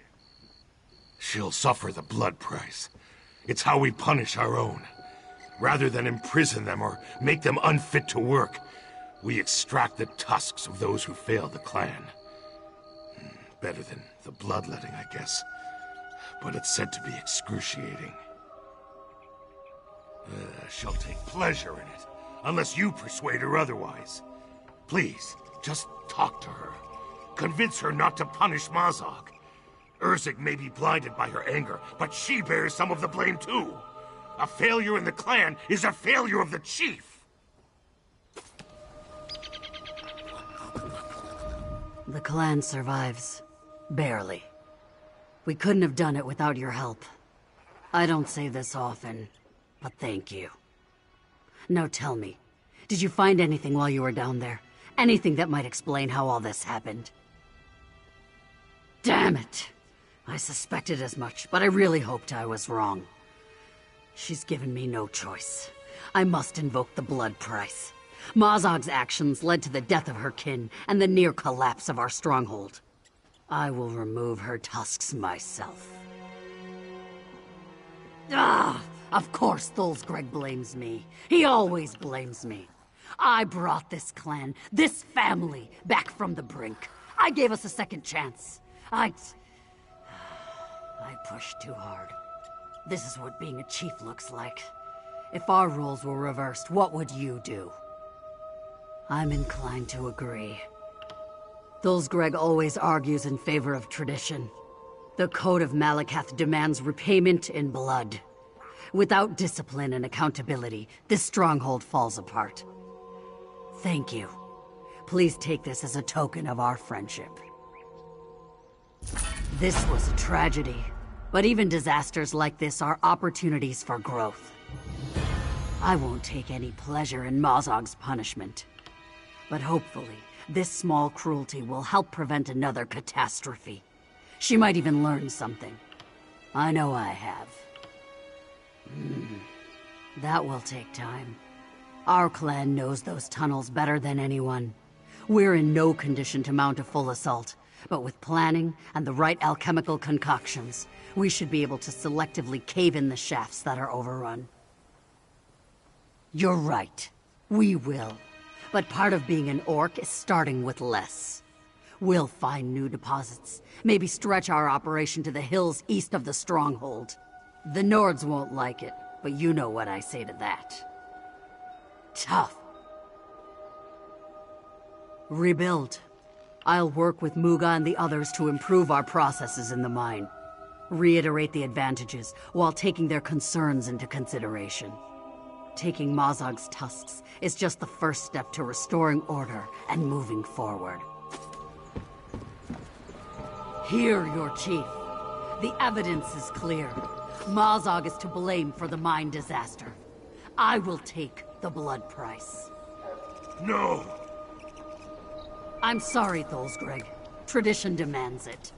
She'll suffer the blood price. It's how we punish our own. Rather than imprison them or make them unfit to work, we extract the tusks of those who fail the clan. Better than the bloodletting, I guess. But it's said to be excruciating. She'll take pleasure in it, unless you persuade her otherwise. Please, just talk to her. Convince her not to punish Mazog. Urzik may be blinded by her anger, but she bears some of the blame too. A failure in the clan is a failure of the chief. The clan survives. Barely. We couldn't have done it without your help. I don't say this often, but thank you. Now tell me, did you find anything while you were down there? Anything that might explain how all this happened? Damn it! I suspected as much, but I really hoped I was wrong. She's given me no choice. I must invoke the blood price. Mazog's actions led to the death of her kin and the near collapse of our stronghold. I will remove her tusks myself. Ah! Of course Thulsgreg blames me. He always blames me. I brought this clan, this family, back from the brink. I gave us a second chance. I pushed too hard. This is what being a chief looks like. If our roles were reversed, what would you do? I'm inclined to agree. Thulsgreg always argues in favor of tradition. The Code of Malakath demands repayment in blood. Without discipline and accountability, this stronghold falls apart. Thank you. Please take this as a token of our friendship. This was a tragedy, but even disasters like this are opportunities for growth. I won't take any pleasure in Mazog's punishment, but hopefully, this small cruelty will help prevent another catastrophe. She might even learn something. I know I have. That will take time. Our clan knows those tunnels better than anyone. We're in no condition to mount a full assault, but with planning and the right alchemical concoctions, we should be able to selectively cave in the shafts that are overrun. You're right. We will. But part of being an orc is starting with less. We'll find new deposits, maybe stretch our operation to the hills east of the stronghold. The Nords won't like it, but you know what I say to that. Tough. Rebuild. I'll work with Muga and the others to improve our processes in the mine. Reiterate the advantages, while taking their concerns into consideration. Taking Mazog's tusks is just the first step to restoring order and moving forward. Hear your chief. The evidence is clear. Mazog is to blame for the mine disaster. I will take the blood price. No! I'm sorry, Thulsgreg. Tradition demands it.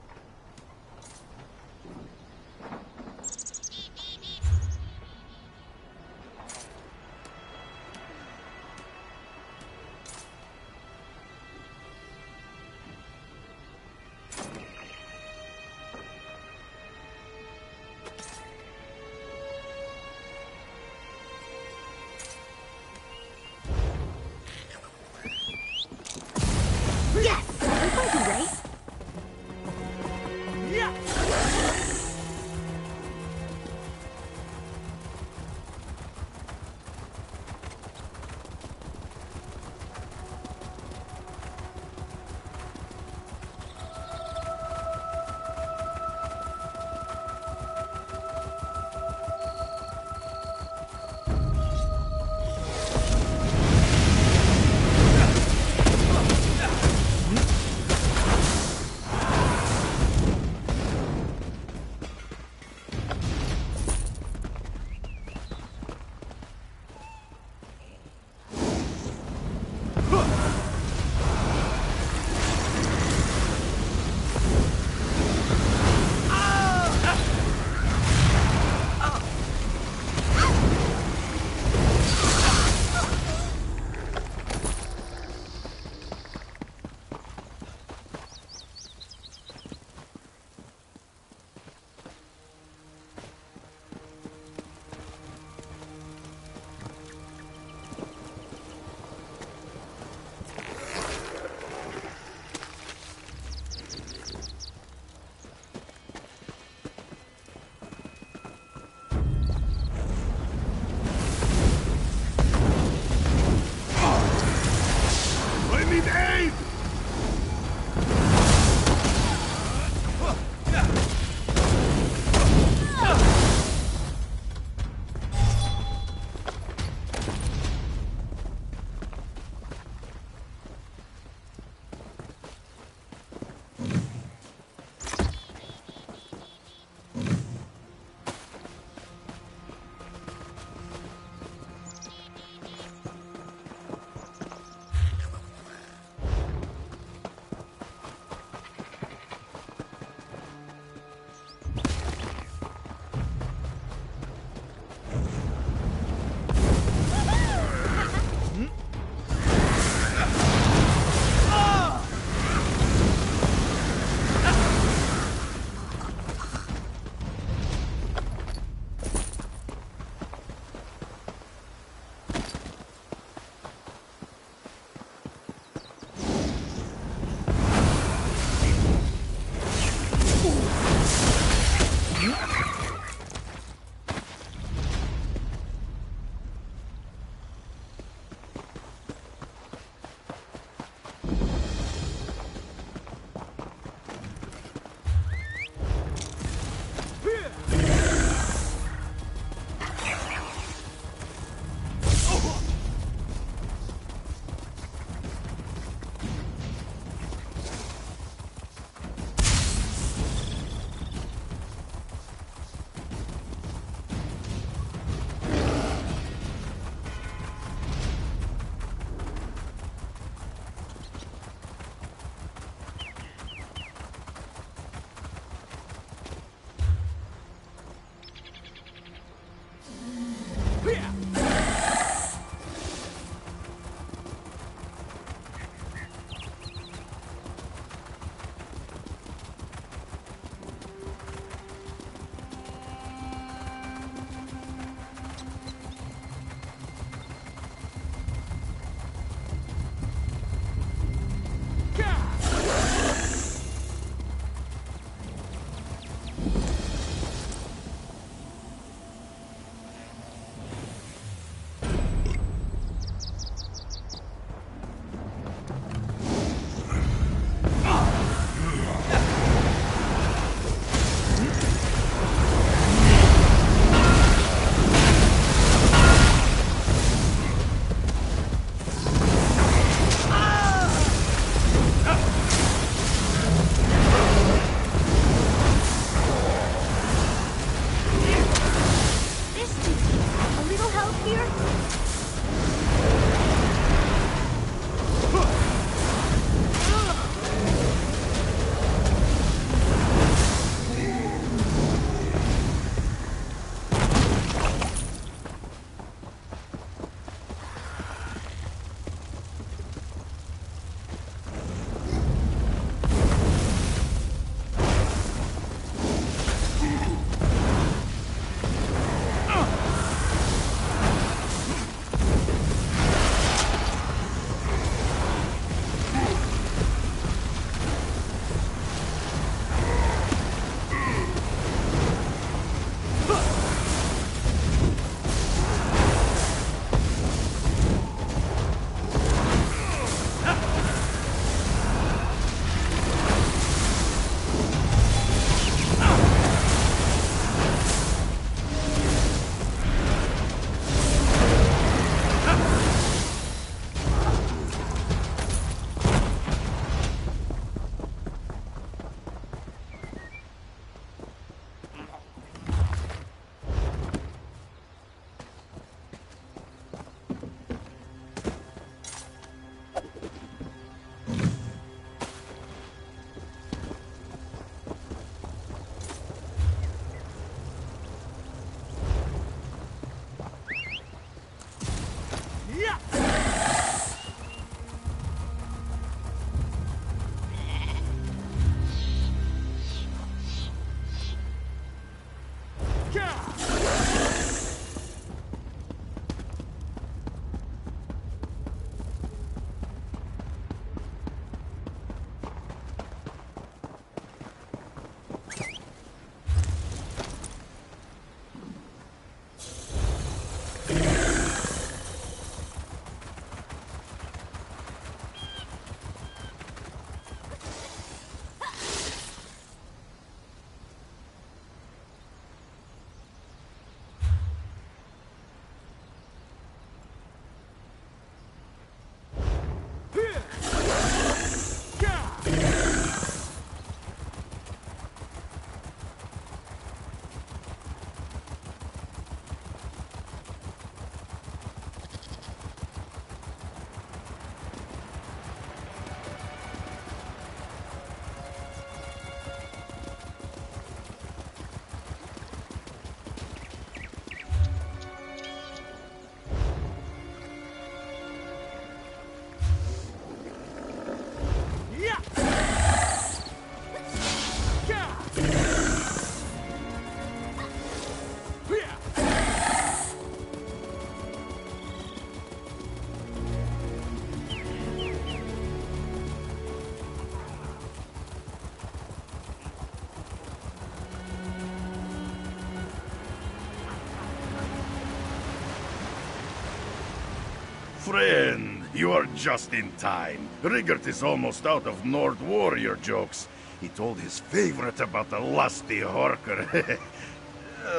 Friend, you are just in time. Rigert is almost out of Nord warrior jokes. He told his favorite about the lusty Horker.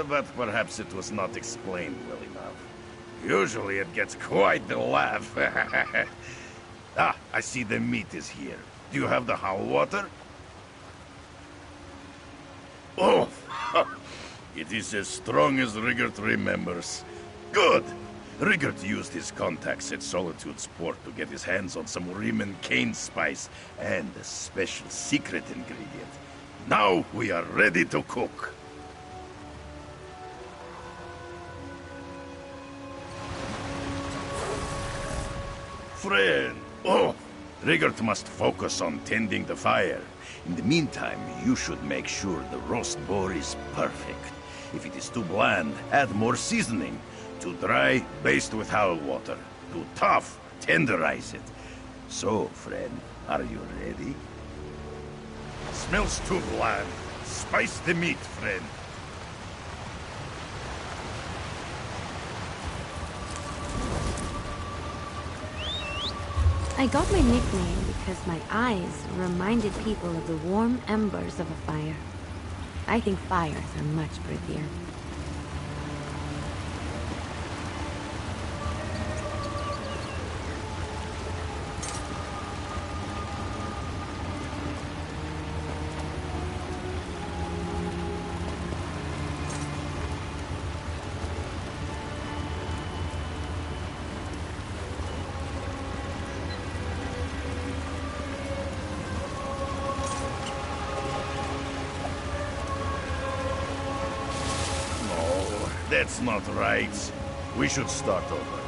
But perhaps it was not explained well enough. Usually it gets quite the laugh. Ah, I see the meat is here. Do you have the howl water? Oh, it is as strong as Rigert remembers. Good! Rigert used his contacts at Solitude's port to get his hands on some Riemann cane spice and a special secret ingredient. Now we are ready to cook. Friend, Rigert must focus on tending the fire. In the meantime, you should make sure the roast boar is perfect. If it is too bland, add more seasoning. Too dry, baste with howl water. Too tough, tenderize it. So, friend, are you ready? Smells too bland. Spice the meat, friend. I got my nickname because my eyes reminded people of the warm embers of a fire. I think fires are much prettier. That's not right. We should start over.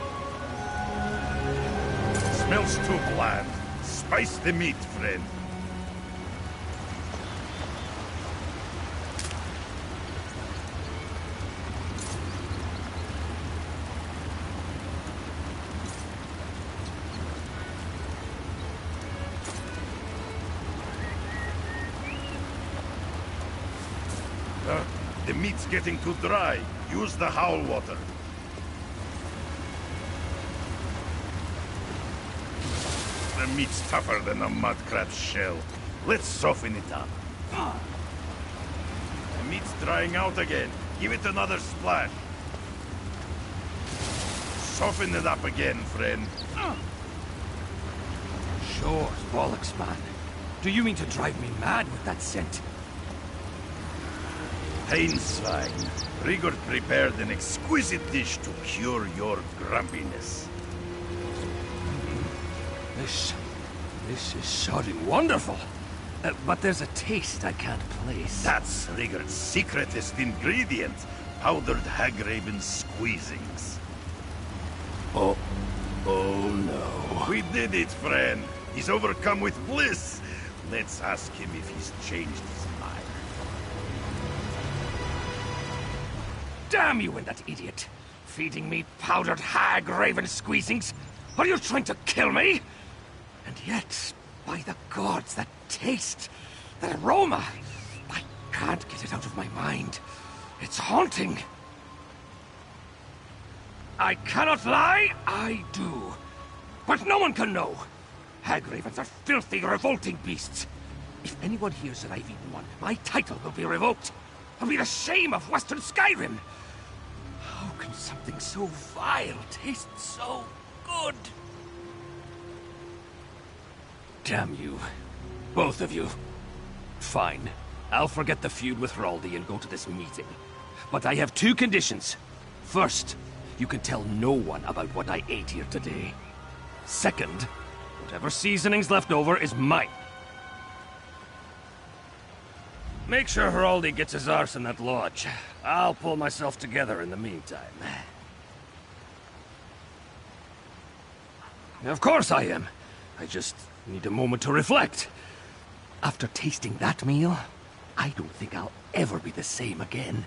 Smells too bland. Spice the meat, friend. The meat's getting too dry. Use the howl water. The meat's tougher than a mud crab's shell. Let's soften it up. The meat's drying out again. Give it another splash. Soften it up again, friend. Sure, bollocks, man. Do you mean to drive me mad with that scent? Schweinswein. Rigert prepared an exquisite dish to cure your grumpiness. This is sounding wonderful. But there's a taste I can't place. That's Rigert's secretest ingredient. Powdered Hagraven squeezings. Oh no. We did it, friend. He's overcome with bliss. Let's ask him if he's changed his mind. Damn you and that idiot! Feeding me powdered hag raven squeezings? Are you trying to kill me? And yet, by the gods, that taste, that aroma, I can't get it out of my mind. It's haunting. I cannot lie, I do. But no one can know. Hag ravens are filthy, revolting beasts. If anyone hears that I've eaten one, my title will be revoked. It'll be the shame of Western Skyrim. How can something so vile taste so good? Damn you. Both of you. Fine. I'll forget the feud with Hraldi and go to this meeting. But I have two conditions. First, you can tell no one about what I ate here today. Second, whatever seasoning's left over is mine. Make sure Hraldi gets his arse in that lodge. I'll pull myself together in the meantime. Of course I am. I just need a moment to reflect. After tasting that meal, I don't think I'll ever be the same again.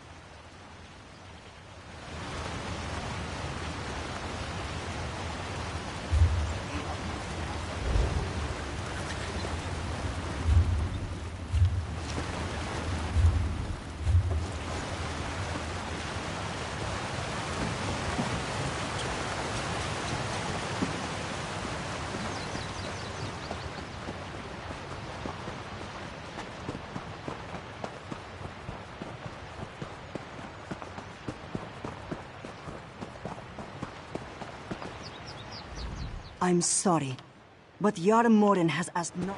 I'm sorry, but Jarl Morin has asked not...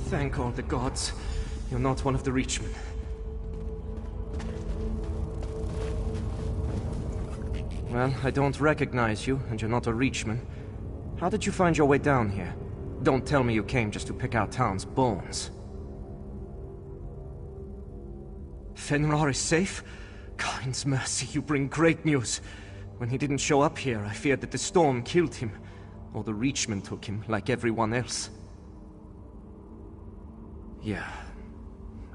Thank all the gods. You're not one of the Reachmen. Well, I don't recognize you, and you're not a Reachman. How did you find your way down here? Don't tell me you came just to pick out town's bones. Fenrir is safe? God's mercy, you bring great news. When he didn't show up here, I feared that the storm killed him. Or the Reachmen took him, like everyone else. Yeah.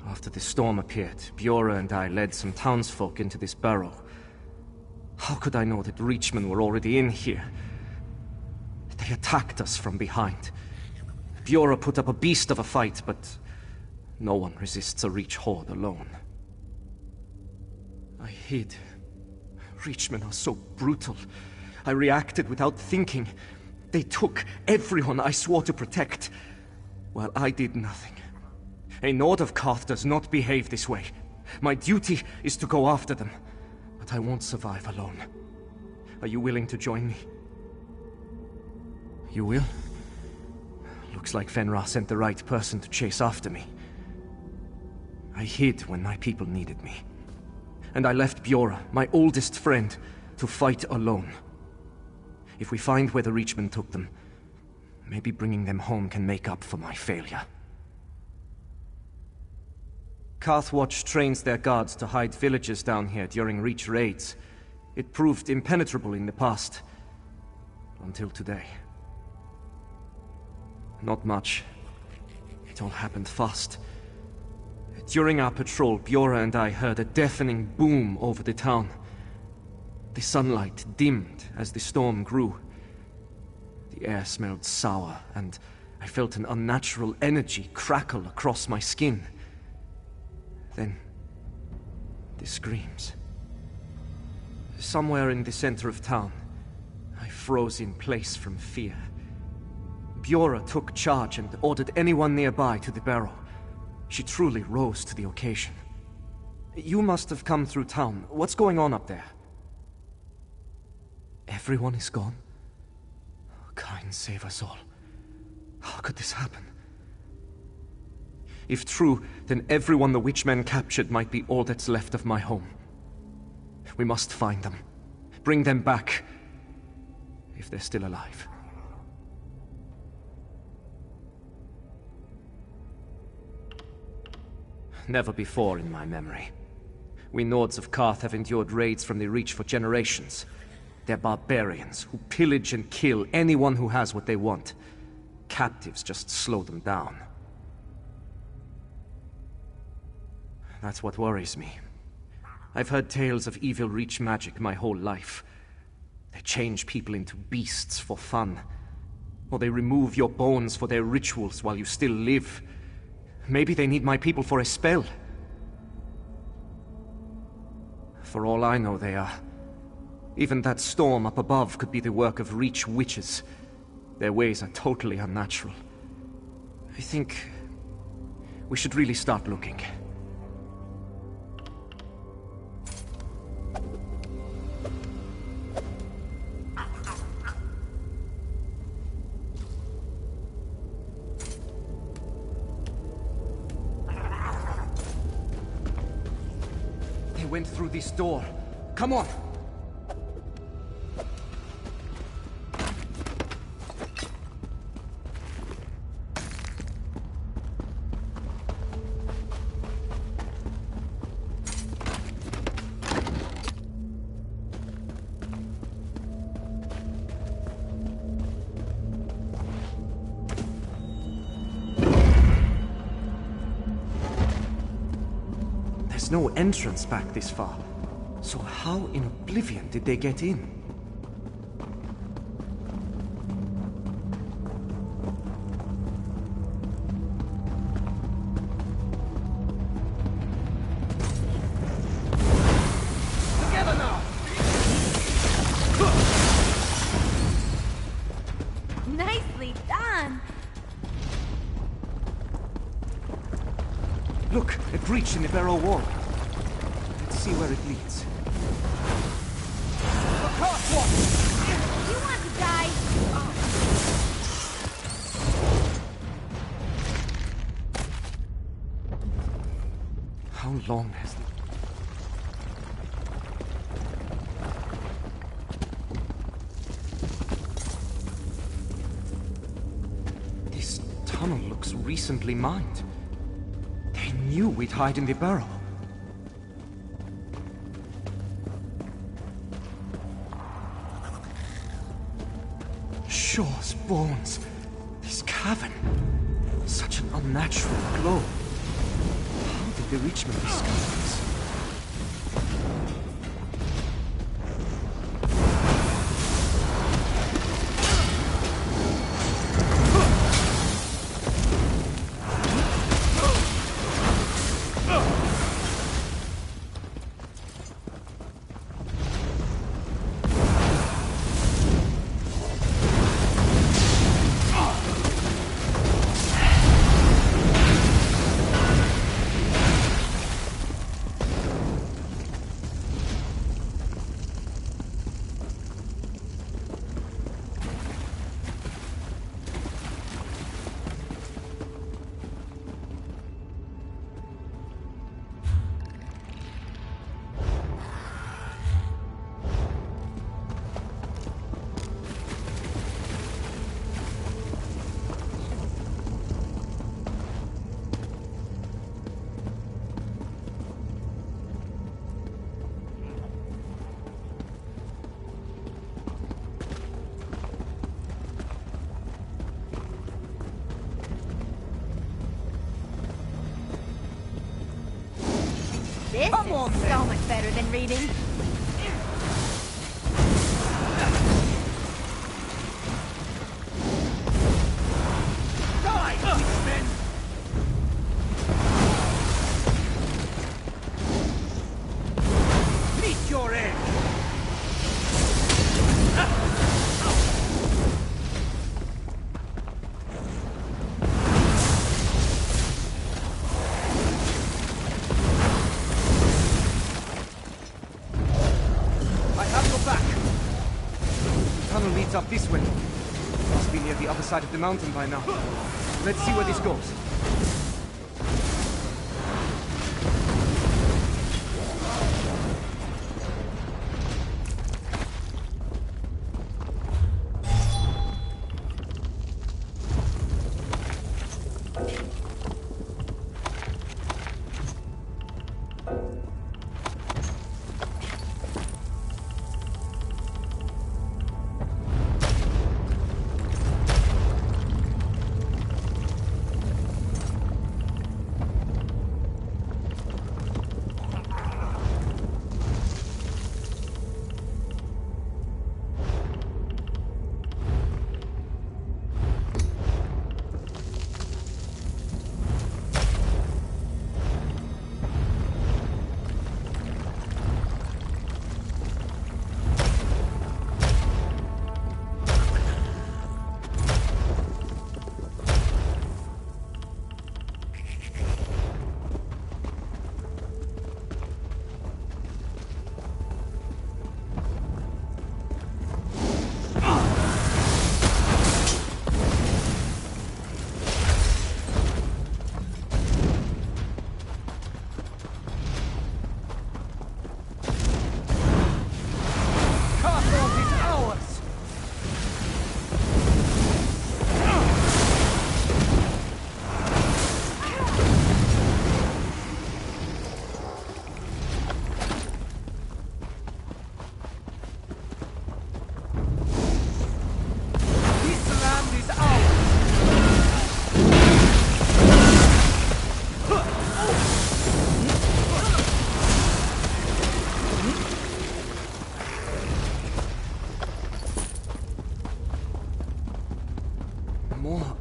After the storm appeared, Bjorra and I led some townsfolk into this barrow. How could I know that Reachmen were already in here? They attacked us from behind. Bjorra put up a beast of a fight, but no one resists a Reach horde alone. I hid. Reachmen are so brutal. I reacted without thinking. They took everyone I swore to protect, while I did nothing. A Nord of Karth does not behave this way. My duty is to go after them, but I won't survive alone. Are you willing to join me? You will? Looks like Fenrir sent the right person to chase after me. I hid when my people needed me. And I left Bjorra, my oldest friend, to fight alone. If we find where the Reachmen took them, maybe bringing them home can make up for my failure. Karthwatch trains their guards to hide villagers down here during Reach raids. It proved impenetrable in the past. Until today. Not much. It all happened fast. During our patrol, Bjorra and I heard a deafening boom over the town. The sunlight dimmed as the storm grew. The air smelled sour, and I felt an unnatural energy crackle across my skin. Then, the screams. Somewhere in the center of town, I froze in place from fear. Bjorra took charge and ordered anyone nearby to the barrow. She truly rose to the occasion. You must have come through town. What's going on up there? Everyone is gone? Kind save us all. How could this happen? If true, then everyone the Witchmen captured might be all that's left of my home. We must find them. Bring them back. If they're still alive. Never before in my memory. We Nords of Karth have endured raids from the Reach for generations. They're barbarians who pillage and kill anyone who has what they want. Captives just slow them down. That's what worries me. I've heard tales of evil Reach magic my whole life. They change people into beasts for fun. Or they remove your bones for their rituals while you still live. Maybe they need my people for a spell. For all I know, they are. Even that storm up above could be the work of Reach witches. Their ways are totally unnatural. I think we should really start looking. They went through this door. Come on! There's no entrance back this far. So how in oblivion did they get in? Together now! Nicely done! Look, a breach in the barrow wall. Let's see where it leads. You want to die? How long has the... This tunnel looks recently mined. They knew we'd hide in the barrow. Shaw's bones. This cavern. Such an unnatural glow. How did the Reachmen discover this? This is so much better than reading. Meet your end! I have your back. The tunnel leads up this way. Must be near the other side of the mountain by now. Let's see where this goes.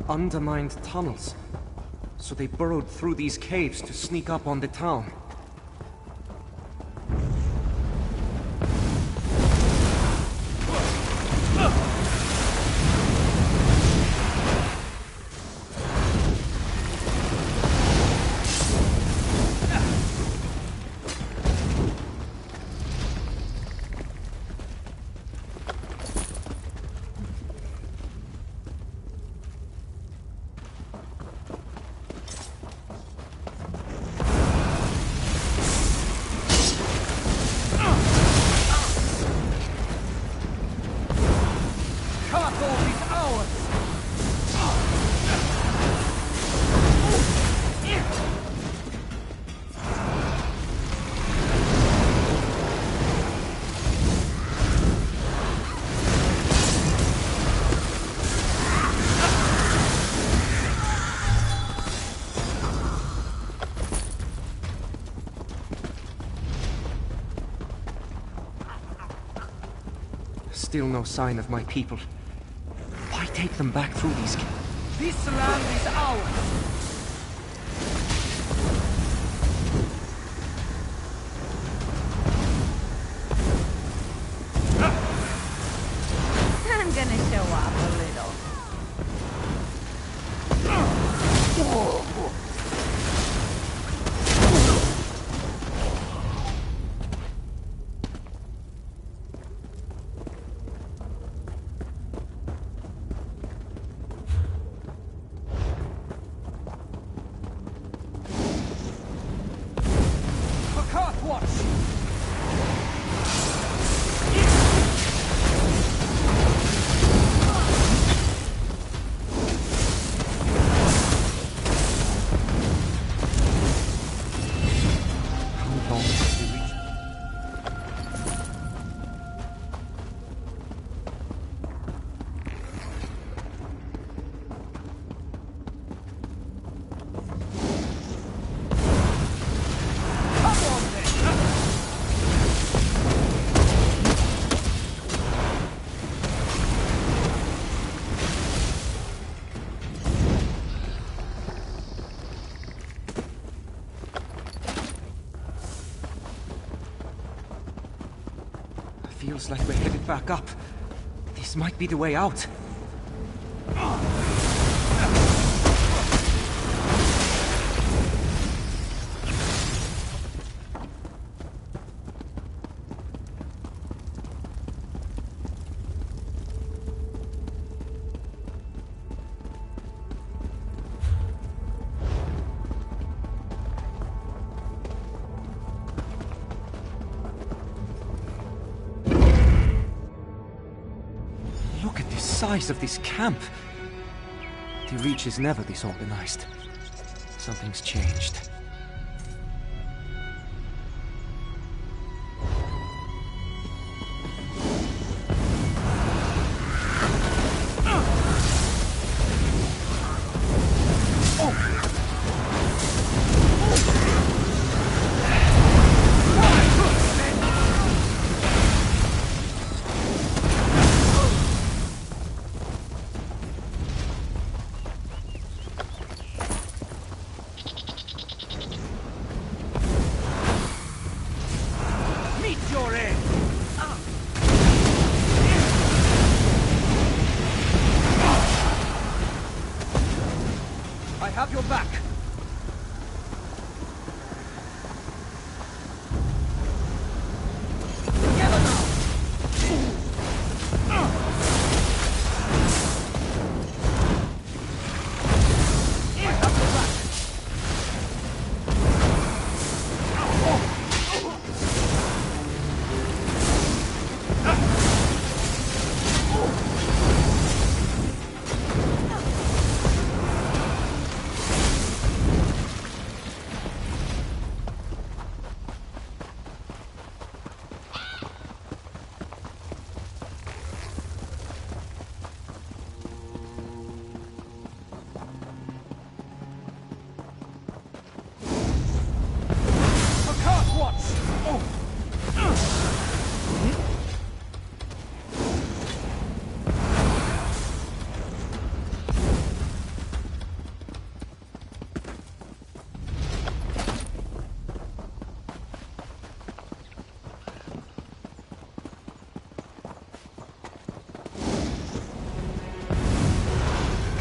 Undermined tunnels. So they burrowed through these caves to sneak up on the town. Still no sign of my people. Why take them back through these caves? This land is ours! I'm gonna show off a little. Feels like we're headed back up. This might be the way out. Look at the size of this camp. The Reach is never this organized. Something's changed. I have your back. Together now. I have your back.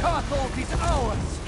Carthorpe is ours!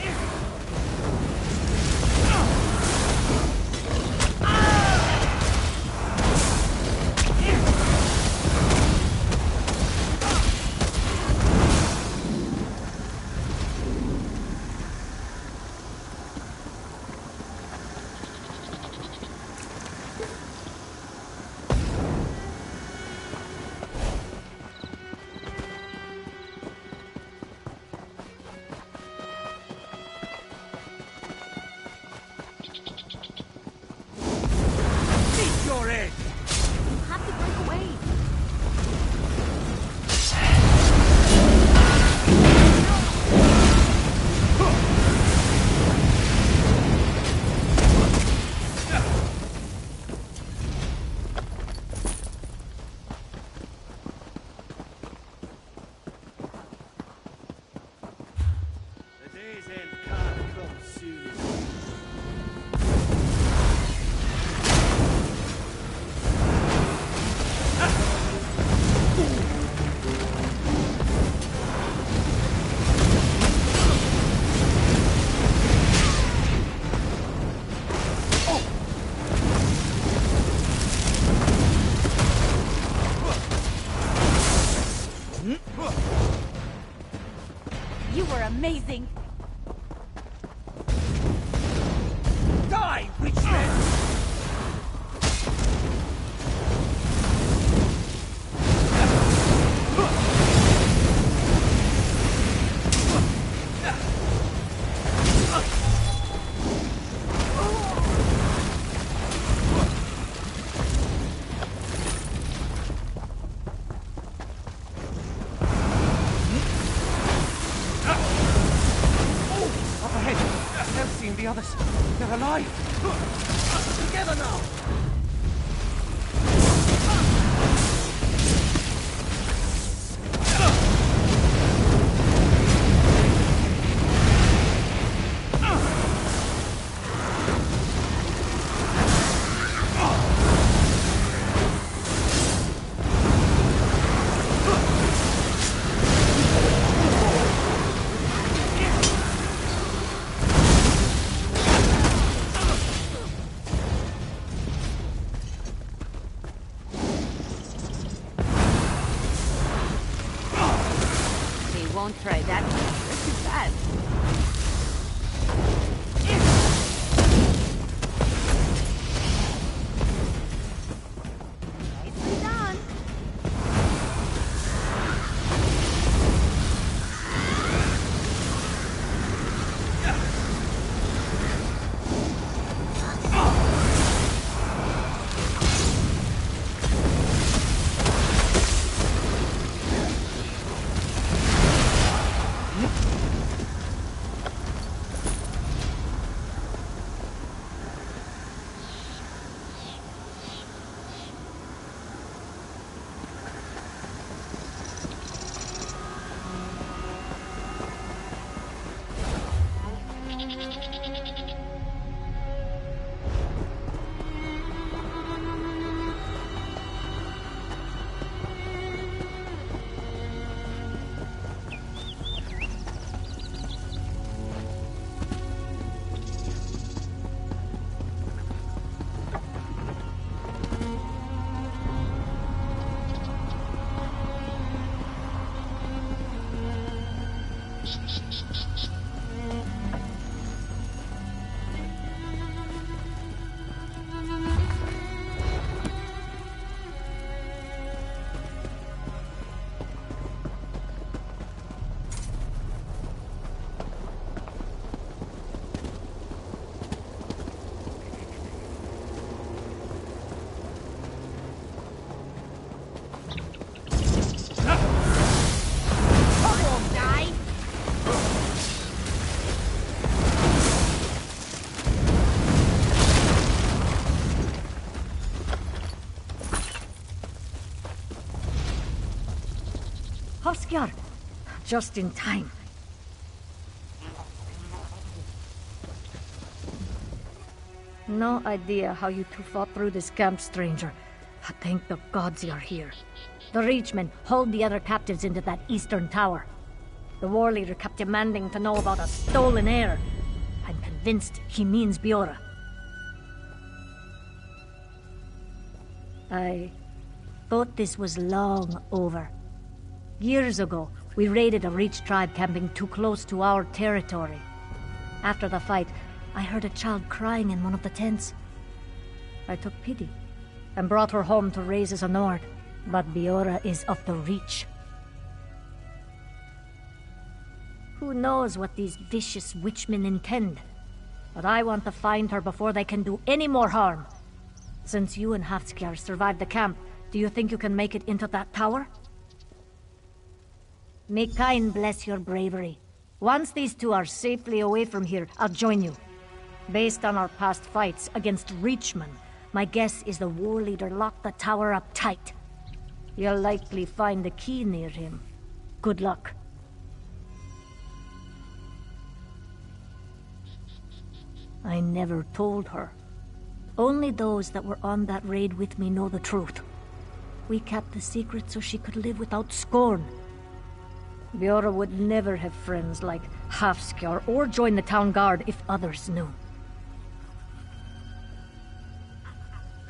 Your end! You have to break away. The day's end can't come soon enough. You were amazing. Die, witchman! Up ahead! Elsie and the others. They're alive! Together now! Hofskjar! Just in time. No idea how you two fought through this camp, stranger. Thank the gods you're here. The Reachmen hauled the other captives into that eastern tower. The war leader kept demanding to know about a stolen heir. I'm convinced he means Biora. I thought this was long over. Years ago, we raided a Reach tribe camping too close to our territory. After the fight, I heard a child crying in one of the tents. I took pity and brought her home to raise as a Nord. But Biora is of the Reach. Who knows what these vicious witchmen intend? But I want to find her before they can do any more harm. Since you and Hafskjar survived the camp, do you think you can make it into that tower? May Kain bless your bravery. Once these two are safely away from here, I'll join you. Based on our past fights against Reachmen, my guess is the war leader locked the tower up tight. You'll likely find the key near him. Good luck. I never told her. Only those that were on that raid with me know the truth. We kept the secret so she could live without scorn. Biora would never have friends like Hafskjar or join the town guard if others knew.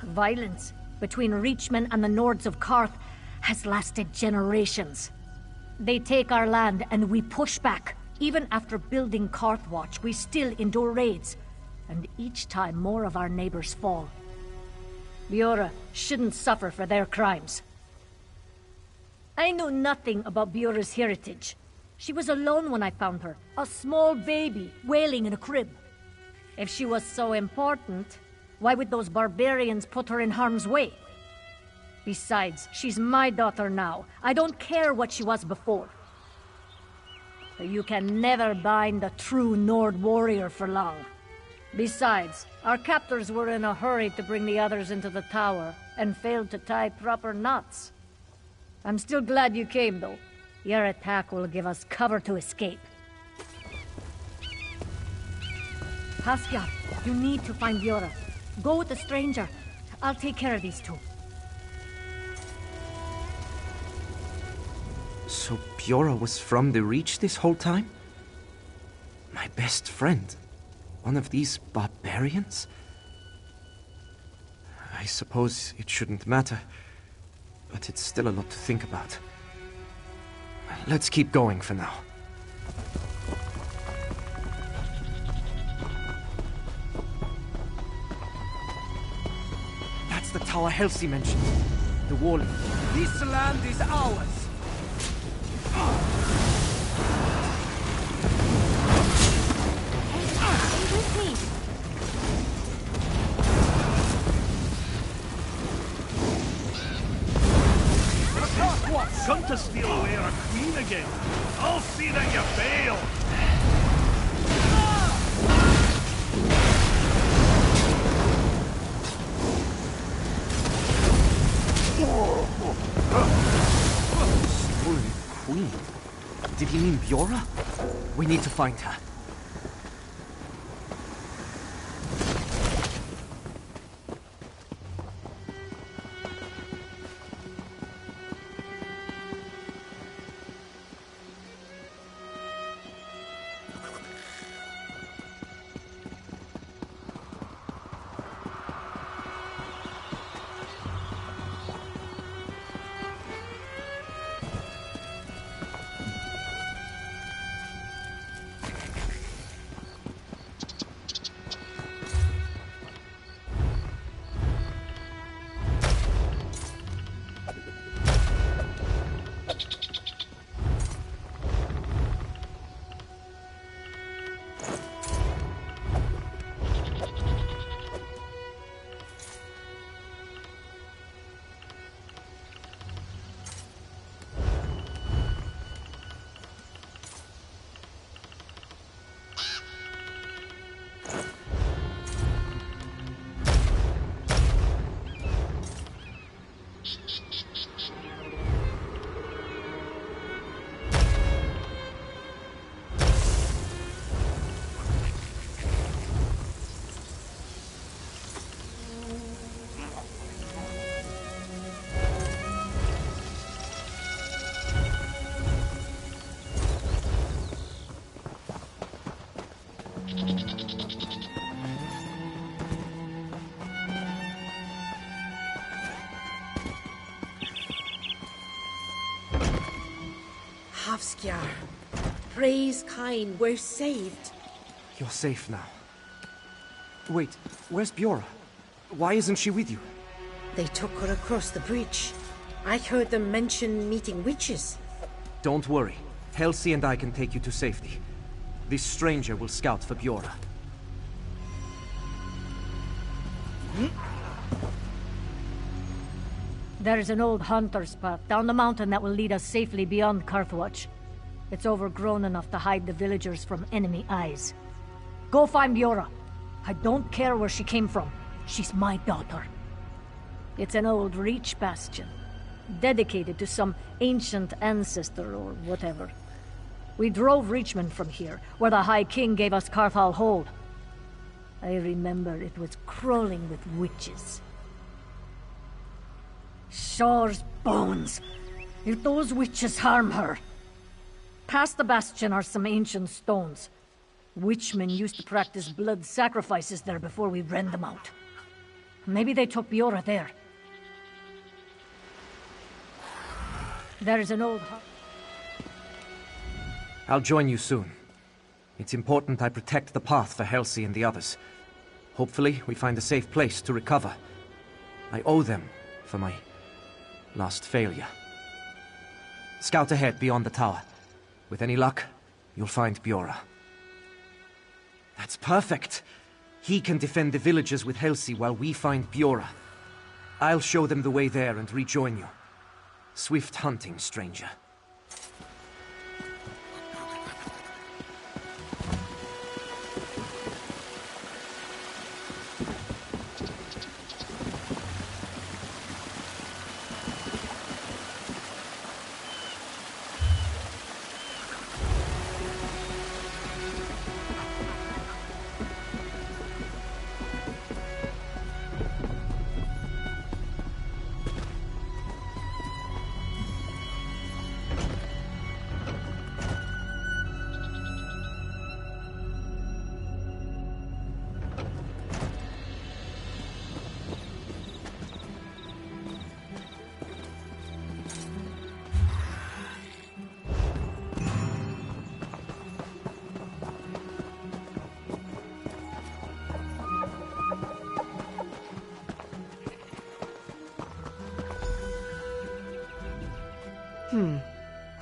Violence between Reachmen and the Nords of Karth has lasted generations. They take our land and we push back. Even after building Karthwatch, we still endure raids. And each time more of our neighbors fall. Biora shouldn't suffer for their crimes. I knew nothing about Biora's heritage. She was alone when I found her, a small baby wailing in a crib. If she was so important, why would those barbarians put her in harm's way? Besides, she's my daughter now. I don't care what she was before. You can never bind a true Nord warrior for long. Besides, our captors were in a hurry to bring the others into the tower, and failed to tie proper knots. I'm still glad you came, though. Your attack will give us cover to escape. Hafskjar, you need to find Biora. Go with the stranger. I'll take care of these two. So Biora was from the Reach this whole time? My best friend? One of these barbarians? I suppose it shouldn't matter, but it's still a lot to think about. Let's keep going for now. That's the tower Helsi mentioned. The wall. This land is ours! Come to steal away our queen again. I'll see that you fail. Stolen queen? Did he mean Biora? We need to find her. Havskjar. Praise Kine, we're saved. You're safe now. Wait, where's Bjorra? Why isn't she with you? They took her across the bridge. I heard them mention meeting witches. Don't worry. Helsi and I can take you to safety. This stranger will scout for Bjorra. There's an old hunter's path down the mountain that will lead us safely beyond Carthwatch. It's overgrown enough to hide the villagers from enemy eyes. Go find Bjorra. I don't care where she came from. She's my daughter. It's an old Reach bastion, dedicated to some ancient ancestor or whatever. We drove Reachmen from here, where the High King gave us Carthal Hold. I remember it was crawling with witches. Shaw's bones! If those witches harm her... Past the bastion are some ancient stones. Witchmen used to practice blood sacrifices there before we rend them out. Maybe they took Bjorra there. There's an old... I'll join you soon. It's important I protect the path for Helsi and the others. Hopefully, we find a safe place to recover. I owe them for my last failure. Scout ahead beyond the tower. With any luck, you'll find Bjorra. That's perfect! He can defend the villagers with Helsi while we find Bjorra. I'll show them the way there and rejoin you. Swift hunting, stranger.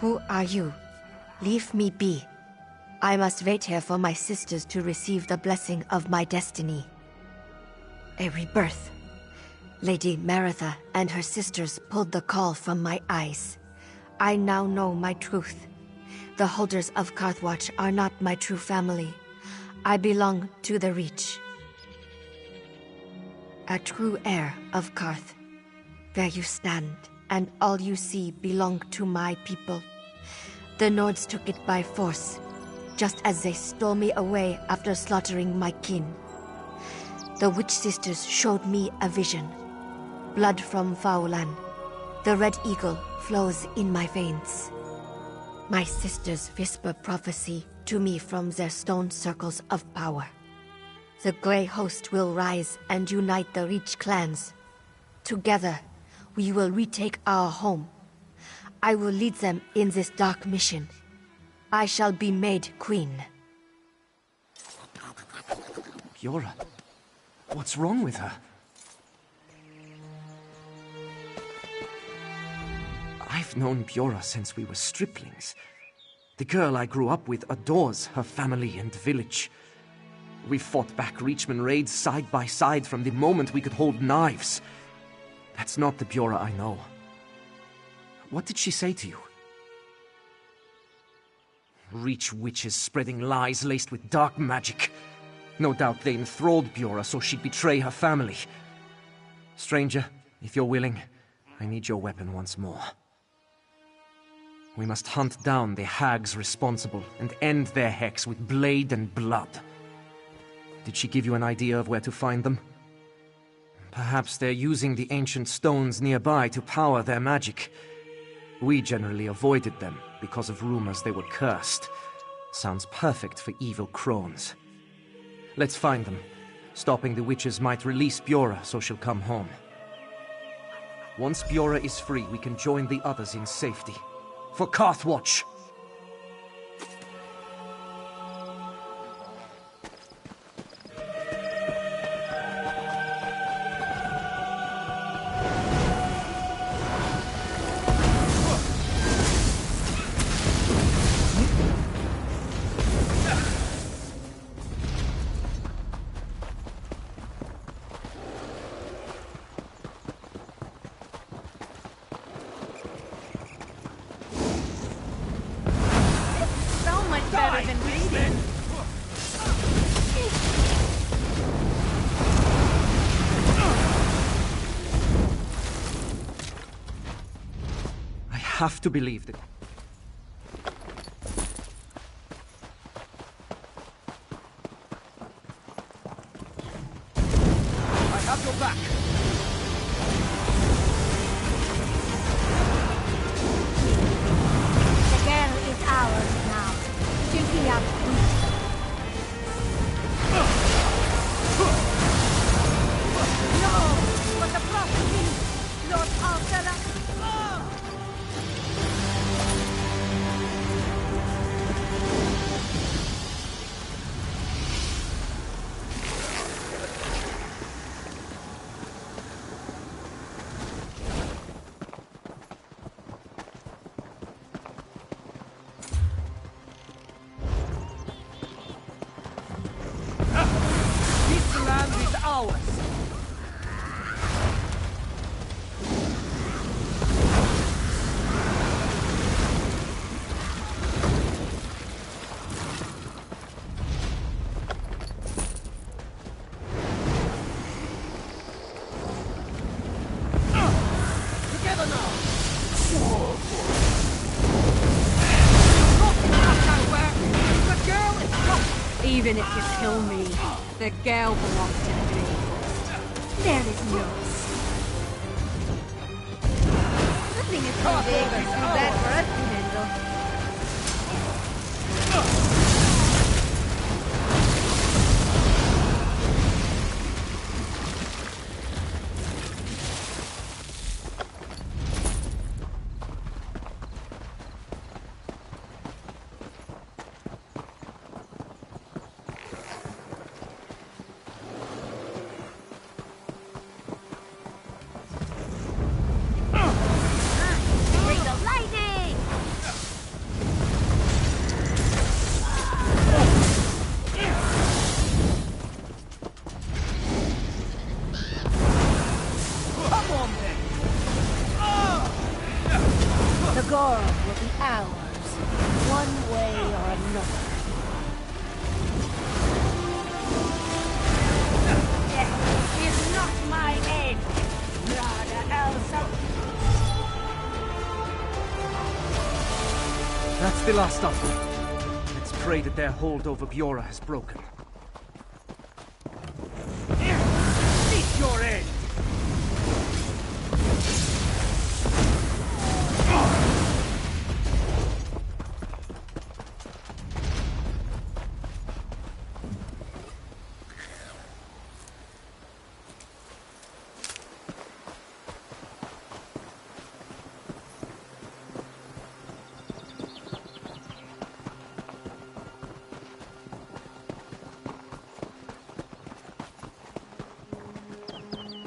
Who are you? Leave me be. I must wait here for my sisters to receive the blessing of my destiny. A rebirth. Lady Maratha and her sisters pulled the caul from my eyes. I now know my truth. The holders of Carthwatch are not my true family. I belong to the Reach. A true heir of Carth. There you stand, and all you see belong to my people. The Nords took it by force, just as they stole me away after slaughtering my kin. The Witch Sisters showed me a vision. Blood from Faulan. The Red Eagle flows in my veins. My sisters whisper prophecy to me from their stone circles of power. The Grey Host will rise and unite the Reach clans. Together, we will retake our home. I will lead them in this dark mission. I shall be made queen. Bjorra? What's wrong with her? I've known Bjorra since we were striplings. The girl I grew up with adores her family and village. We fought back Reachman raids side by side from the moment we could hold knives. That's not the Bjorah I know. What did she say to you? Reach witches spreading lies laced with dark magic. No doubt they enthralled Bjorah so she'd betray her family. Stranger, if you're willing, I need your weapon once more. We must hunt down the hags responsible and end their hex with blade and blood. Did she give you an idea of where to find them? Perhaps they're using the ancient stones nearby to power their magic. We generally avoided them because of rumors they were cursed. Sounds perfect for evil crones. Let's find them. Stopping the witches might release Bjorah so she'll come home. Once Bjorah is free, we can join the others in safety. For Carthwatch! I have to believe that. I have your back. The girl is ours now. Duty up. No! But the prophecy! Lord Alcala! Even if you kill me, the girl belongs to me. There is no. Nothing is too big or too bad for us to handle. That's the last of them. Let's pray that their hold over Bjorah has broken. Meet your end!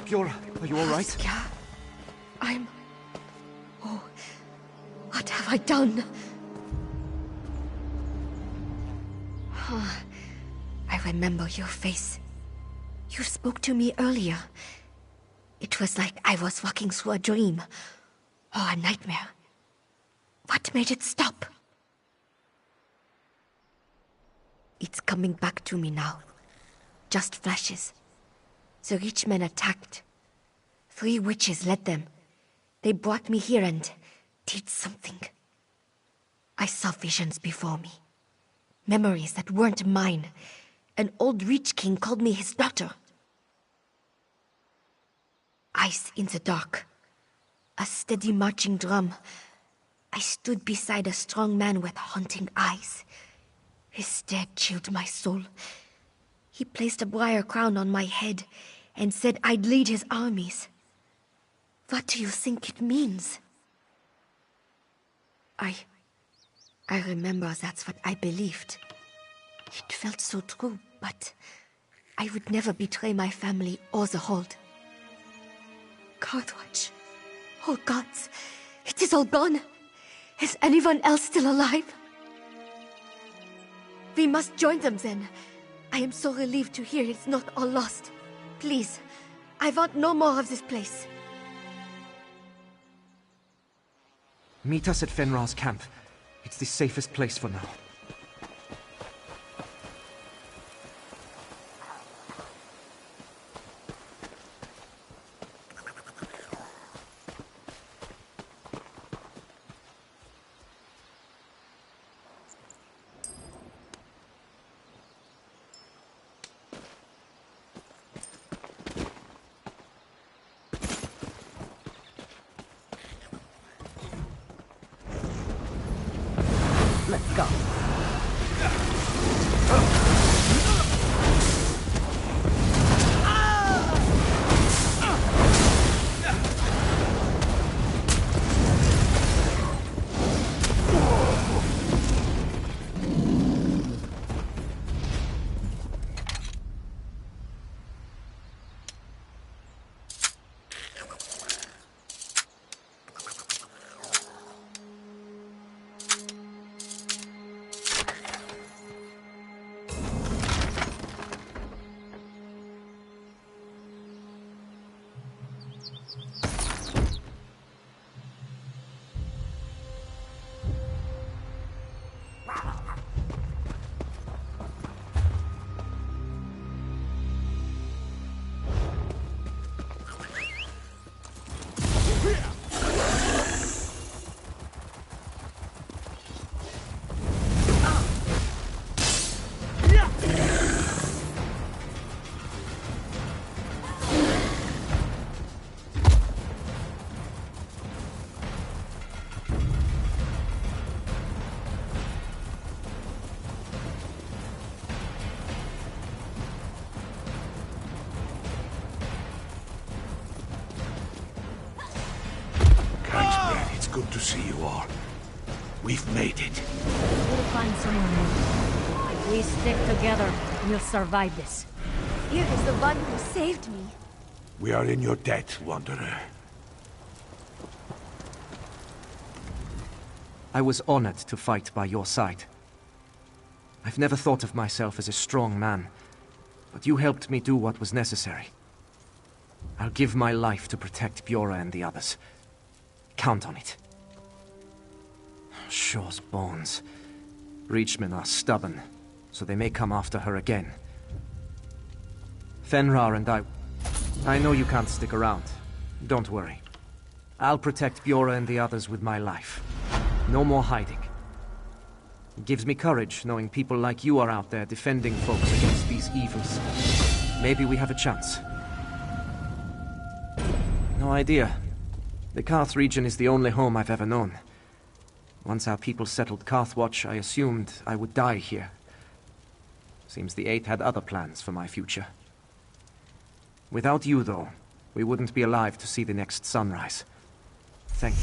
Bjorah, are you all right? Yeah, I'm... Oh, what have I done? I remember your face. You spoke to me earlier. It was like I was walking through a dream. Or a nightmare. What made it stop? It's coming back to me now. Just flashes. The rich men attacked. 3 witches led them. They brought me here and did something. I saw visions before me. Memories that weren't mine. An old rich king called me his daughter. Ice in the dark. A steady marching drum. I stood beside a strong man with haunting eyes. His stare chilled my soul. He placed a briar crown on my head and said I'd lead his armies. What do you think it means? I remember that's what I believed. It felt so true, but I would never betray my family or the Hold. Carthwatch. Oh gods, it is all gone. Is anyone else still alive? We must join them then. I am so relieved to hear it's not all lost. Please, I want no more of this place. Meet us at Fenrar's camp. It's the safest place for now. Let's go. Good to see you all. We've made it. We'll find someone new. If we stick together, we'll survive this. Here is the one who saved me. We are in your debt, Wanderer. I was honored to fight by your side. I've never thought of myself as a strong man, but you helped me do what was necessary. I'll give my life to protect Bjorra and the others. Count on it. Shaw's bones. Reachmen are stubborn, so they may come after her again. Fenrar and I know you can't stick around. Don't worry. I'll protect Bjorra and the others with my life. No more hiding. It gives me courage knowing people like you are out there defending folks against these evils. Maybe we have a chance. No idea. The Karth region is the only home I've ever known. Once our people settled Karthwatch, I assumed I would die here. Seems the Eighth had other plans for my future. Without you, though, we wouldn't be alive to see the next sunrise. Thank you.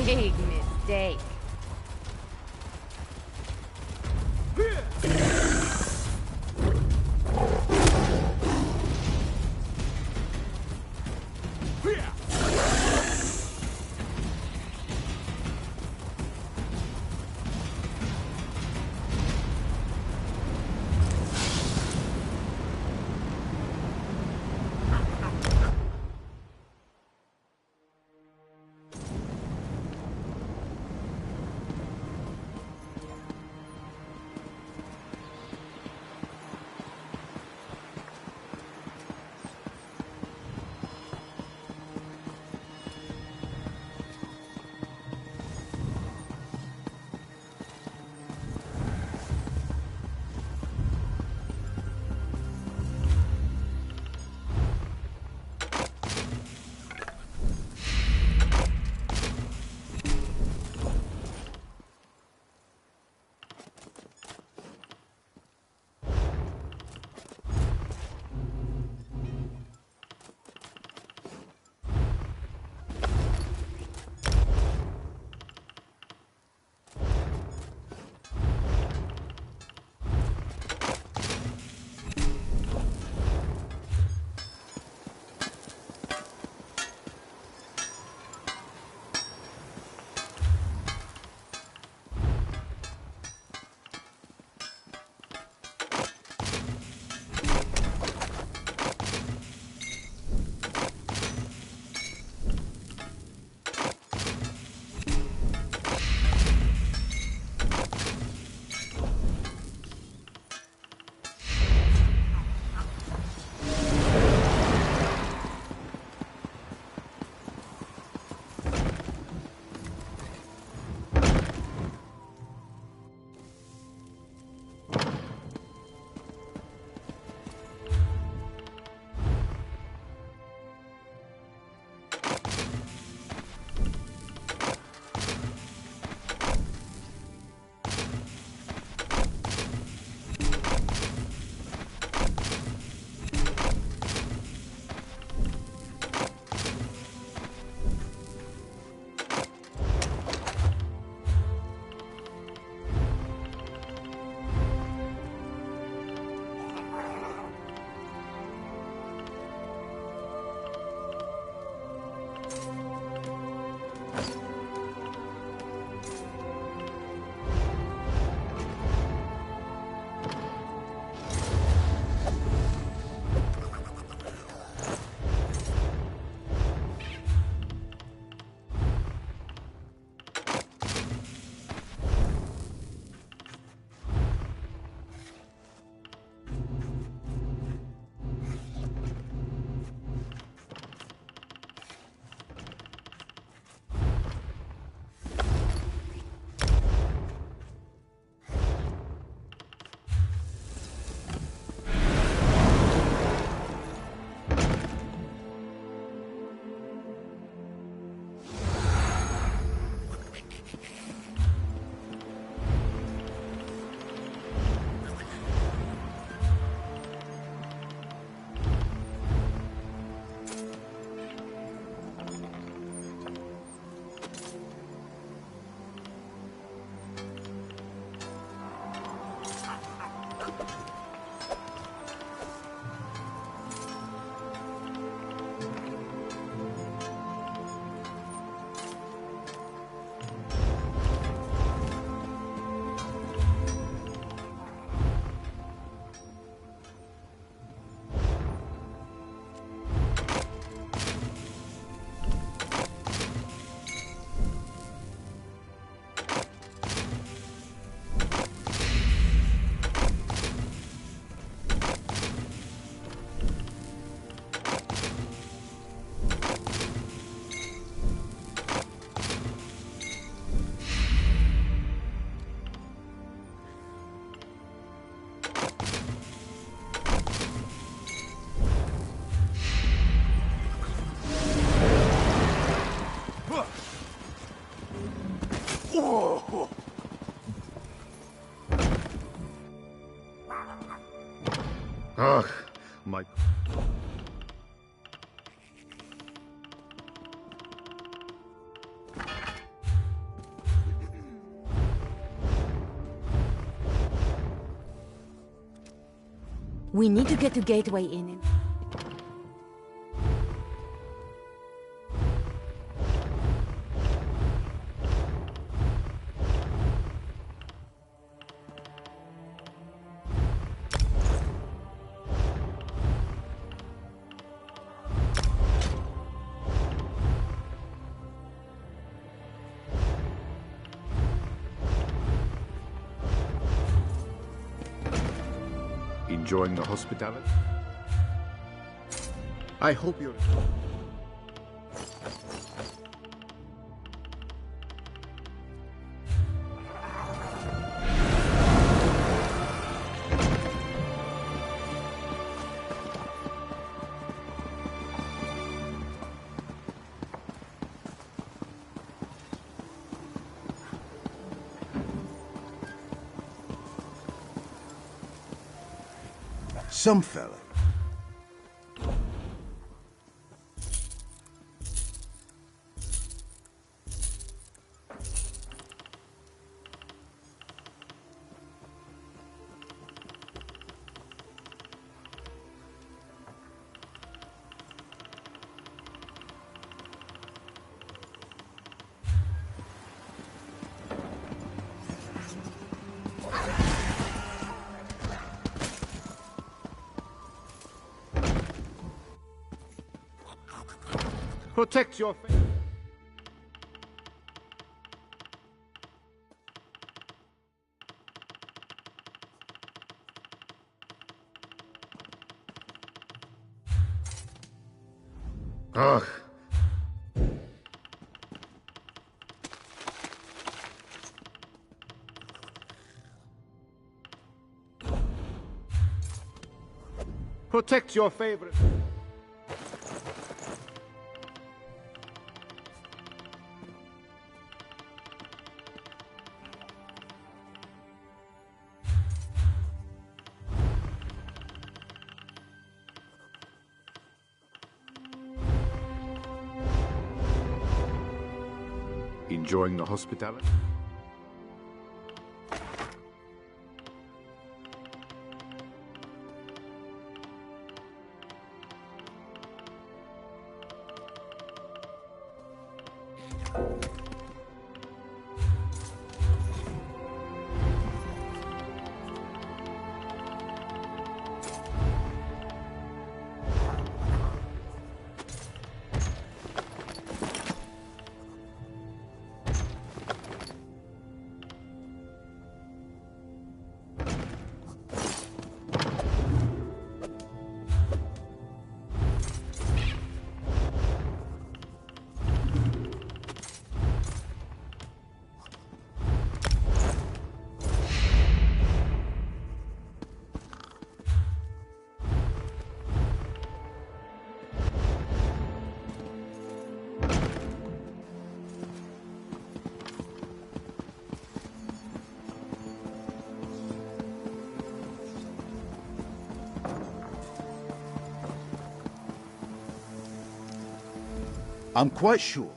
Big mistake. Whoa. Ugh, my... We need to get to Gateway Inn. Enjoying the hospitality? I hope you're... Some fella. Protect your face. Ugh. Protect your favorite. Enjoying the hospitality? I'm quite sure.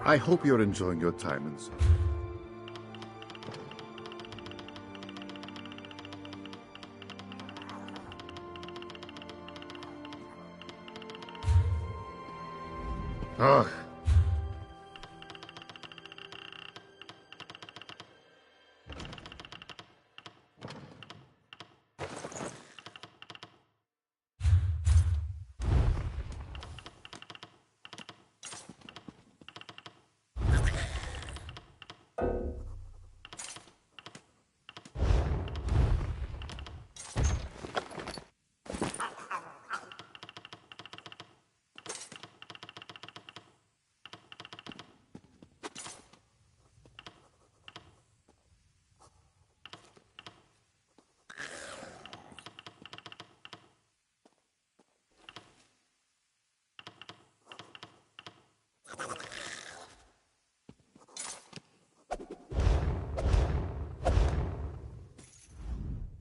I hope you're enjoying your time in Zone. Ugh.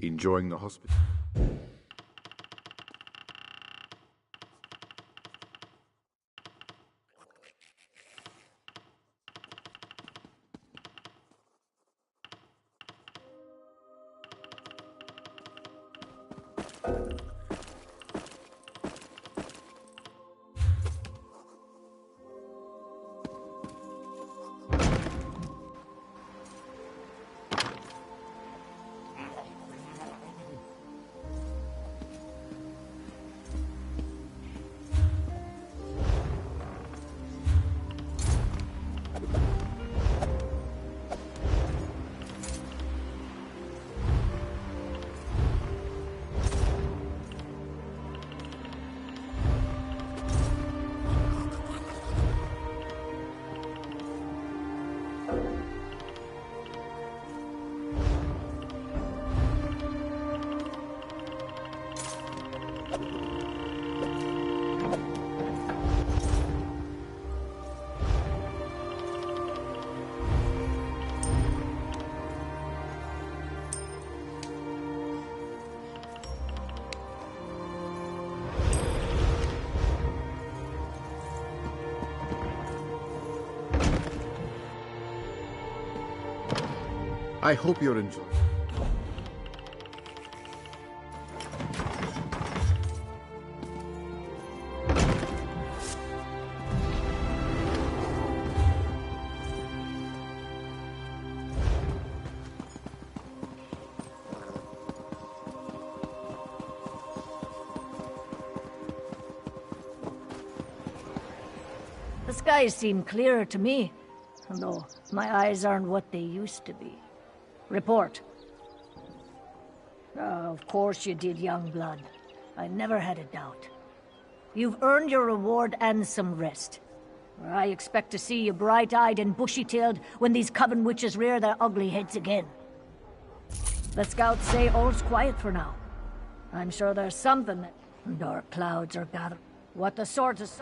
Enjoying the hospital? I hope you're enjoying. The skies seem clearer to me, though my eyes aren't what they used to be. Report. Of course you did, young blood. I never had a doubt. You've earned your reward and some rest. I expect to see you bright-eyed and bushy-tailed when these coven witches rear their ugly heads again. The scouts say all's quiet for now. I'm sure there's something that dark clouds are gathering. What the sort of...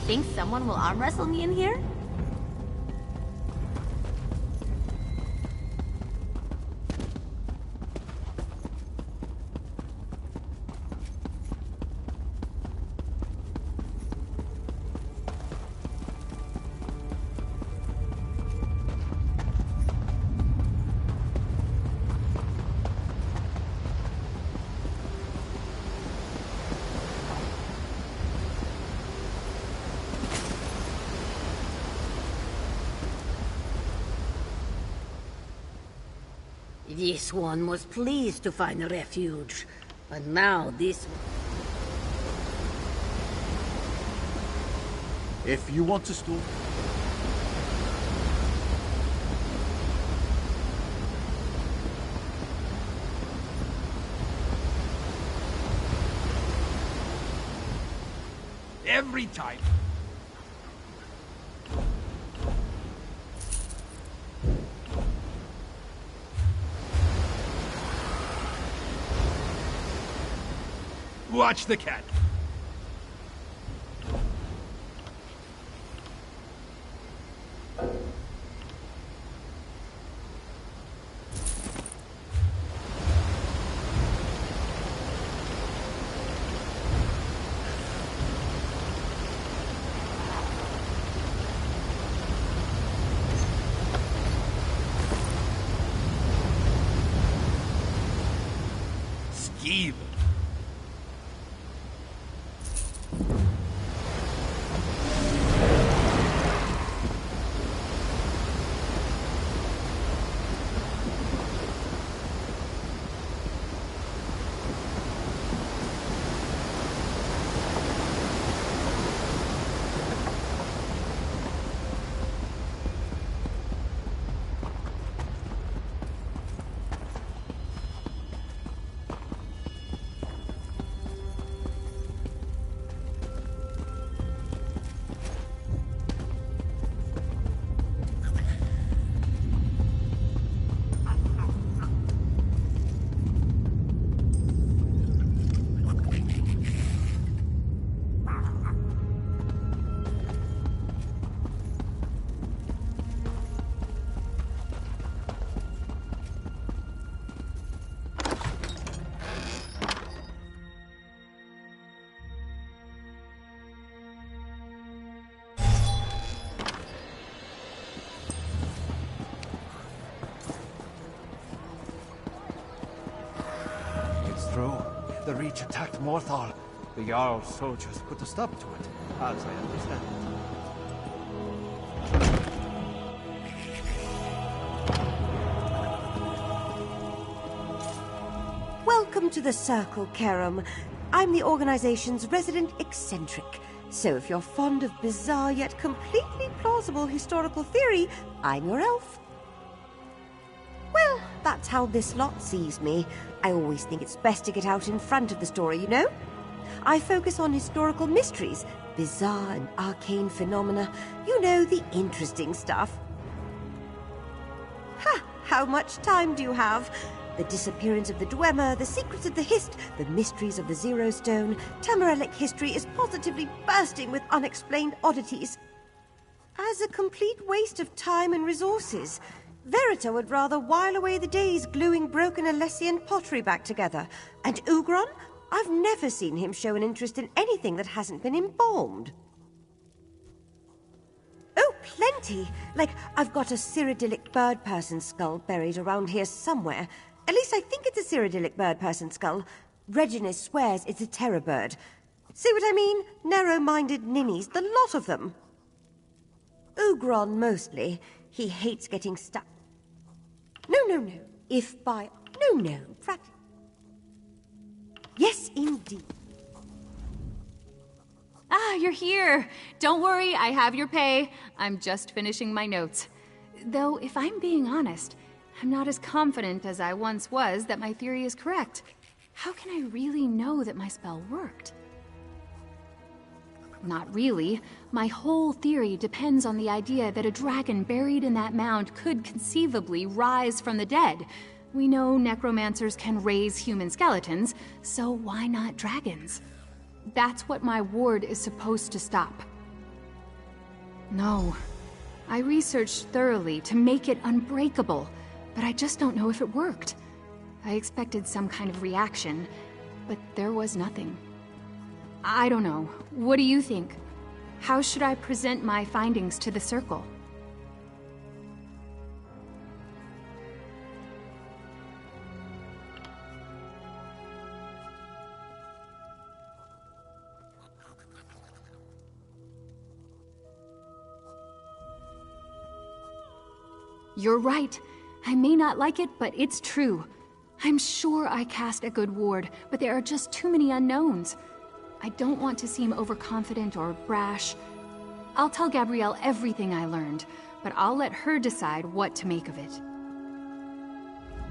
Think someone will arm wrestle me in here? This one was pleased to find a refuge, but now this... If you want to store... Every time. Watch the cat. Skeeve. true. The Reach attacked Morthal. The Jarl's soldiers put a stop to it, as I understand it. Welcome to the Circle, Karam. I'm the organization's resident eccentric. So if you're fond of bizarre yet completely plausible historical theory, I'm your elf. Well, that's how this lot sees me. I always think it's best to get out in front of the story, you know? I focus on historical mysteries, bizarre and arcane phenomena. You know, the interesting stuff. Ha! How much time do you have? The disappearance of the Dwemer, the secrets of the Hist, the mysteries of the Zero Stone. Tamarellic history is positively bursting with unexplained oddities. As a complete waste of time and resources, Verita would rather while away the days gluing broken Alessian pottery back together. And Ugron? I've never seen him show an interest in anything that hasn't been embalmed. Oh, plenty! Like, I've got a Cyrodiilic bird person skull buried around here somewhere. At least I think it's a Cyrodiilic bird person skull. Reginus swears it's a terror bird. See what I mean? Narrow-minded ninnies, the lot of them. Ugron mostly. He hates getting stuck. No. If by... No. Yes, indeed. Ah, you're here. Don't worry, I have your pay. I'm just finishing my notes. Though, if I'm being honest, I'm not as confident as I once was that my theory is correct. How can I really know that my spell worked? Not really. My whole theory depends on the idea that a dragon buried in that mound could conceivably rise from the dead. We know necromancers can raise human skeletons, so why not dragons? That's what my ward is supposed to stop. No. I researched thoroughly to make it unbreakable, but I just don't know if it worked. I expected some kind of reaction, but there was nothing. I don't know. What do you think? How should I present my findings to the Circle? You're right. I may not like it, but it's true. I'm sure I cast a good ward, but there are just too many unknowns. I don't want to seem overconfident or brash. I'll tell Gabrielle everything I learned, but I'll let her decide what to make of it.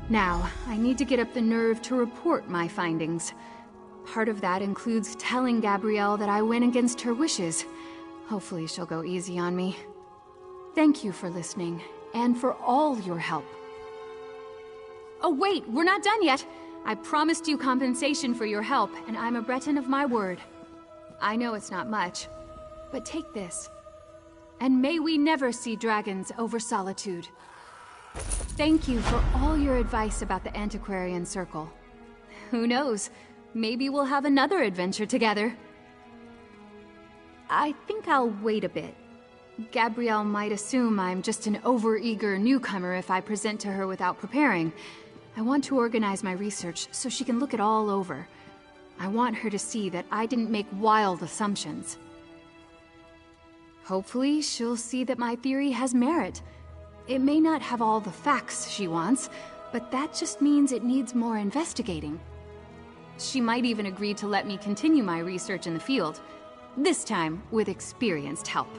Now, I need to get up the nerve to report my findings. Part of that includes telling Gabrielle that I went against her wishes. Hopefully she'll go easy on me. Thank you for listening, and for all your help. Oh wait, we're not done yet! I promised you compensation for your help, and I'm a Breton of my word. I know it's not much, but take this. And may we never see dragons over Solitude. Thank you for all your advice about the Antiquarian Circle. Who knows? Maybe we'll have another adventure together. I think I'll wait a bit. Gabrielle might assume I'm just an overeager newcomer if I present to her without preparing. I want to organize my research so she can look it all over. I want her to see that I didn't make wild assumptions. Hopefully, she'll see that my theory has merit. It may not have all the facts she wants, but that just means it needs more investigating. She might even agree to let me continue my research in the field, this time with experienced help.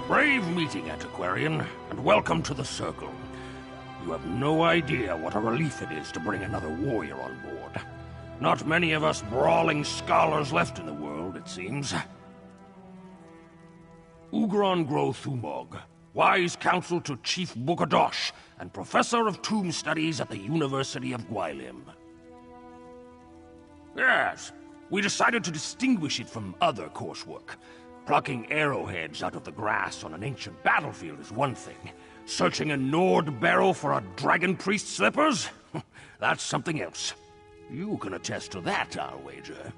Brave meeting, Antiquarian, and welcome to the Circle. You have no idea what a relief it is to bring another warrior on board. Not many of us brawling scholars left in the world, it seems. Ugron Gro Thumog, wise counsel to Chief Bukadosh, and Professor of Tomb Studies at the University of Gwylim. Yes, we decided to distinguish it from other coursework. Plucking arrowheads out of the grass on an ancient battlefield is one thing. Searching a Nord barrel for a dragon priest's slippers? That's something else. You can attest to that, I'll wager.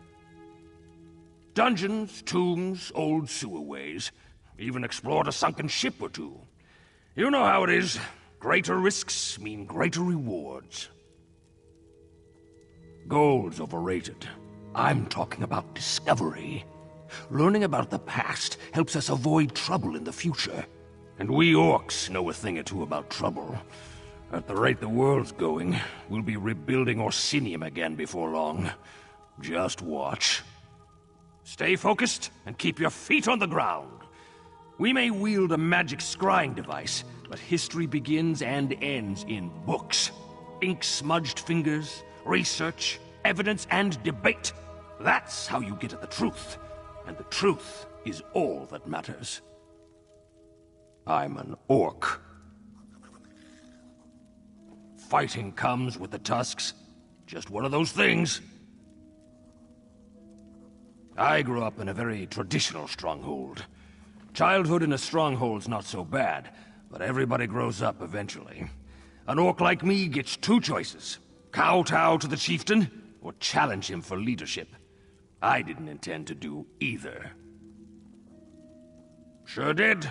Dungeons, tombs, old sewerways. Even explored a sunken ship or two. You know how it is. Greater risks mean greater rewards. Gold's overrated. I'm talking about discovery. Learning about the past helps us avoid trouble in the future. And we orcs know a thing or two about trouble. At the rate the world's going, we'll be rebuilding Orsinium again before long. Just watch. Stay focused and keep your feet on the ground. We may wield a magic scrying device, but history begins and ends in books. Ink-smudged fingers, research, evidence, and debate. That's how you get at the truth. And the truth is all that matters. I'm an orc. Fighting comes with the tusks. Just one of those things. I grew up in a very traditional stronghold. Childhood in a stronghold's not so bad, but everybody grows up eventually. An orc like me gets two choices. Kowtow to the chieftain, or challenge him for leadership. I didn't intend to do either. Sure did.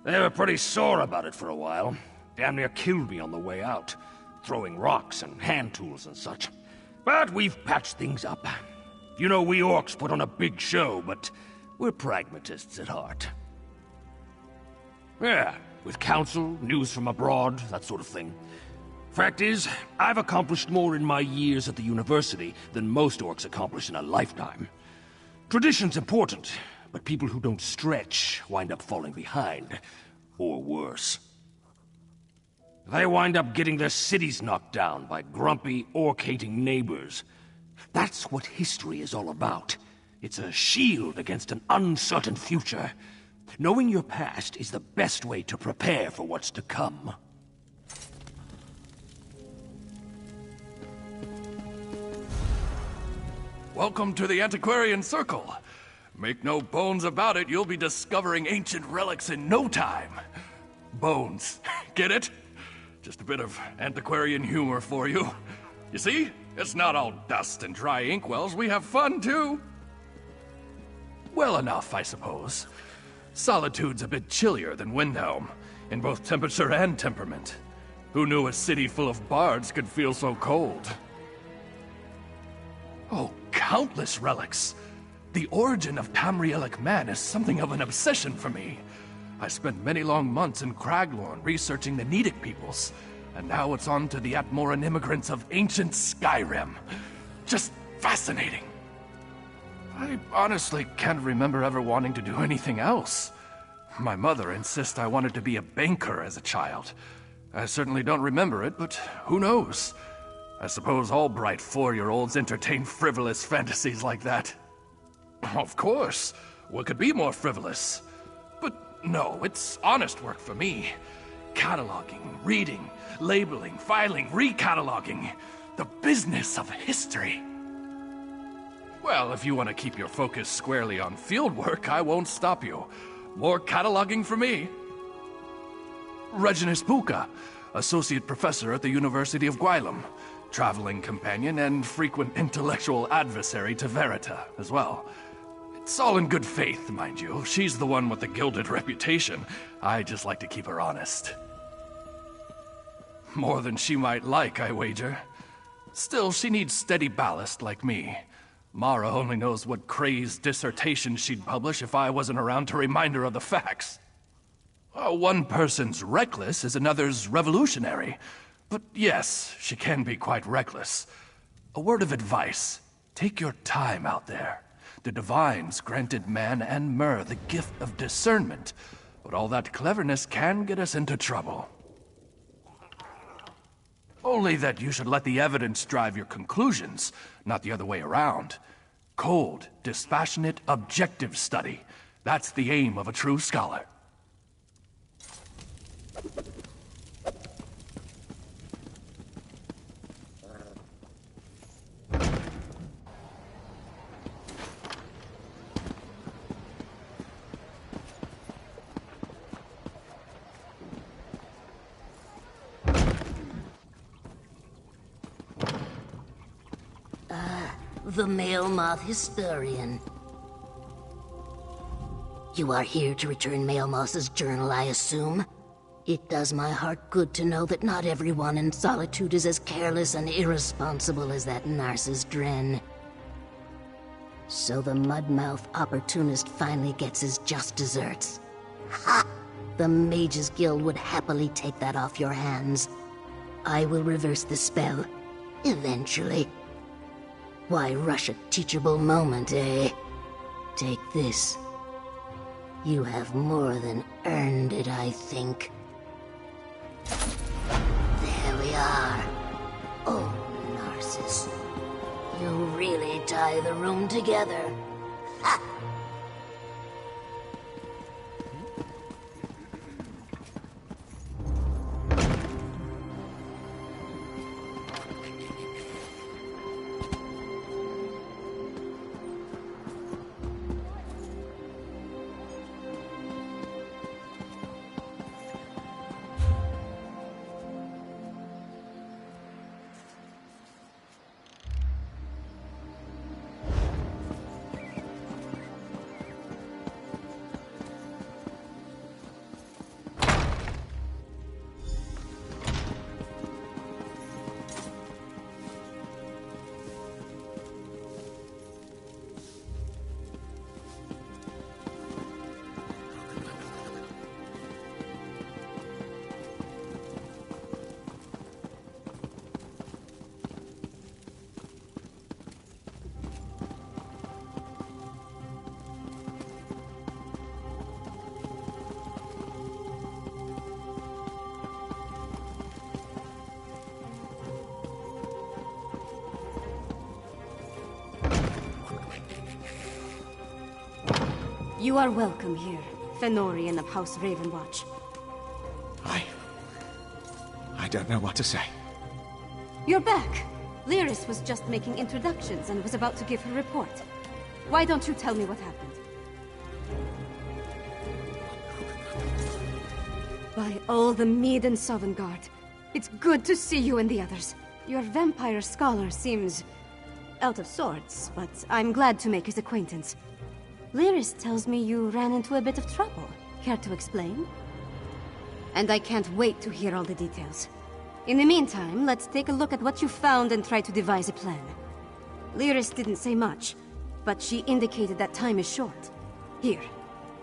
They were pretty sore about it for a while. Damn near killed me on the way out, throwing rocks and hand tools and such. But we've patched things up. You know, we orcs put on a big show, but we're pragmatists at heart. Yeah, with counsel, news from abroad, that sort of thing. Fact is, I've accomplished more in my years at the university than most orcs accomplish in a lifetime. Tradition's important, but people who don't stretch wind up falling behind. Or worse. They wind up getting their cities knocked down by grumpy, orc-hating neighbors. That's what history is all about. It's a shield against an uncertain future. Knowing your past is the best way to prepare for what's to come. Welcome to the Antiquarian Circle. Make no bones about it, you'll be discovering ancient relics in no time. Bones. Get it? Just a bit of antiquarian humor for you. You see? It's not all dust and dry inkwells. We have fun, too. Well enough, I suppose. Solitude's a bit chillier than Windhelm, in both temperature and temperament. Who knew a city full of bards could feel so cold? Oh, countless relics. The origin of Tamrielic man is something of an obsession for me. I spent many long months in Craglorn researching the Nedic peoples, and now it's on to the Atmoran immigrants of ancient Skyrim. Just fascinating. I honestly can't remember ever wanting to do anything else. My mother insists I wanted to be a banker as a child. I certainly don't remember it, but who knows? I suppose all bright 4-year-olds entertain frivolous fantasies like that. Of course. What could be more frivolous? But no, it's honest work for me. Cataloging, reading, labeling, filing, recataloguing. The business of history. Well, if you want to keep your focus squarely on fieldwork, I won't stop you. More cataloging for me. Reginus Puka, Associate Professor at the University of Gwylem. Traveling companion and frequent intellectual adversary to Verita as well. It's all in good faith, mind you. She's the one with the gilded reputation. I just like to keep her honest. More than she might like, I wager. Still, she needs steady ballast like me. Mara only knows what crazed dissertation she'd publish if I wasn't around to remind her of the facts. One person's reckless is another's revolutionary. But yes, she can be quite reckless. A word of advice. Take your time out there. The Divines granted man and Myr the gift of discernment, but all that cleverness can get us into trouble. Only that you should let the evidence drive your conclusions, not the other way around. Cold, dispassionate, objective study. That's the aim of a true scholar. The Male Moth Historian. You are here to return Male Moth's journal, I assume? It does my heart good to know that not everyone in Solitude is as careless and irresponsible as that Narcissus Dren. So the mudmouth opportunist finally gets his just desserts. Ha! The Mages Guild would happily take that off your hands. I will reverse the spell. Eventually. Why rush a teachable moment, eh? Take this. You have more than earned it, I think. There we are. Oh, Narcissus. You really tie the room together. Ha! You are welcome here, Fenorian of House Ravenwatch. I don't know what to say. You're back! Lyris was just making introductions and was about to give her report. Why don't you tell me what happened? By all the Mead and Sovngarde, it's good to see you and the others. Your vampire scholar seems out of sorts, but I'm glad to make his acquaintance. Lyris tells me you ran into a bit of trouble. Care to explain? And I can't wait to hear all the details. In the meantime, let's take a look at what you found and try to devise a plan. Lyris didn't say much, but she indicated that time is short. Here,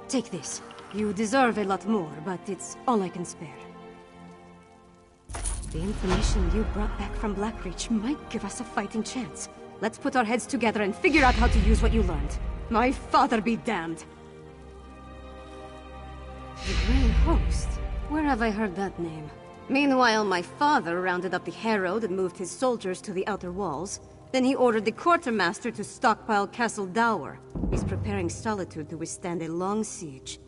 take this. You deserve a lot more, but it's all I can spare. The information you brought back from Blackreach might give us a fighting chance. Let's put our heads together and figure out how to use what you learned. My father be damned! The Grey Host? Where have I heard that name? Meanwhile, my father rounded up the Herald and moved his soldiers to the outer walls. Then he ordered the quartermaster to stockpile Castle Dower. He's preparing Solitude to withstand a long siege.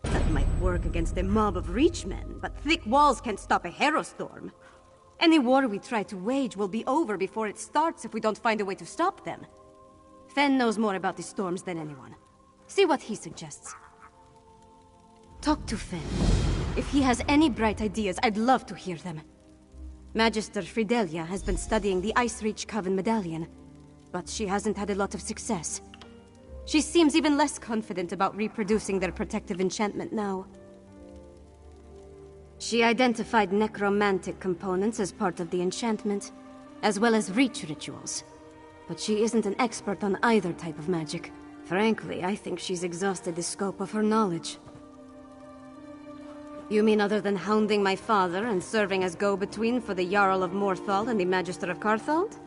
That might work against a mob of Reachmen, but thick walls can't stop a Herostorm. Any war we try to wage will be over before it starts if we don't find a way to stop them. Fen knows more about the storms than anyone. See what he suggests. Talk to Fen. If he has any bright ideas, I'd love to hear them. Magister Fridelia has been studying the Icereach Coven medallion, but she hasn't had a lot of success. She seems even less confident about reproducing their protective enchantment now. She identified necromantic components as part of the enchantment, as well as reach rituals. But she isn't an expert on either type of magic. Frankly, I think she's exhausted the scope of her knowledge. You mean other than hounding my father and serving as go-between for the Jarl of Morthal and the Magister of Carthald?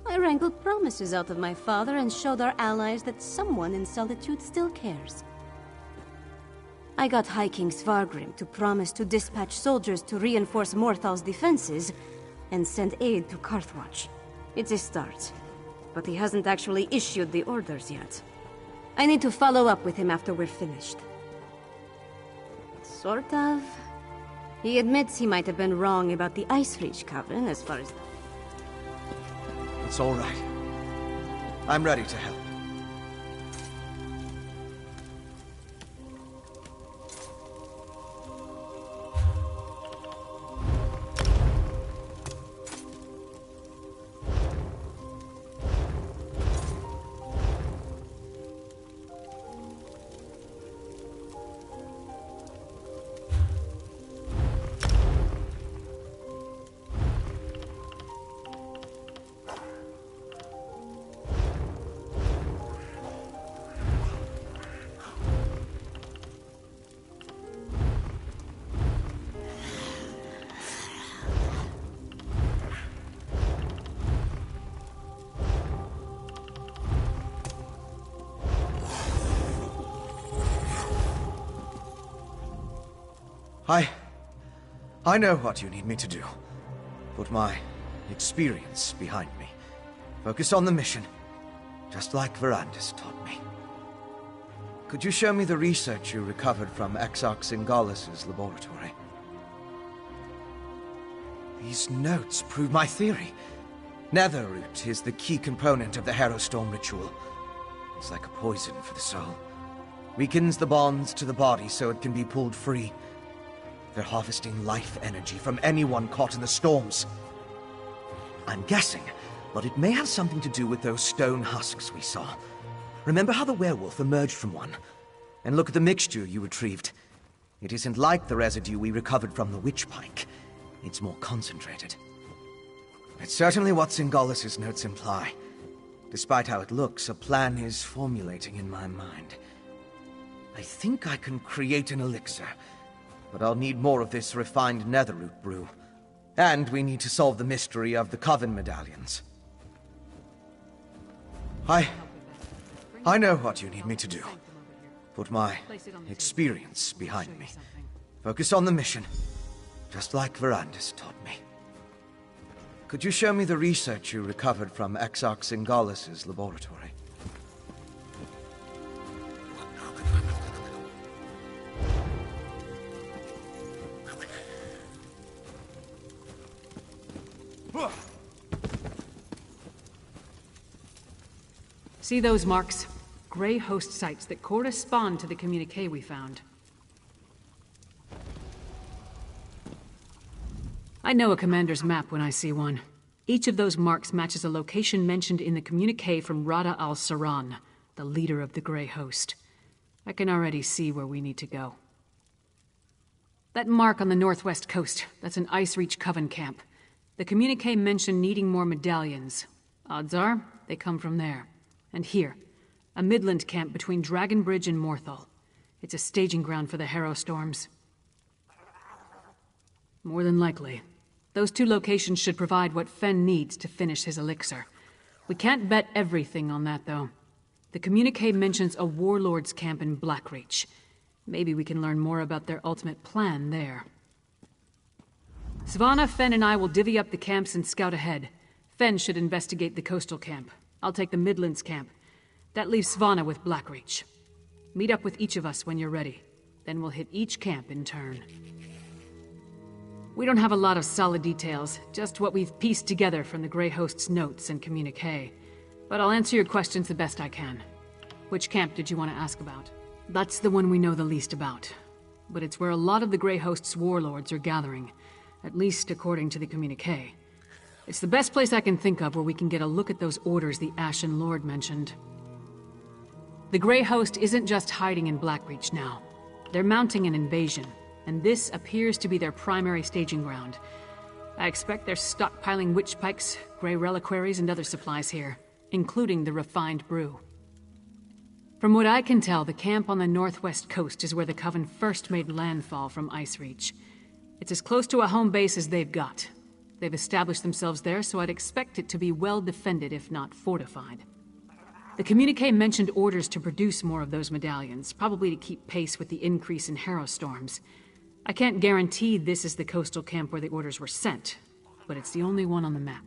I wrangled promises out of my father and showed our allies that someone in Solitude still cares. I got High King Svargrim to promise to dispatch soldiers to reinforce Morthal's defenses and send aid to Carthwatch. It's a start, but he hasn't actually issued the orders yet. I need to follow up with him after we're finished. Sort of. He admits he might have been wrong about the Icereach Coven as far as... It's all right. I'm ready to help. I know what you need me to do. Put my experience behind me. Focus on the mission, just like Verandis taught me. Could you show me the research you recovered from Exarch Singalis' laboratory? These notes prove my theory. Netherroot is the key component of the Harrowstorm ritual. It's like a poison for the soul. Weakens the bonds to the body so it can be pulled free. They're harvesting life energy from anyone caught in the storms. I'm guessing, but it may have something to do with those stone husks we saw. Remember how the werewolf emerged from one? And look at the mixture you retrieved. It isn't like the residue we recovered from the witch pike. It's more concentrated. It's certainly what Singalis' notes imply. Despite how it looks, a plan is formulating in my mind. I think I can create an elixir, but I'll need more of this refined netherroot brew. And we need to solve the mystery of the Coven medallions. I know what you need me to do. Put my experience behind me. Focus on the mission, just like Verandis taught me. Could you show me the research you recovered from Exarch Singalis' laboratory? See those marks? Grey host sites that correspond to the communique we found. I know a commander's map when I see one. Each of those marks matches a location mentioned in the communique from Rada al-Saran, the leader of the Grey Host. I can already see where we need to go. That mark on the northwest coast, that's an Ice Reach Coven camp. The communique mentioned needing more medallions. Odds are, they come from there. And here, a Midland camp between Dragonbridge and Morthal. It's a staging ground for the Harrowstorms. More than likely. Those two locations should provide what Fen needs to finish his elixir. We can't bet everything on that, though. The communique mentions a warlord's camp in Blackreach. Maybe we can learn more about their ultimate plan there. Svanna, Fen, and I will divvy up the camps and scout ahead. Fen should investigate the coastal camp. I'll take the Midlands camp. That leaves Svanna with Blackreach. Meet up with each of us when you're ready. Then we'll hit each camp in turn. We don't have a lot of solid details, just what we've pieced together from the Grey Host's notes and communique. But I'll answer your questions the best I can. Which camp did you want to ask about? That's the one we know the least about. But it's where a lot of the Grey Host's warlords are gathering, at least according to the communique. It's the best place I can think of where we can get a look at those orders the Ashen Lord mentioned. The Grey Host isn't just hiding in Blackreach now. They're mounting an invasion, and this appears to be their primary staging ground. I expect they're stockpiling witch pikes, grey reliquaries, and other supplies here, including the refined brew. From what I can tell, the camp on the northwest coast is where the Coven first made landfall from Ice Reach. It's as close to a home base as they've got. They've established themselves there, so I'd expect it to be well defended, if not fortified. The communique mentioned orders to produce more of those medallions, probably to keep pace with the increase in Harrowstorms. I can't guarantee this is the coastal camp where the orders were sent, but it's the only one on the map.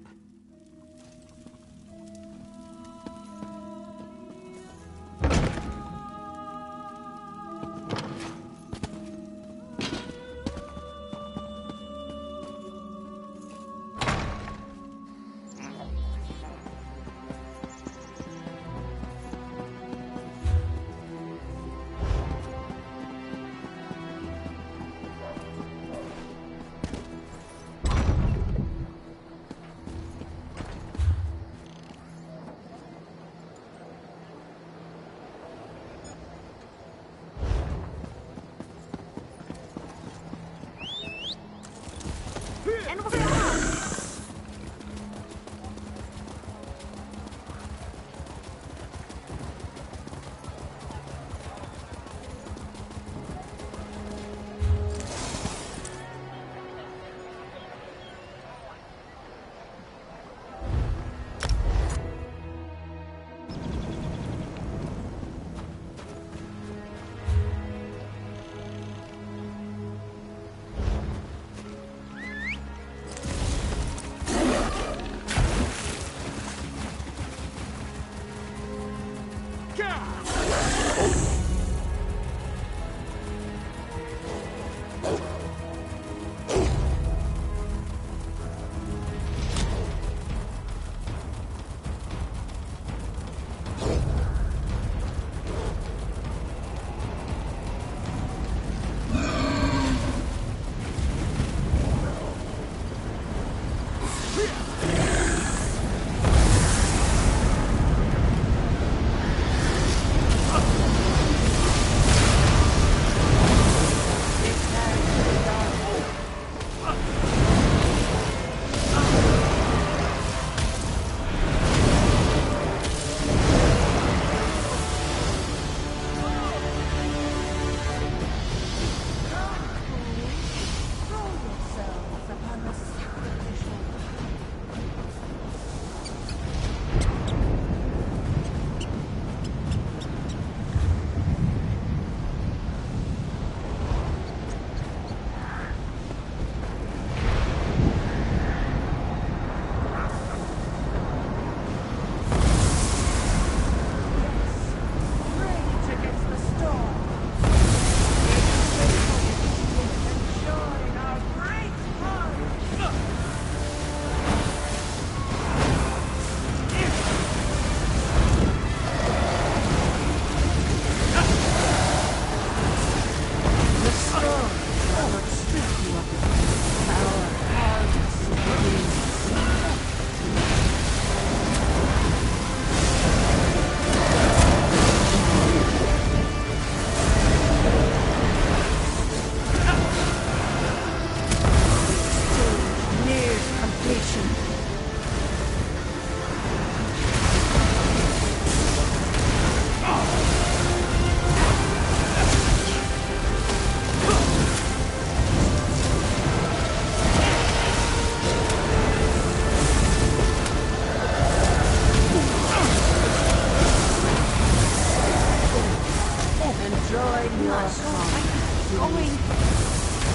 coming.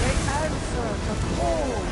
They answer the call.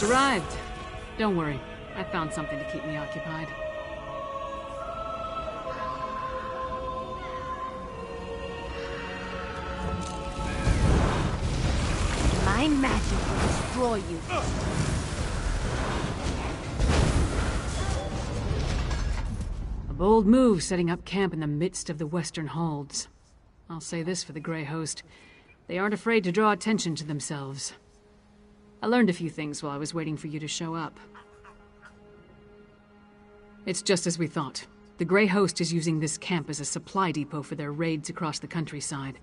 Arrived. Don't worry, I found something to keep me occupied. My magic will destroy you. A bold move setting up camp in the midst of the Western Holds. I'll say this for the Grey Host. They aren't afraid to draw attention to themselves. I learned a few things while I was waiting for you to show up. It's just as we thought. The Grey Host is using this camp as a supply depot for their raids across the countryside.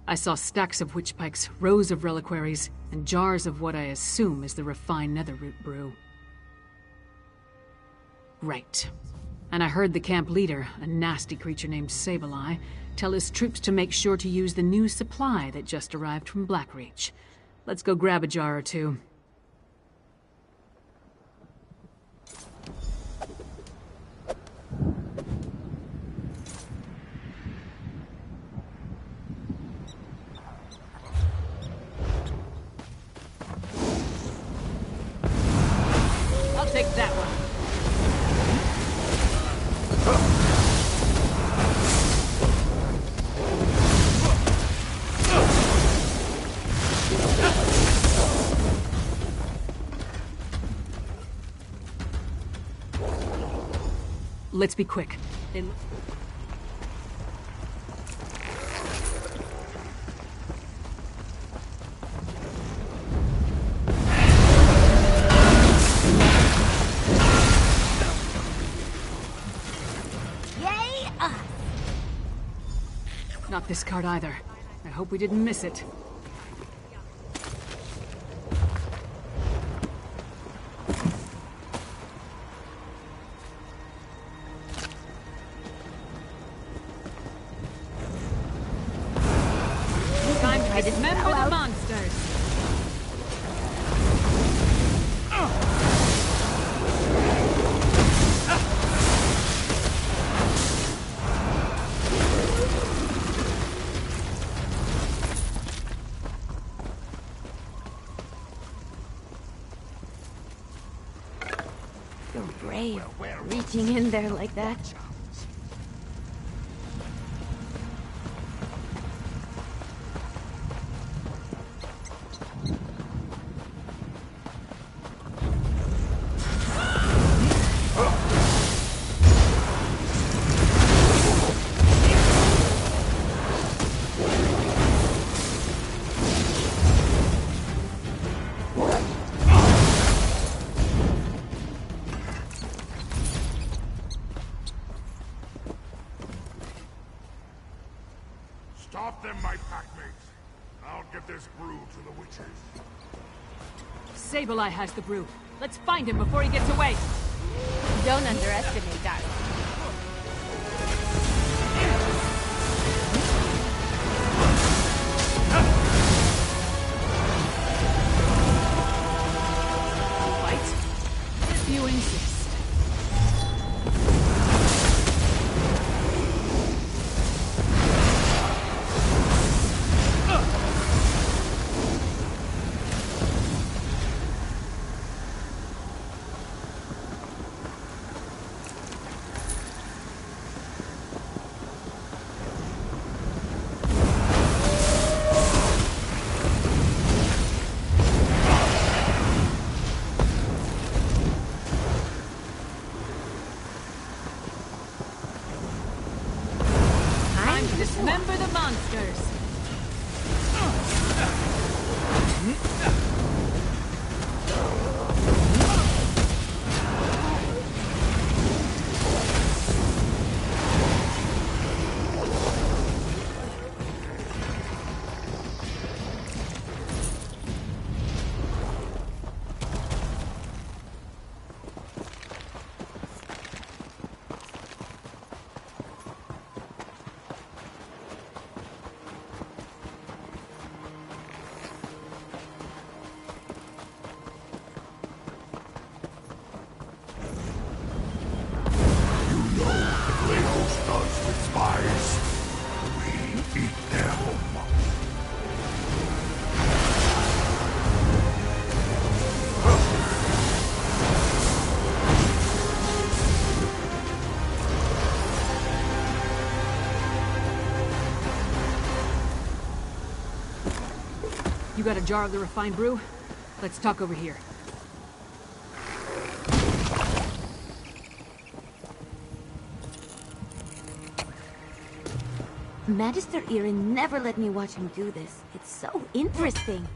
I saw stacks of witch pikes, rows of reliquaries, and jars of what I assume is the refined netherroot brew. Right. And I heard the camp leader, a nasty creature named Sableye, tell his troops to make sure to use the new supply that just arrived from Blackreach. Let's go grab a jar or two. I'll take that one. Let's be quick. Then... Yay us! Not this card either. I hope we didn't miss it. Time to dismember the monsters. You're brave, reaching in there like that. Stop them, my packmates. I'll get this brew to the witches. Sableye has the brew. Let's find him before he gets away. Don't underestimate Dark. Fight? If you insist. for the monsters! You got a jar of the refined brew? Let's talk over here. Magister Irin never let me watch him do this. It's so interesting.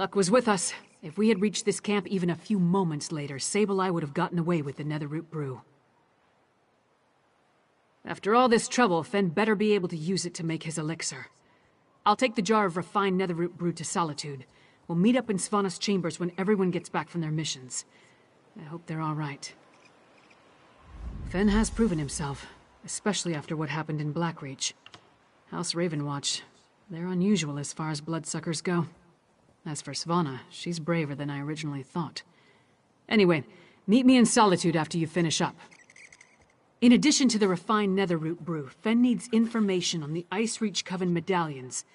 Luck was with us. If we had reached this camp even a few moments later, Sableye would have gotten away with the Netherroot brew. After all this trouble, Fen better be able to use it to make his elixir. I'll take the jar of refined Netherroot brew to Solitude. We'll meet up in Svanna's chambers when everyone gets back from their missions. I hope they're all right. Fen has proven himself, especially after what happened in Blackreach. House Ravenwatch, they're unusual as far as bloodsuckers go. As for Svanna, she's braver than I originally thought. Anyway, meet me in Solitude after you finish up. In addition to the refined Netherroot brew, Fen needs information on the Ice Reach Coven medallions.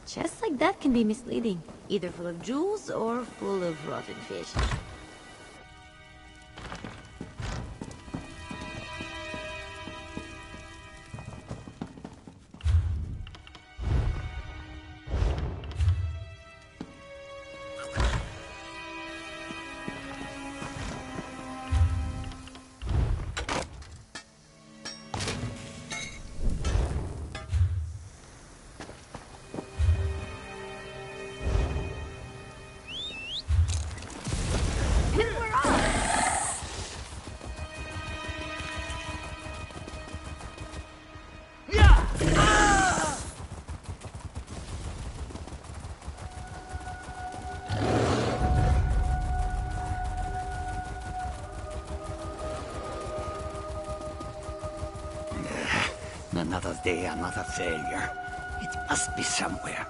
Chests like that can be misleading, either full of jewels or full of rotten fish. Another day, another failure. It must be somewhere.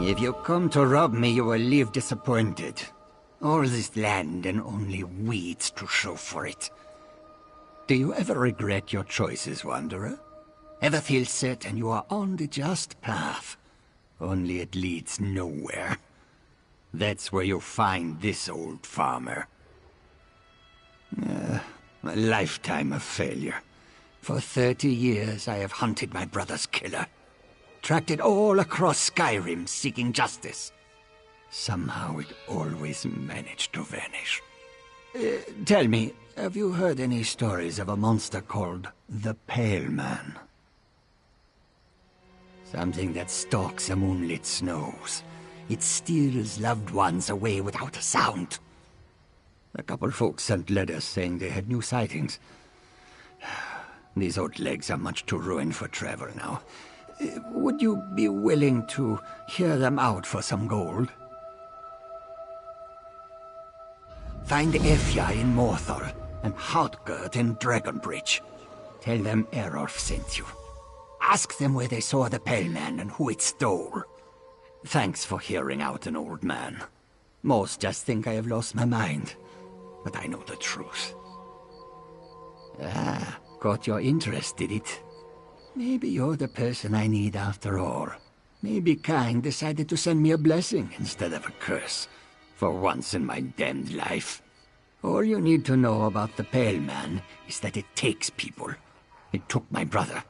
If you come to rob me, you will leave disappointed. All this land and only weeds to show for it. Do you ever regret your choices, Wanderer? Ever feel certain you are on the just path? Only it leads nowhere. That's where you'll find this old farmer. A lifetime of failure. For 30 years I have hunted my brother's killer. Tracked it all across Skyrim seeking justice. Somehow it always managed to vanish. Tell me, have you heard any stories of a monster called the Pale Man? Something that stalks the moonlit snows. It steals loved ones away without a sound. A couple folks sent letters saying they had new sightings. These old legs are much too ruined for travel now. Would you be willing to hear them out for some gold? Find Efja in Morthal and Hartgurt in Dragonbridge. Tell them Erolf sent you. Ask them where they saw the Pale Man and who it stole. Thanks for hearing out an old man. Most just think I have lost my mind, but I know the truth. Ah, caught your interest, did it? Maybe you're the person I need after all. Maybe Kang decided to send me a blessing instead of a curse. For once in my damned life. All you need to know about the Pale Man is that it takes people. It took my brother.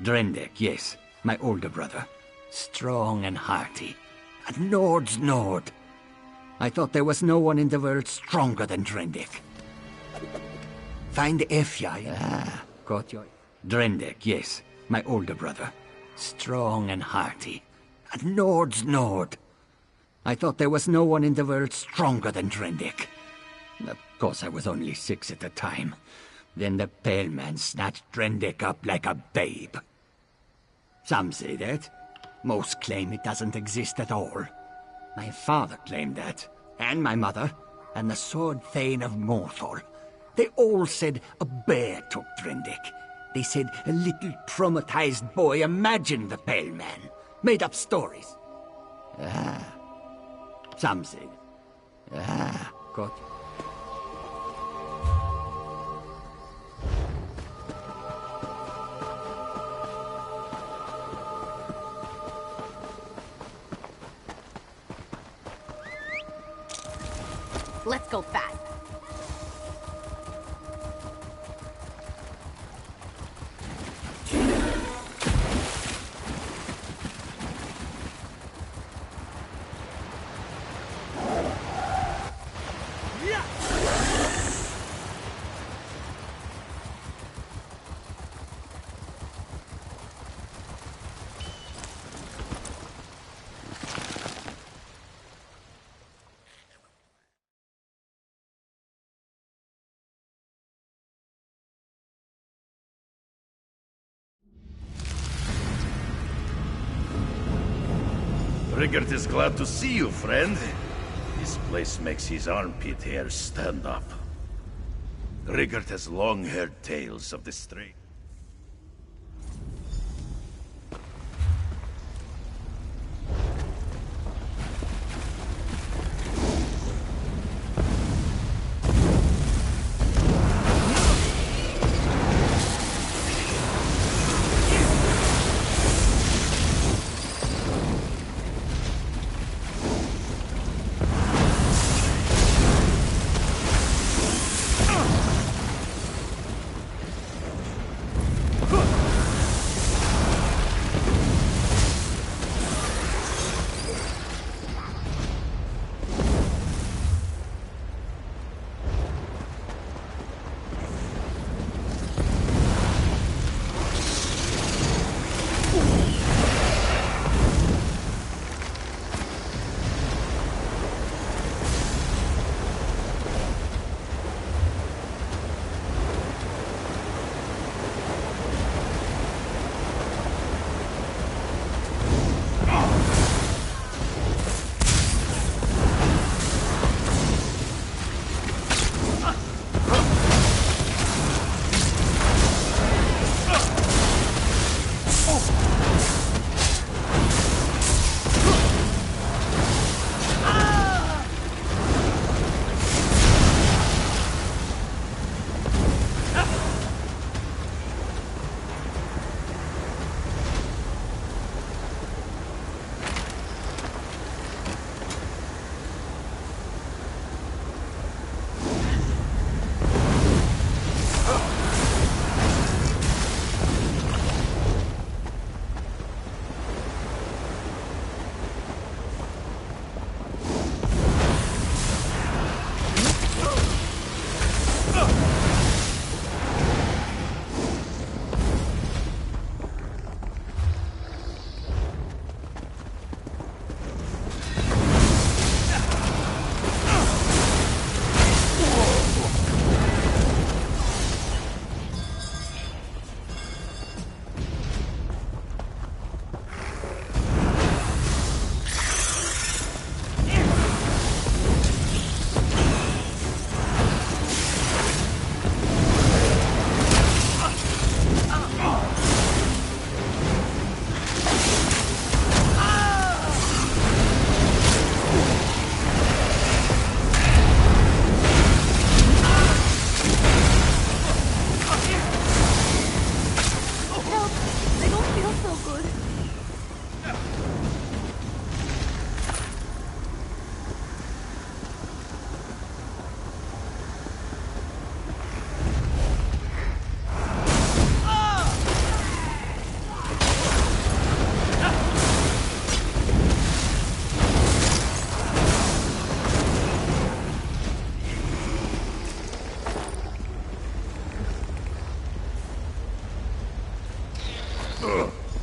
Drendek, yes, my older brother. Strong and hearty. A Nord's Nord. I thought there was no one in the world stronger than Drendek. Find Efja. Ah, got your... Drendek, yes, my older brother. Strong and hearty. A Nord's Nord. I thought there was no one in the world stronger than Drendek. Of course, I was only 6 at the time. Then the Pale Man snatched Drendek up like a babe. Some say that. Most claim it doesn't exist at all. My father claimed that, and my mother, and the Sword Thane of Morthal. They all said a bear took Drendek. They said a little traumatized boy imagined the Pale Man. Made up stories. Ah. Some said. Ah, got you. Let's go fast. Rigert is glad to see you, friend. This place makes his armpit hair stand up. Rigert has long heard tales of the stray.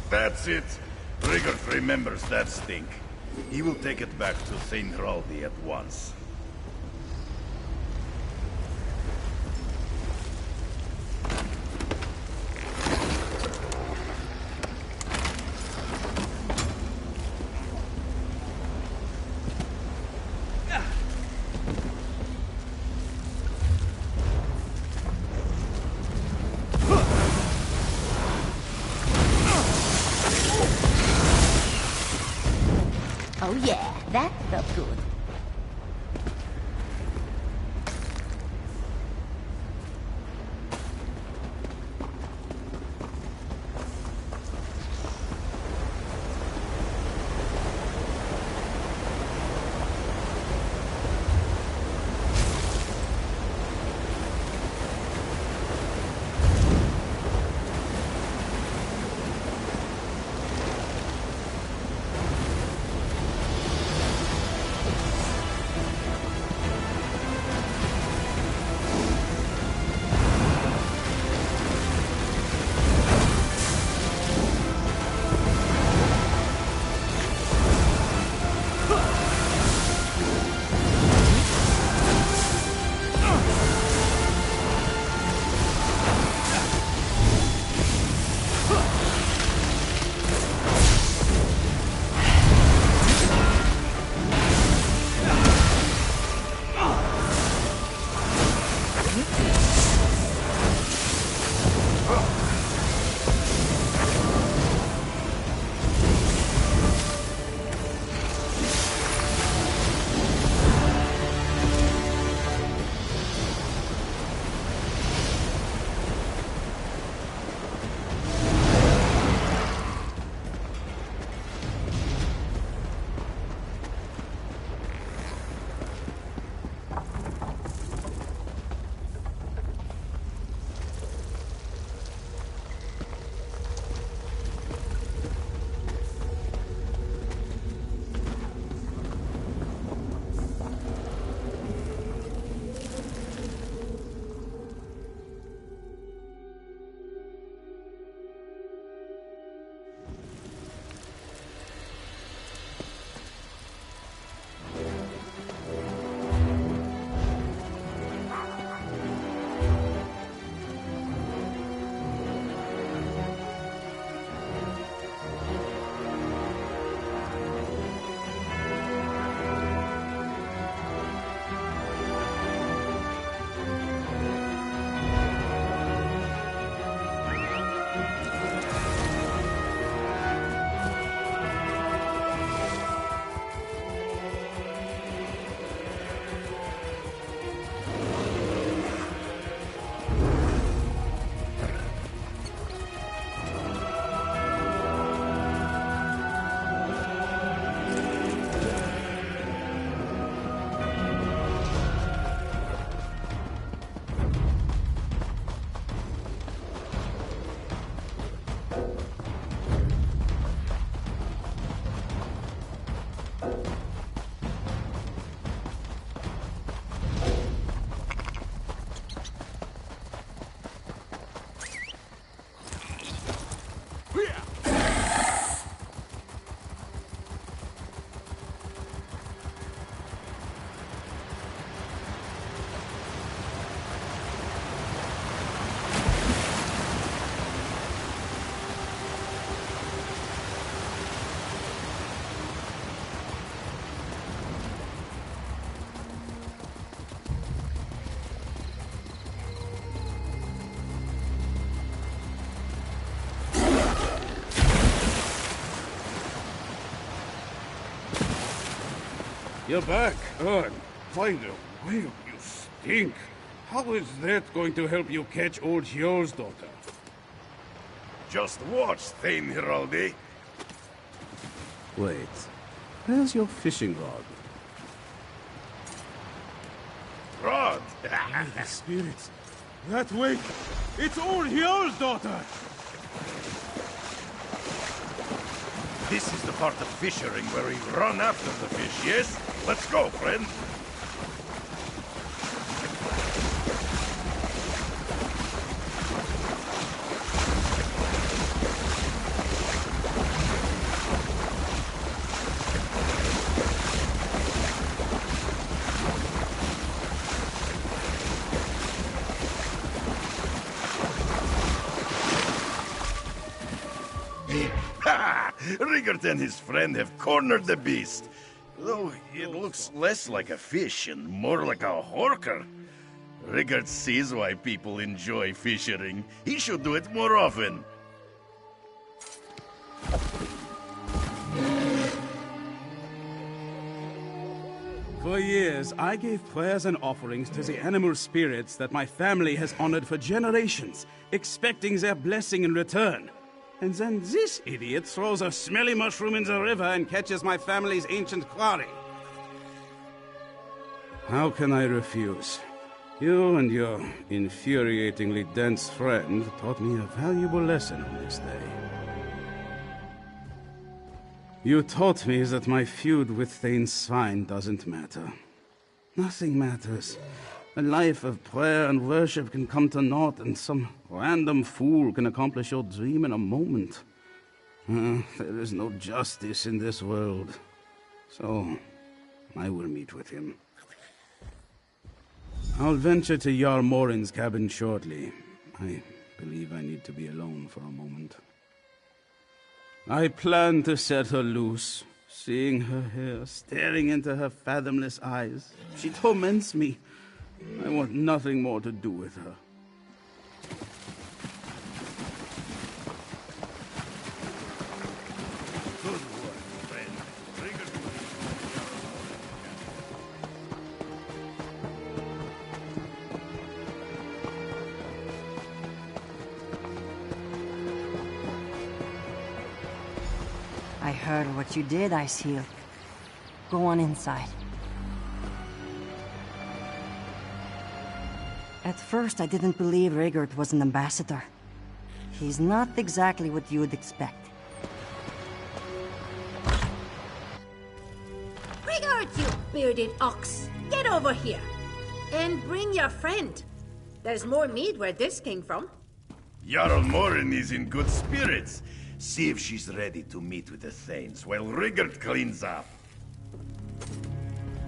That's it. Rigert remembers that stink. He will take it back to St. Hraldi at once. Oh yeah, that felt good. You're back. Good. Why the way you stink. How is that going to help you catch old Hjor's daughter? Just watch, Thane Heraldi. Wait. Where's your fishing rod? Rod! The spirits. That way. It's old Hjor's daughter! This is the part of fishing where we run after the fish, yes? Let's go, friend. Rigert and his friend have cornered the beast. Though it looks less like a fish and more like a horker. Rigert sees why people enjoy fishing. He should do it more often. For years, I gave prayers and offerings to the animal spirits that my family has honored for generations, expecting their blessing in return. And then this idiot throws a smelly mushroom in the river and catches my family's ancient quarry. How can I refuse? You and your infuriatingly dense friend taught me a valuable lesson on this day. You taught me that my feud with Thane Svein doesn't matter. Nothing matters. A life of prayer and worship can come to naught, and some random fool can accomplish your dream in a moment. There is no justice in this world. So, I will meet with him. I'll venture to Jarl Morin's cabin shortly. I believe I need to be alone for a moment. I plan to set her loose. Seeing her here, staring into her fathomless eyes, she torments me. I want nothing more to do with her. Good work, friend. I heard what you did, Iceheel. Go on inside. At first, I didn't believe Rigert was an ambassador. He's not exactly what you would expect. Rigert, you bearded ox! Get over here! And bring your friend. There's more mead where this came from. Jarl Morin is in good spirits. See if she's ready to meet with the Thanes while Rigert cleans up.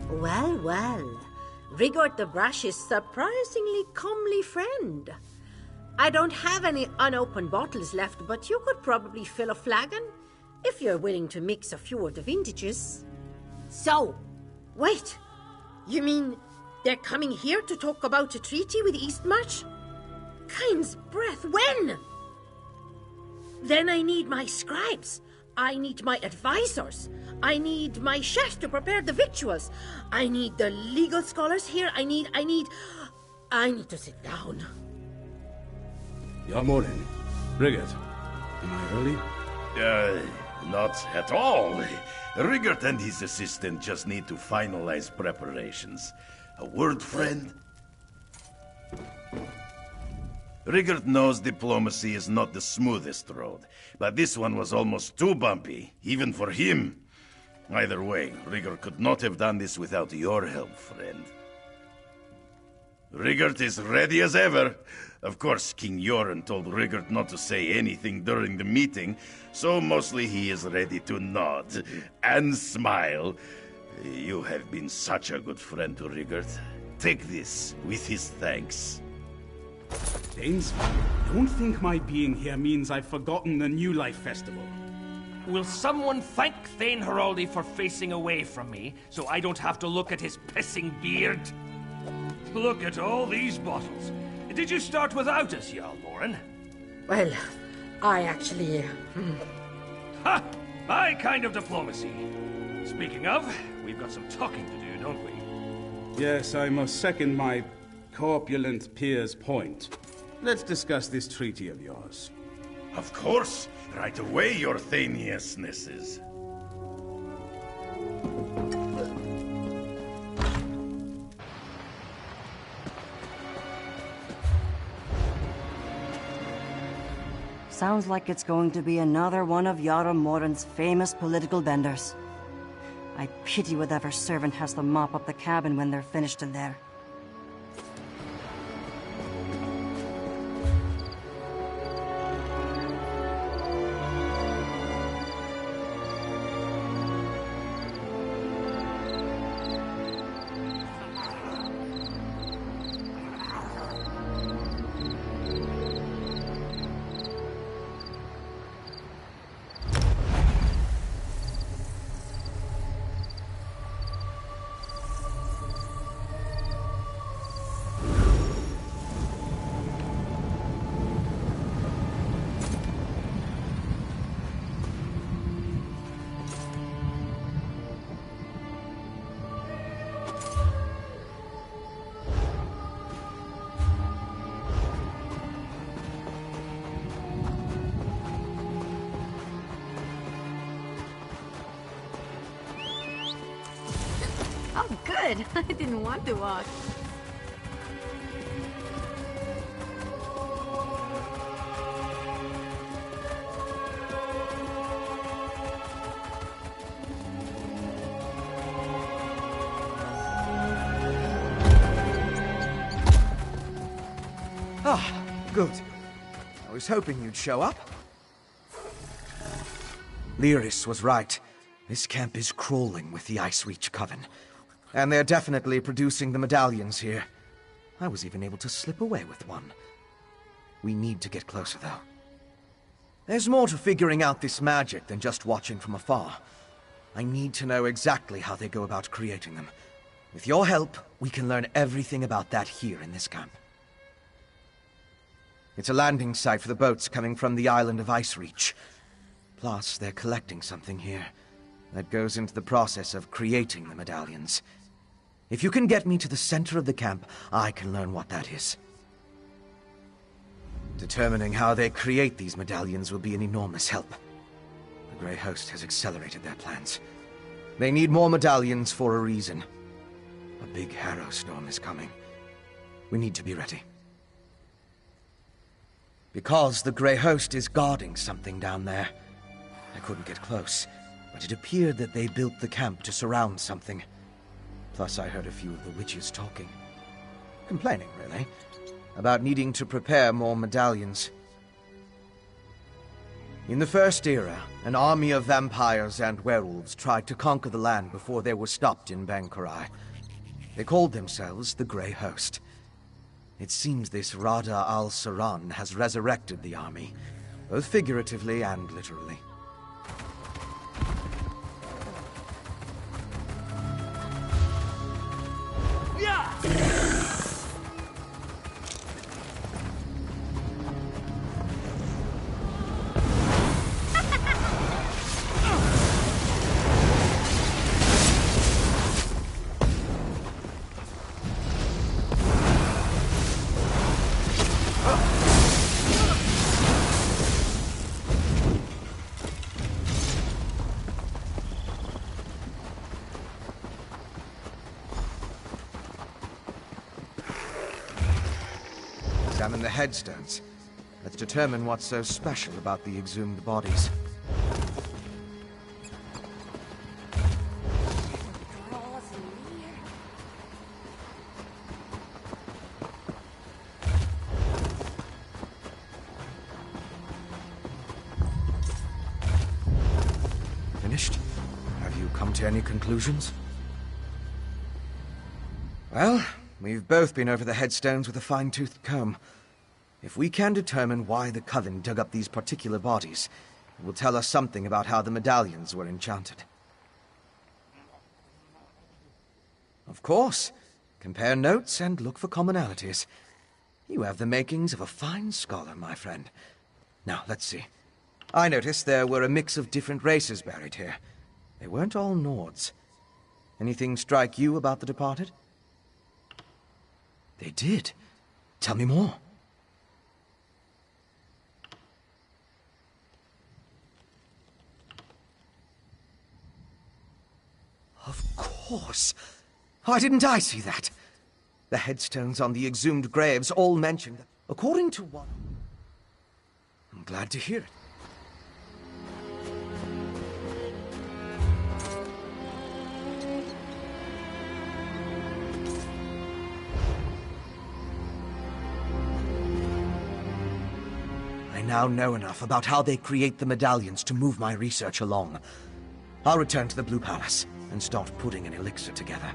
Well, well. Rigert the Brush's surprisingly comely friend. I don't have any unopened bottles left, but you could probably fill a flagon, if you're willing to mix a few of the vintages. So, wait. You mean they're coming here to talk about a treaty with Eastmarch? Kind's breath, when? Then I need my scribes. I need my advisors. I need my chefs to prepare the victuals. I need the legal scholars here. I need to sit down. Jarl Morin. Rigert. Am I early? Not at all. Rigert and his assistant just need to finalize preparations. A word, friend? Rigert knows diplomacy is not the smoothest road, but this one was almost too bumpy, even for him. Either way, Rigert could not have done this without your help, friend. Rigert is ready as ever. Of course, King Joran told Rigert not to say anything during the meeting, so mostly he is ready to nod and smile. You have been such a good friend to Rigert. Take this with his thanks. Danes, don't think my being here means I've forgotten the New Life Festival. Will someone thank Thane Heraldi for facing away from me, so I don't have to look at his pissing beard? Look at all these bottles. Did you start without us, Jarl Morin? Well, I actually... Ha! My kind of diplomacy. Speaking of, we've got some talking to do, don't we? Yes, I must second my corpulent peer's point. Let's discuss this treaty of yours. Of course. Right away, your Thaniusnesses. Sounds like it's going to be another one of Jarl Morin's famous political benders. I pity whatever servant has to mop up the cabin when they're finished in there. Oh, good. I didn't want to walk. Ah, good. I was hoping you'd show up. Lyris was right. This camp is crawling with the Ice Reach Coven. And they're definitely producing the medallions here. I was even able to slip away with one. We need to get closer, though. There's more to figuring out this magic than just watching from afar. I need to know exactly how they go about creating them. With your help, we can learn everything about that here in this camp. It's a landing site for the boats coming from the island of Ice Reach. Plus, they're collecting something here that goes into the process of creating the medallions. If you can get me to the center of the camp, I can learn what that is. Determining how they create these medallions will be an enormous help. The Grey Host has accelerated their plans. They need more medallions for a reason. A big harrow storm is coming. We need to be ready. Because the Grey Host is guarding something down there. I couldn't get close, but it appeared that they built the camp to surround something. Plus, I heard a few of the witches talking. Complaining, really, about needing to prepare more medallions. In the First Era, an army of vampires and werewolves tried to conquer the land before they were stopped in Bankurai. They called themselves the Grey Host. It seems this Rada al-Saran has resurrected the army, both figuratively and literally. Examine the headstones. Let's determine what's so special about the exhumed bodies. Finished? Have you come to any conclusions? Well, we've both been over the headstones with a fine-toothed comb. If we can determine why the Coven dug up these particular bodies, it will tell us something about how the medallions were enchanted. Of course. Compare notes and look for commonalities. You have the makings of a fine scholar, my friend. Now, let's see. I noticed there were a mix of different races buried here. They weren't all Nords. Anything strike you about the departed? They did. Tell me more. Of course. Why didn't I see that? The headstones on the exhumed graves all mentioned, according to what... I'm glad to hear it. I now know enough about how they create the medallions to move my research along. I'll return to the Blue Palace and start putting an elixir together.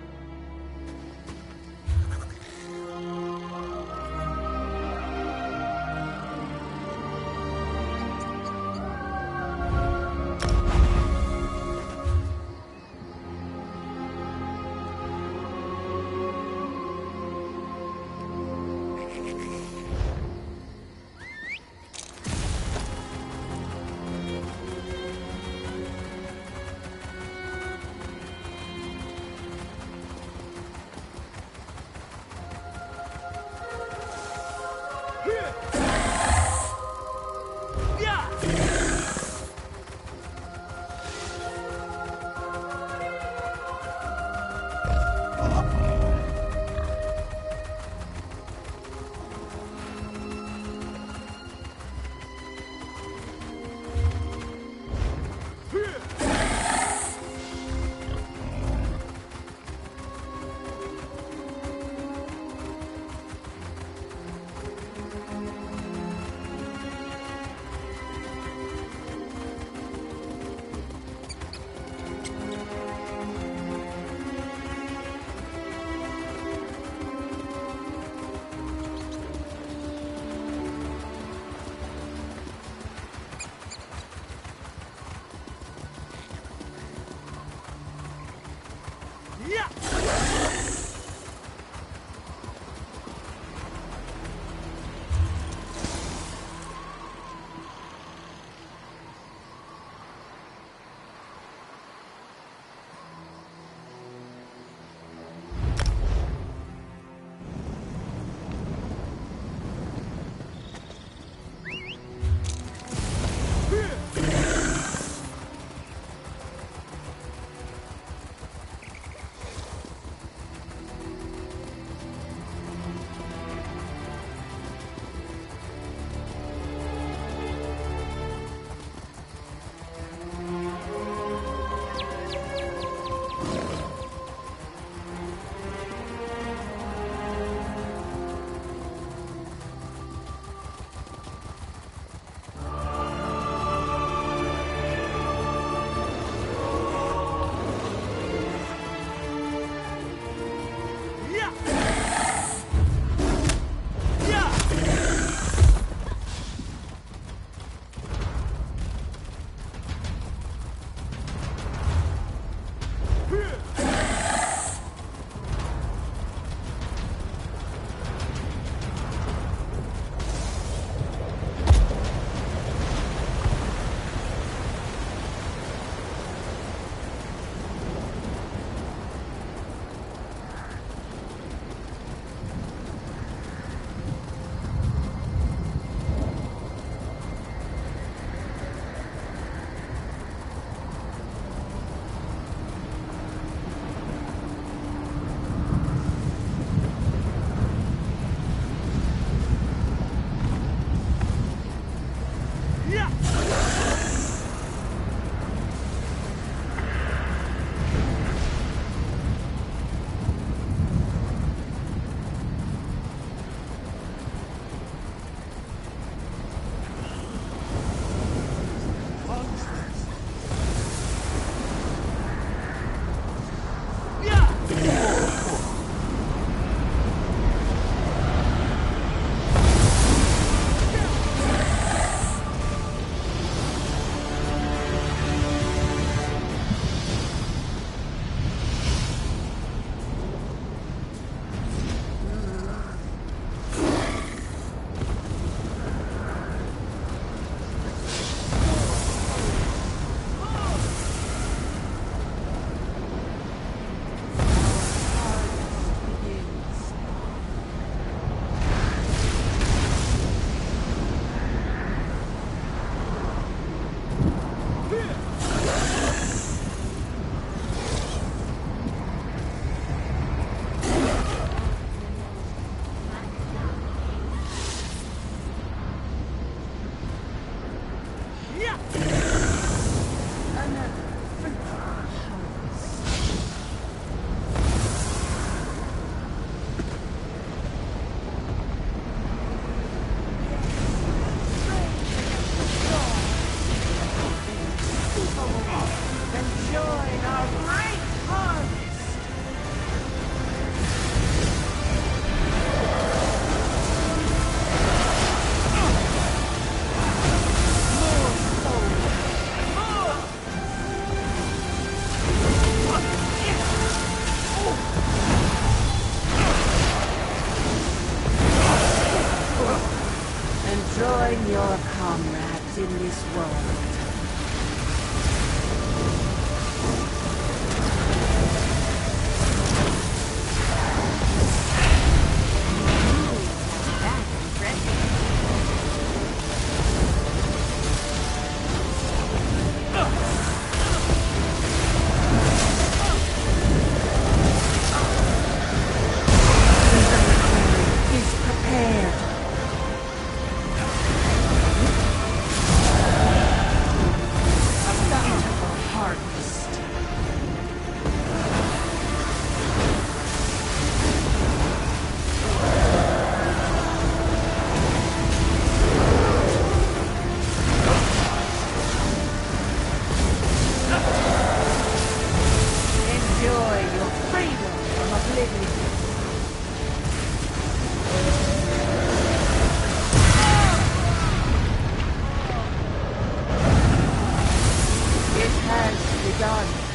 oblivion. It has begun.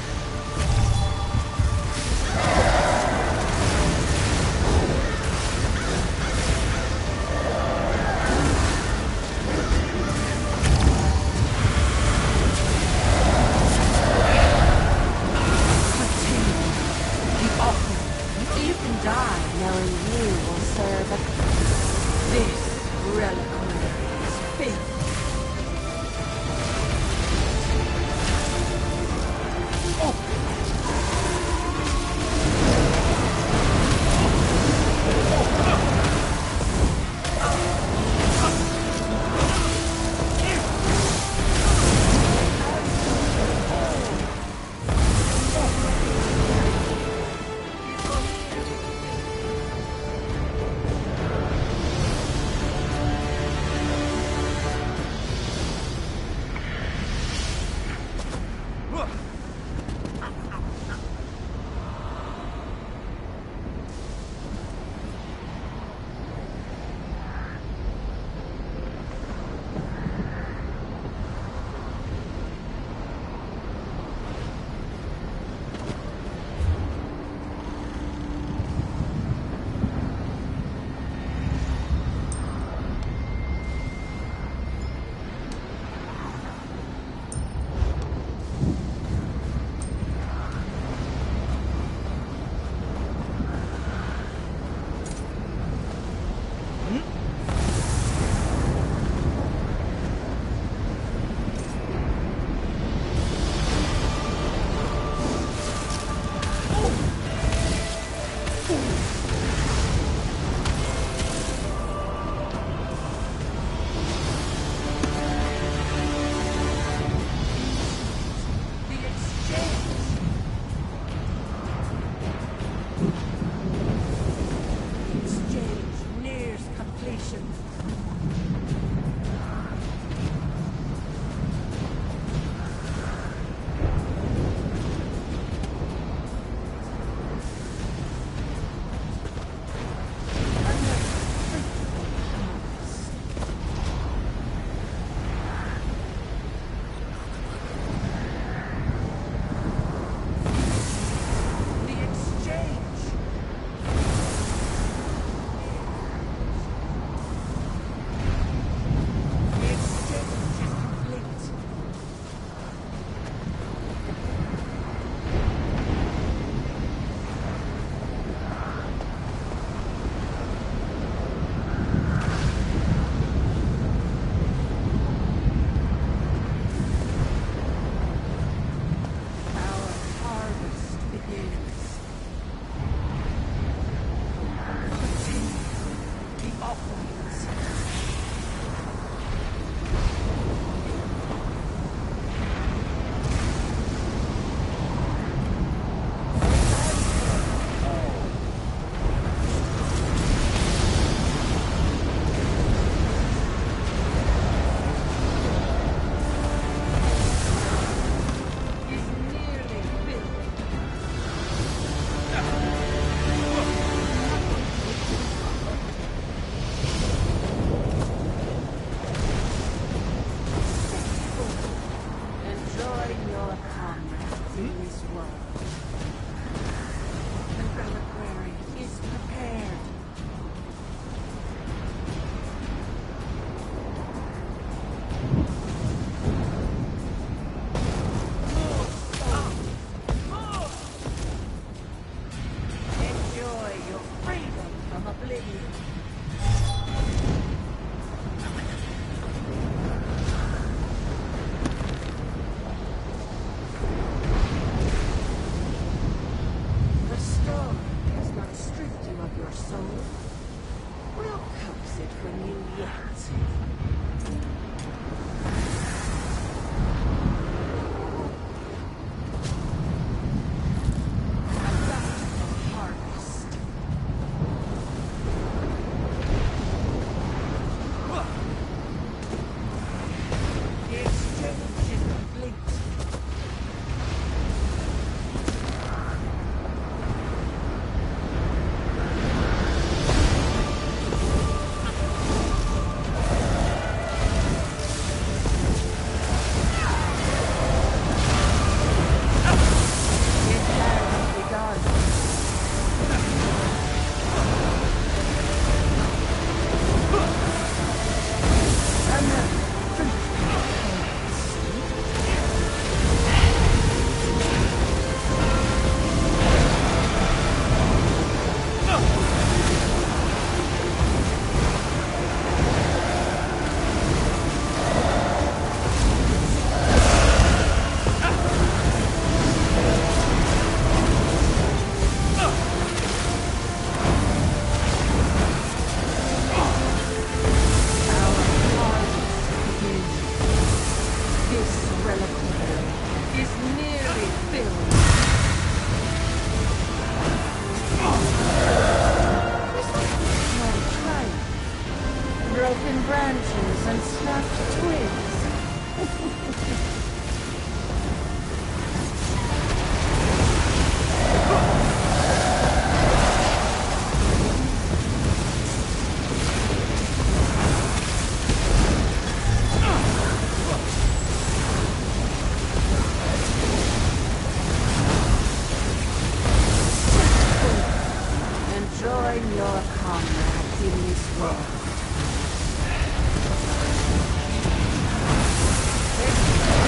comrades in this world.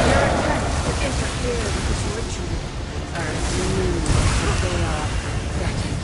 Your attempts to interfere with this ritual are as new as they are pathetic.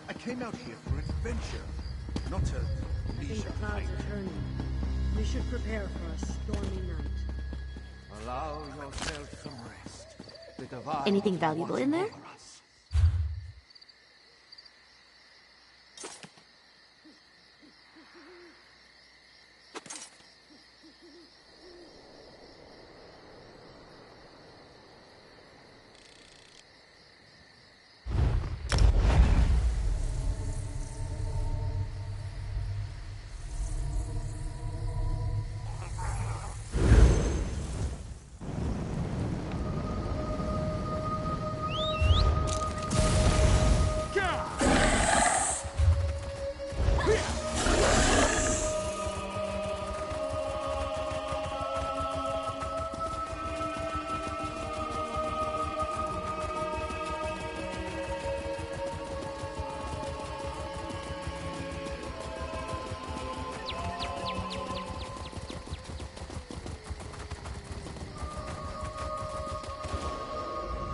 I came out here for adventure, not a I think the clouds are turning. We should prepare for a stormy night. Allow yourself some rest. The divine Anything valuable in there?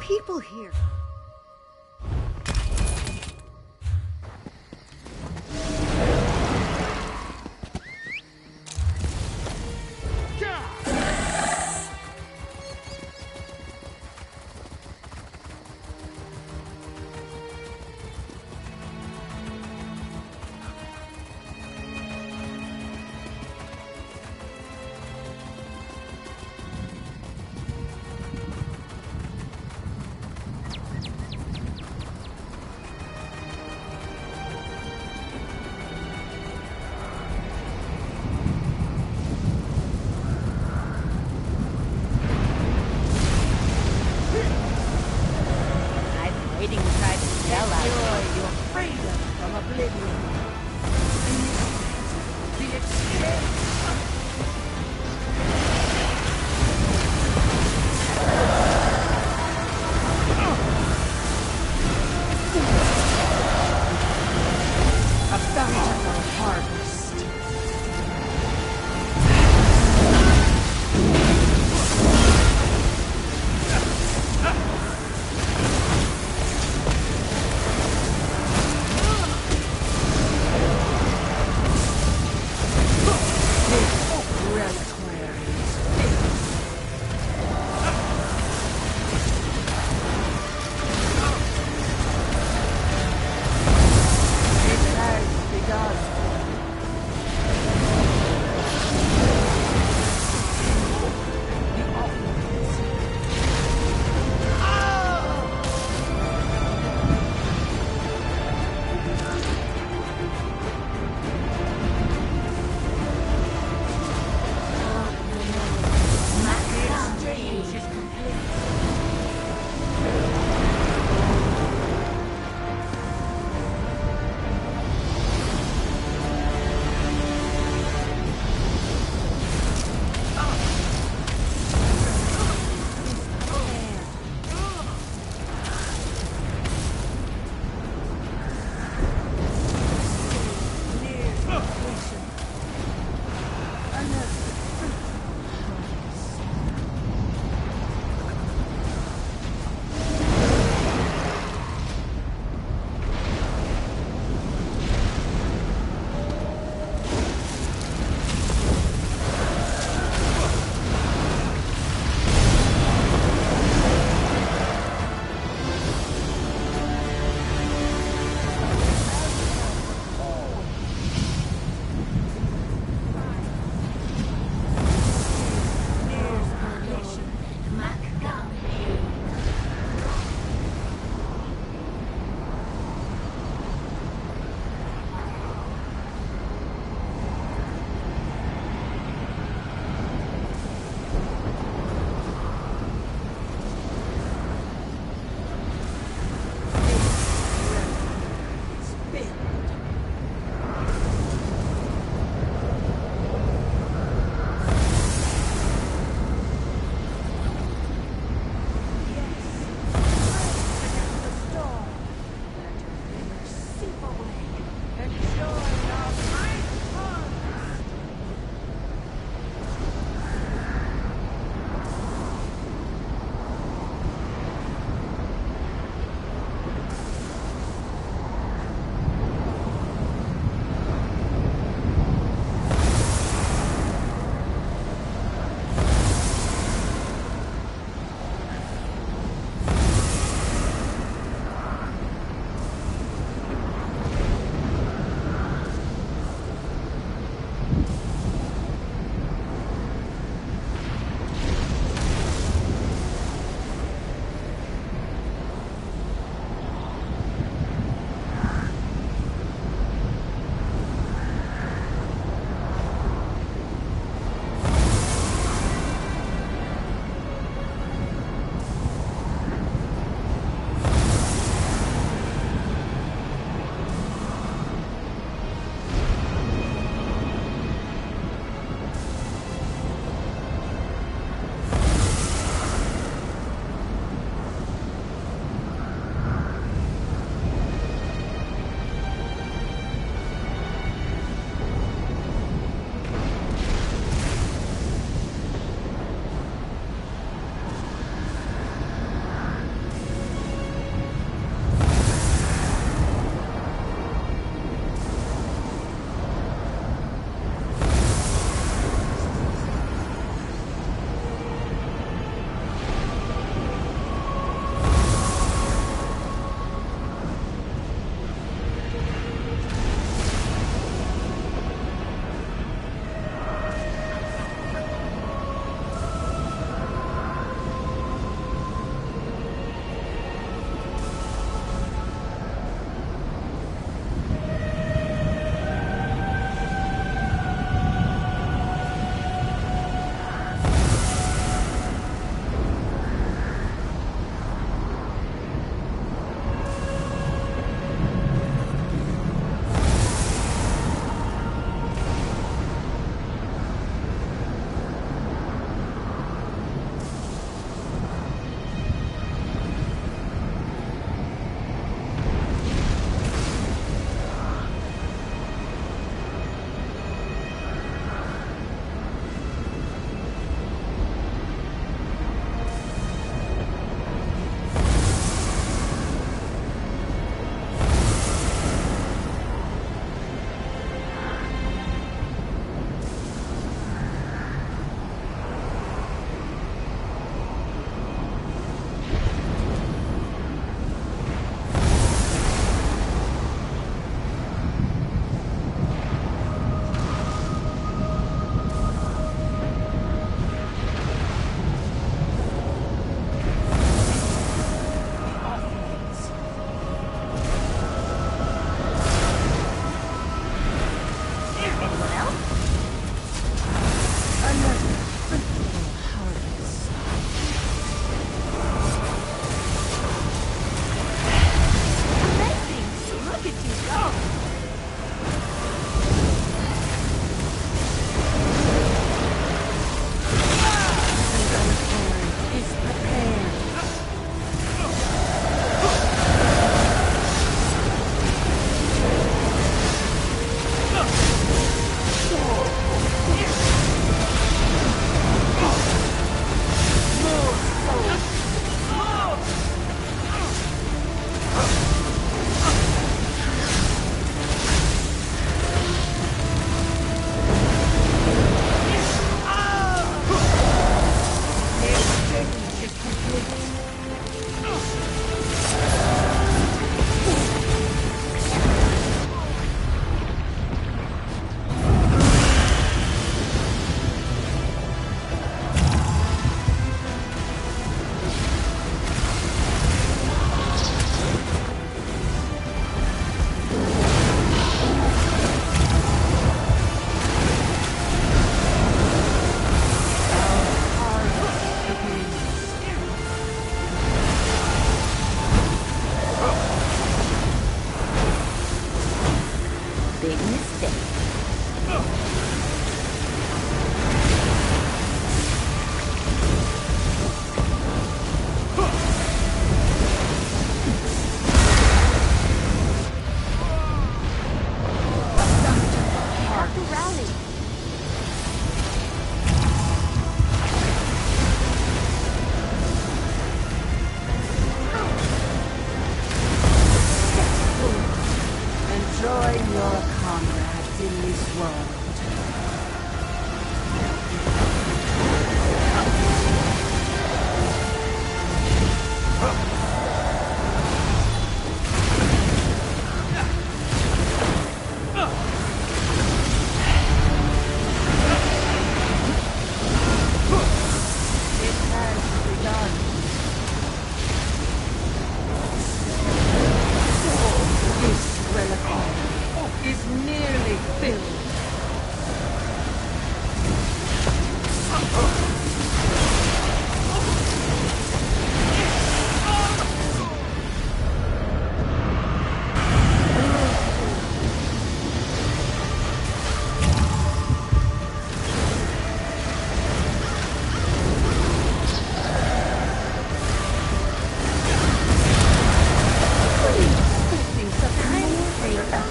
People here. Waiting to try to sell out. Enjoy your freedom from oblivion. The escape. A bountiful harvest. big mistake. Join your comrades in this world. It has begun. This reliquary is nearly filled.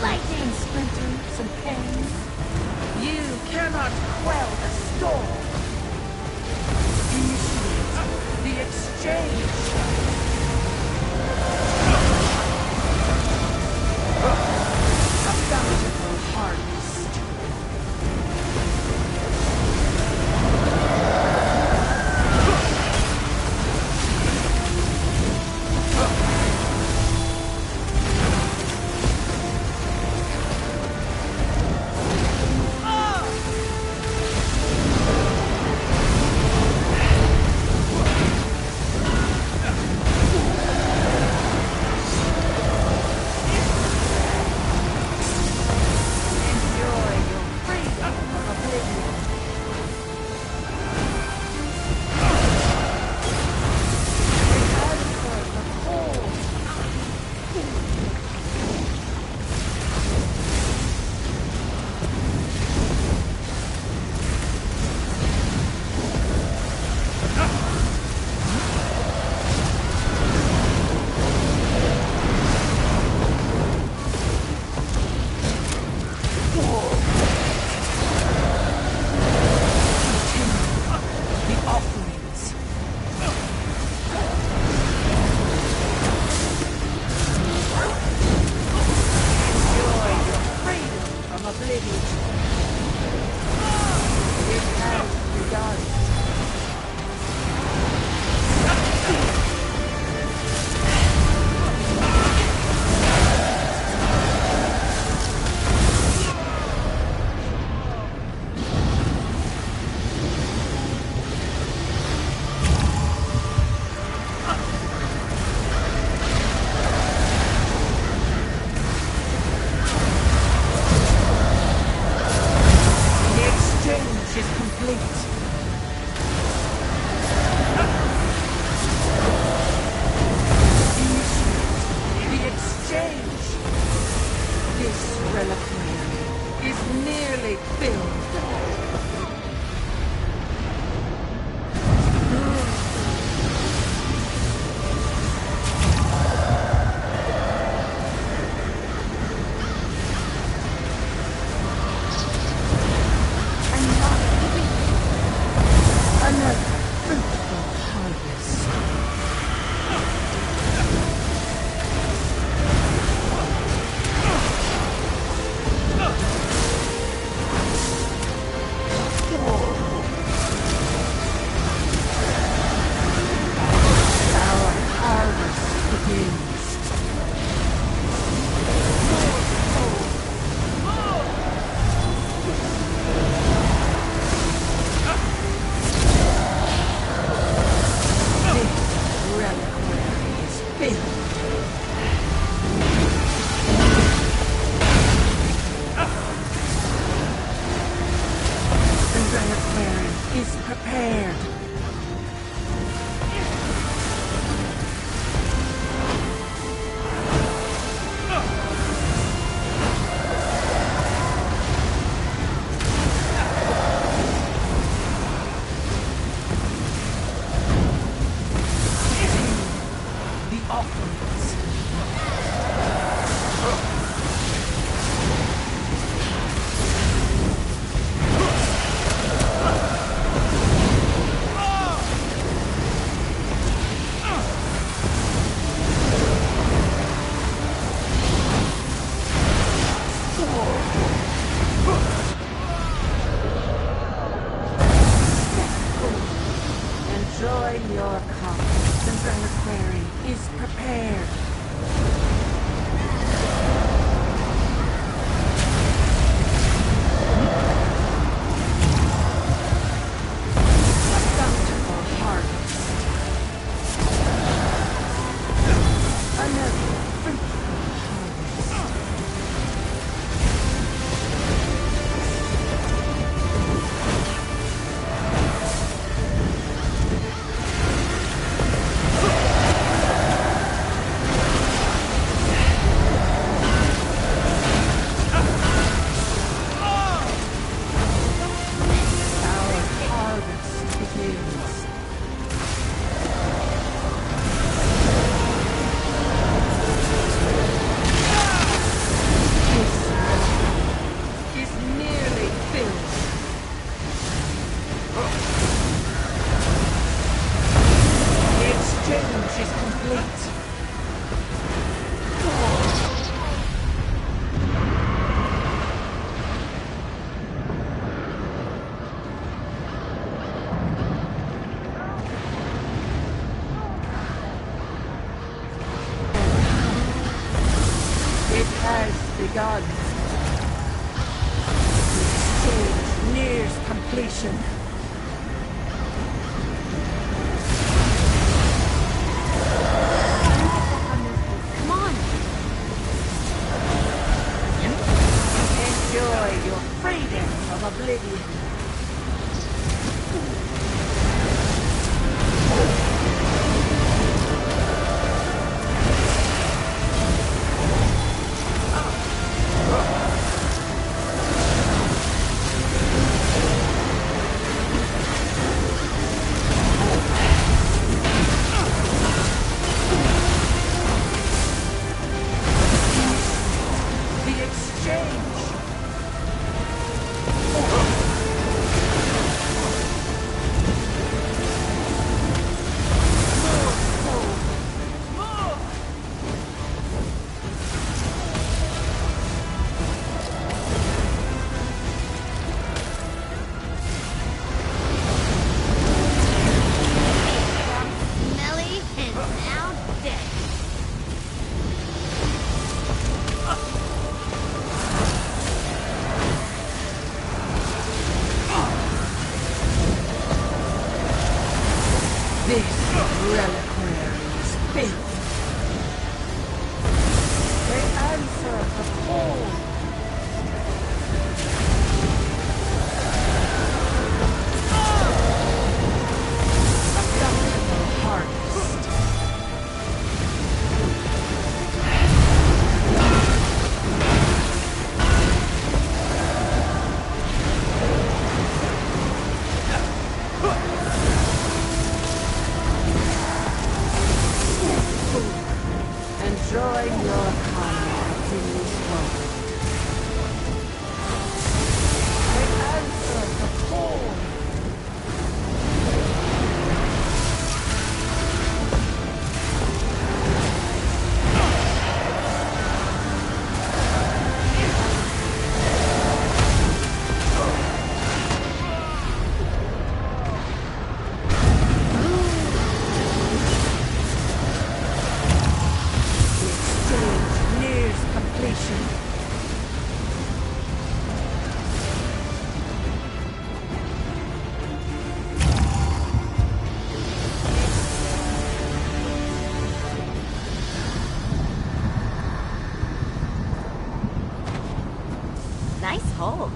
Lightning splinters and pain. You cannot quell the storm. Initiate the exchange. A bountiful harvest. has begun. The exchange nears completion. Come on. Enjoy your freedom from oblivion. Nice hole.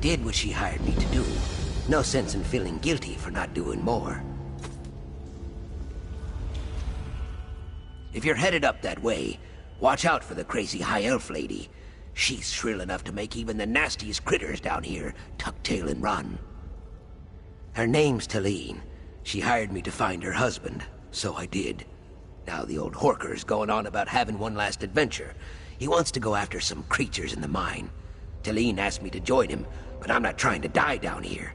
did what she hired me to do. No sense in feeling guilty for not doing more. If you're headed up that way, watch out for the crazy high elf lady. She's shrill enough to make even the nastiest critters down here tuck tail and run. Her name's Talene. She hired me to find her husband, so I did. Now the old Horker's going on about having one last adventure. He wants to go after some creatures in the mine. Talene asked me to join him, but I'm not trying to die down here.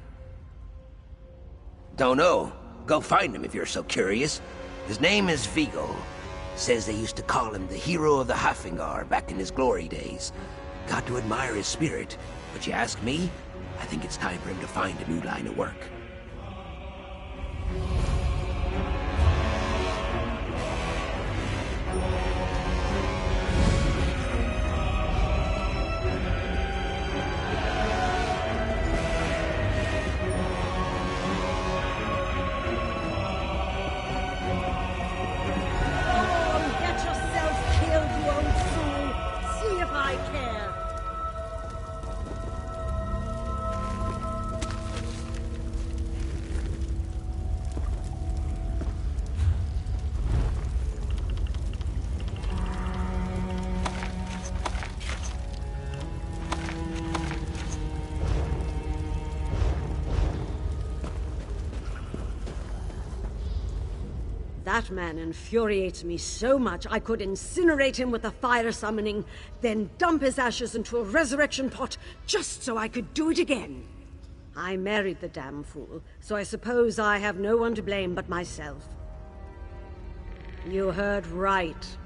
Don't know. Go find him if you're so curious. His name is Viggo. Says they used to call him the hero of the Hafengar back in his glory days. Got to admire his spirit, but you ask me, I think it's time for him to find a new line of work. That man infuriates me so much I could incinerate him with a fire summoning, then dump his ashes into a resurrection pot just so I could do it again. I married the damn fool, so I suppose I have no one to blame but myself. You heard right.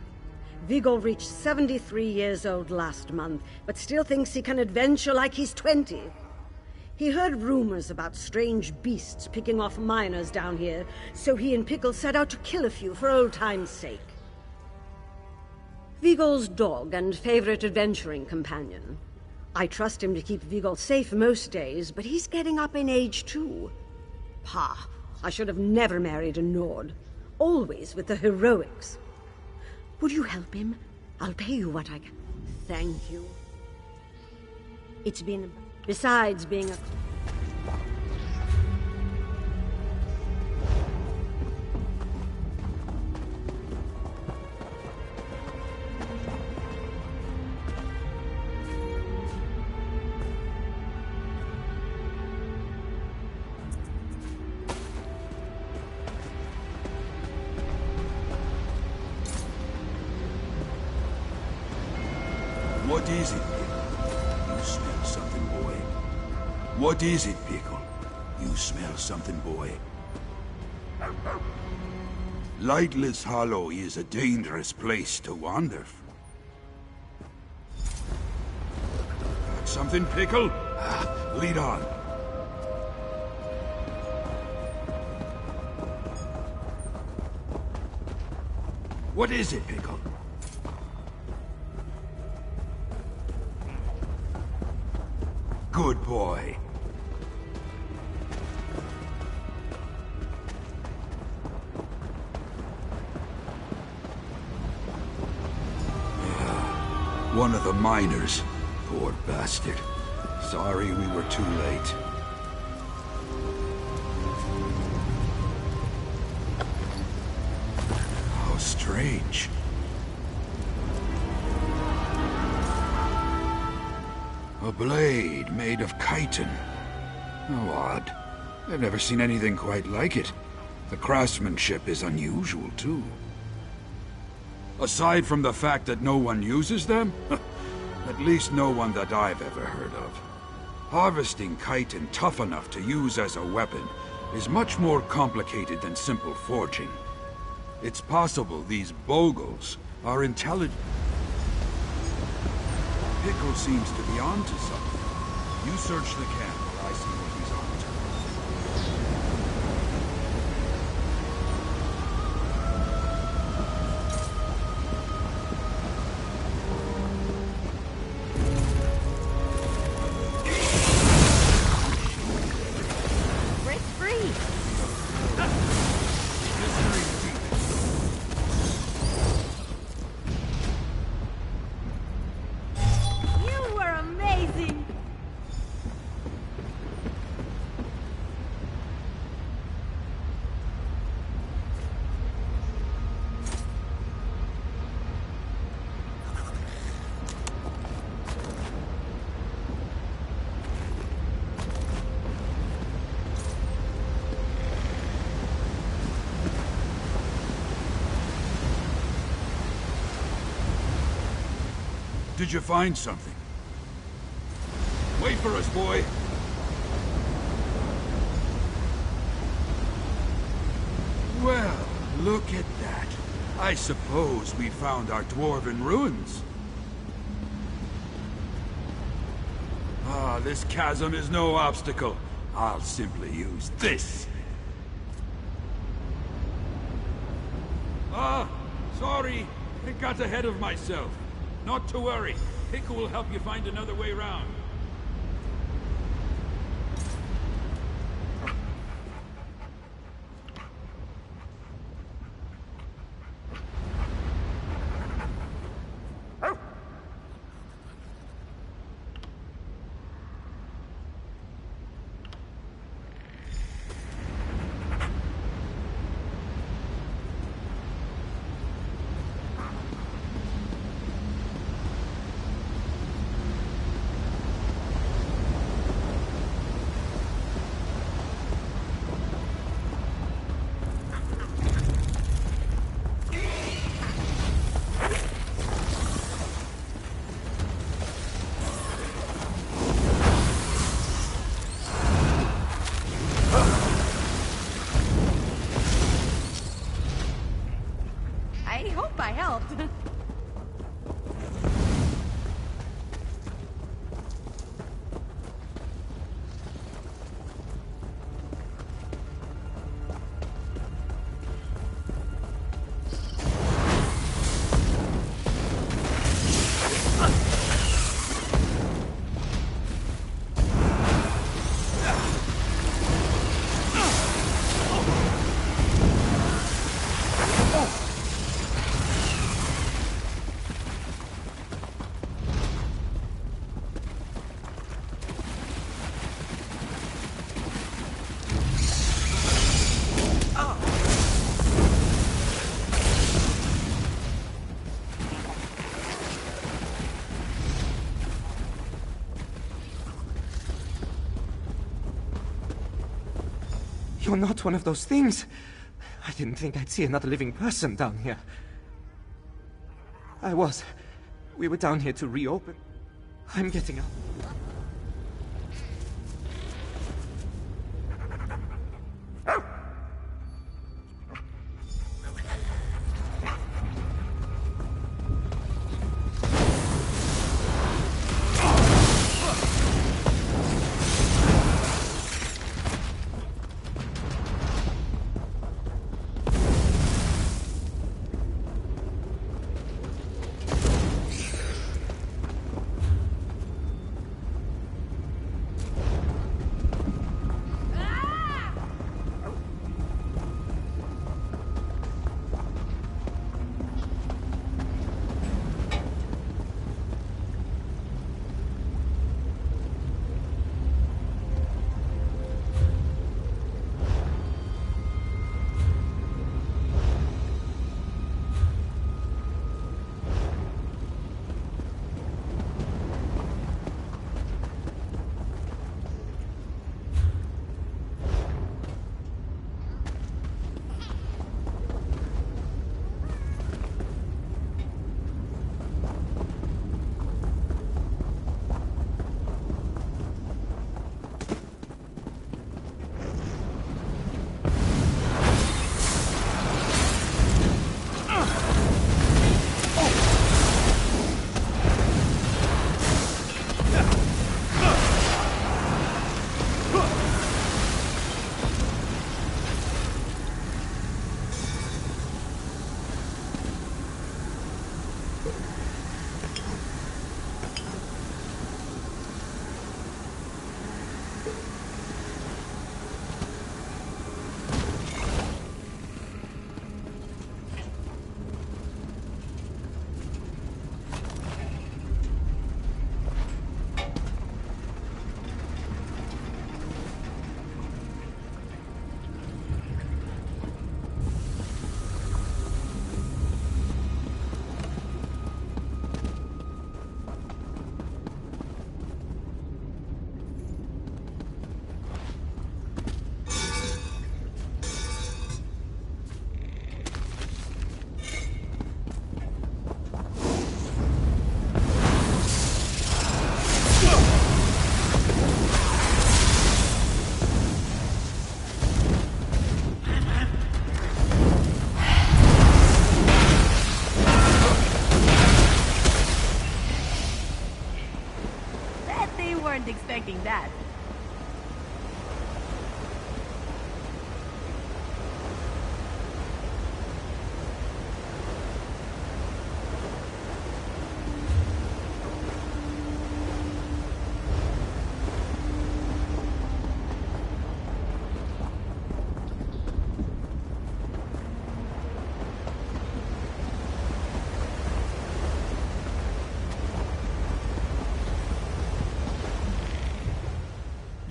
Viggo reached 73 years old last month, but still thinks he can adventure like he's 20. He heard rumors about strange beasts picking off miners down here, so he and Pickle set out to kill a few for old time's sake. Viggo's dog and favorite adventuring companion. I trust him to keep Viggo safe most days, but he's getting up in age too. Pah, I should have never married a Nord. Always with the heroics. Would you help him? I'll pay you what I can. Thank you. It's been... Besides being a... What is it? You smell something, boy. What is it, Pickle? You smell something, boy. Lightless Hollow is a dangerous place to wander. Got something, Pickle? Lead on. What is it, Pickle? Good boy. One of the miners. Poor bastard. Sorry we were too late. How strange. A blade made of chitin. How odd. I've never seen anything quite like it. The craftsmanship is unusual, too. Aside from the fact that no one uses them, at least no one that I've ever heard of. Harvesting chitin tough enough to use as a weapon is much more complicated than simple forging. It's possible these Bogles are intelligent. Pickle seems to be onto something. You search the camp while I see what he's Break free! You were amazing! Did you find something? Wait for us, boy. Well, look at that. I suppose we found our dwarven ruins. Ah, this chasm is no obstacle. I'll simply use this. Ah, sorry. I got ahead of myself. Not to worry. Pico will help you find another way round. I hope I helped. You're not one of those things. I didn't think I'd see another living person down here. I was. We were down here to reopen. I'm getting up.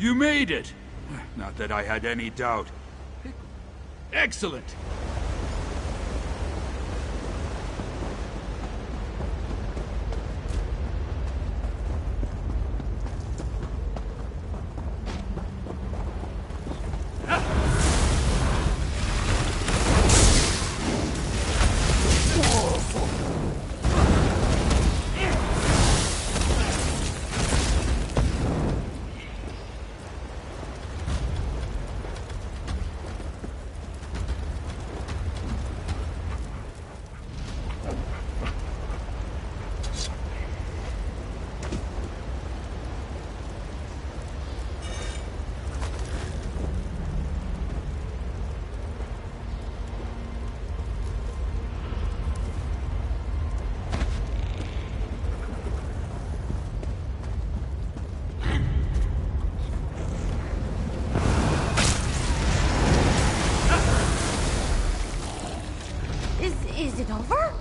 You made it! Not that I had any doubt. Excellent! Is it over?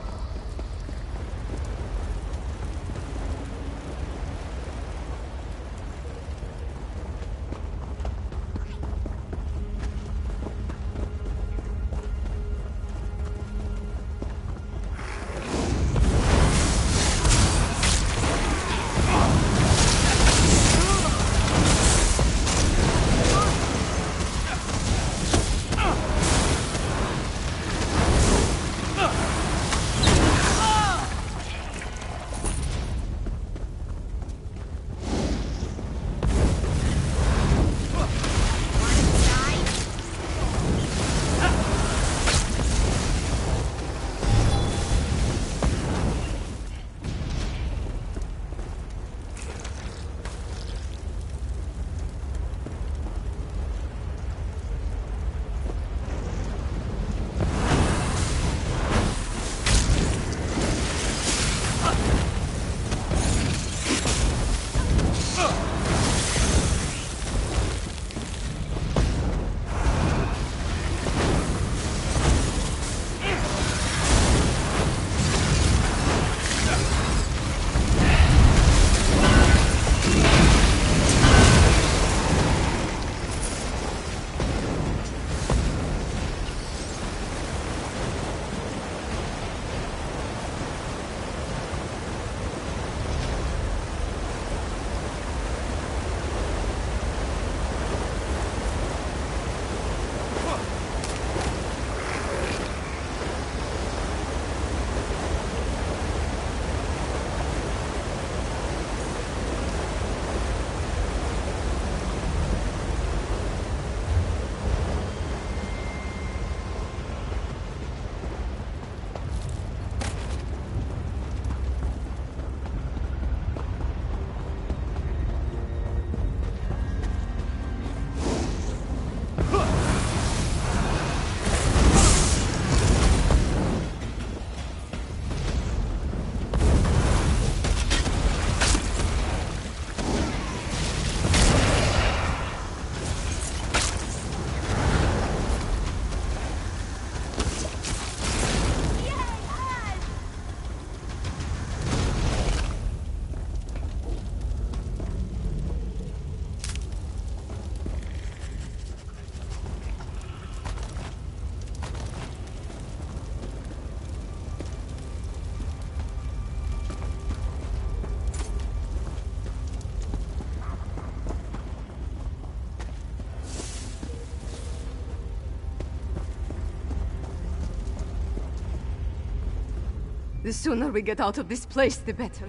The sooner we get out of this place, the better.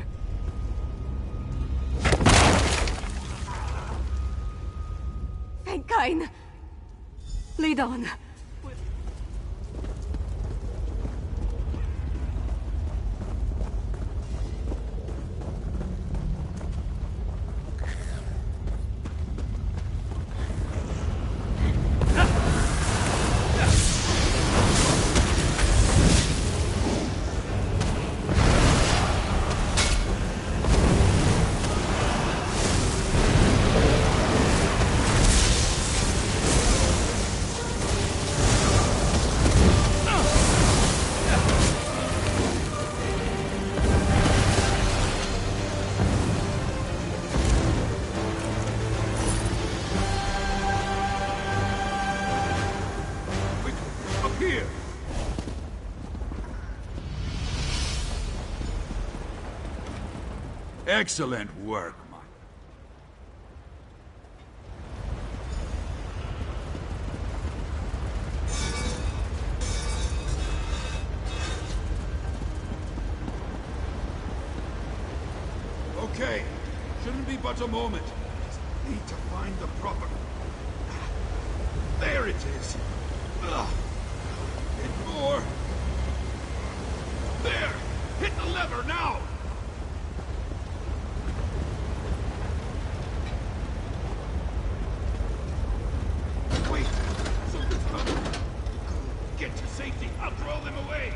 Thank Kain. Lead on. Excellent work, Mike. Okay, shouldn't be but a moment. Just need to find the proper... There it is. Ugh. Hit more. There! Hit the lever now! Wait! Something's coming! Get to safety! I'll throw them away!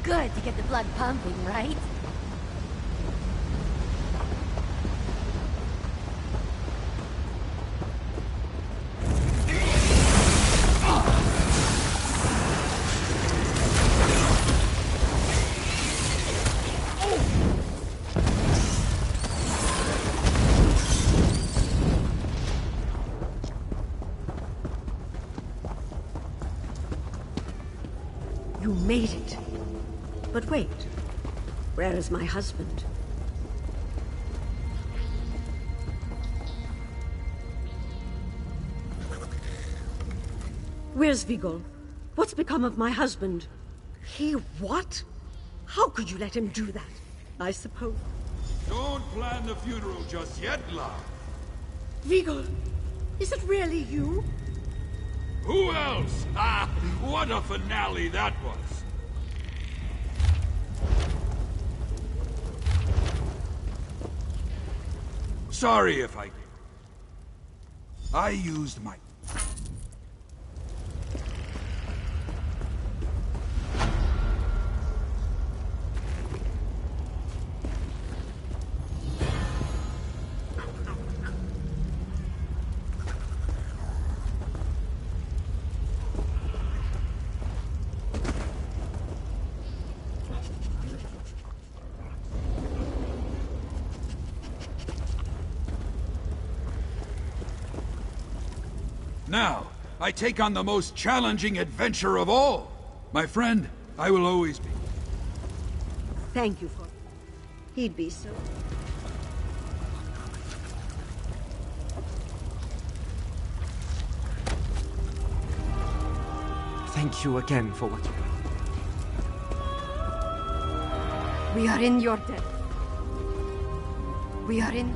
Good to get the blood pumping, right? You made it. But wait, where is my husband? Where's Vigol? What's become of my husband? He what? How could you let him do that? I suppose. Don't plan the funeral just yet, love. Vigol, is it really you? Who else? Ah, what a finale that was. Sorry if I used my... Now, I take on the most challenging adventure of all. My friend, I will always be. Thank you for... He'd be so... Thank you again for what you... We are in your debt. We are in...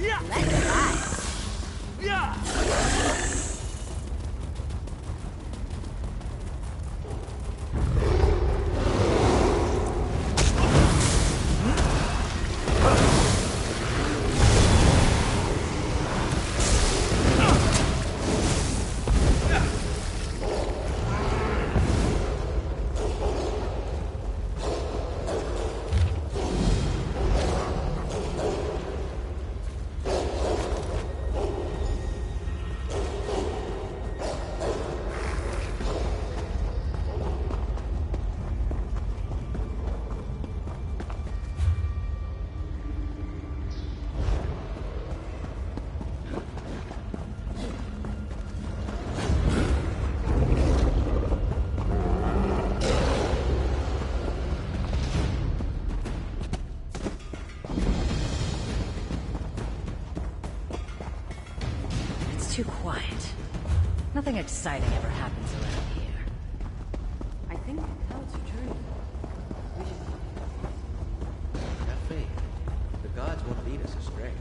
Let's ride. Too quiet. Nothing exciting ever happens around here. I think the clouds are turning. We should... Have faith. The gods won't lead us astray.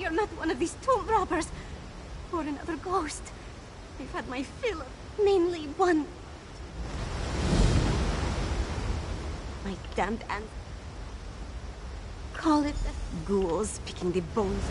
You're not one of these tomb robbers. Or another ghost. I've had my fill of mainly one. My damned aunt. Call it the ghouls picking the bones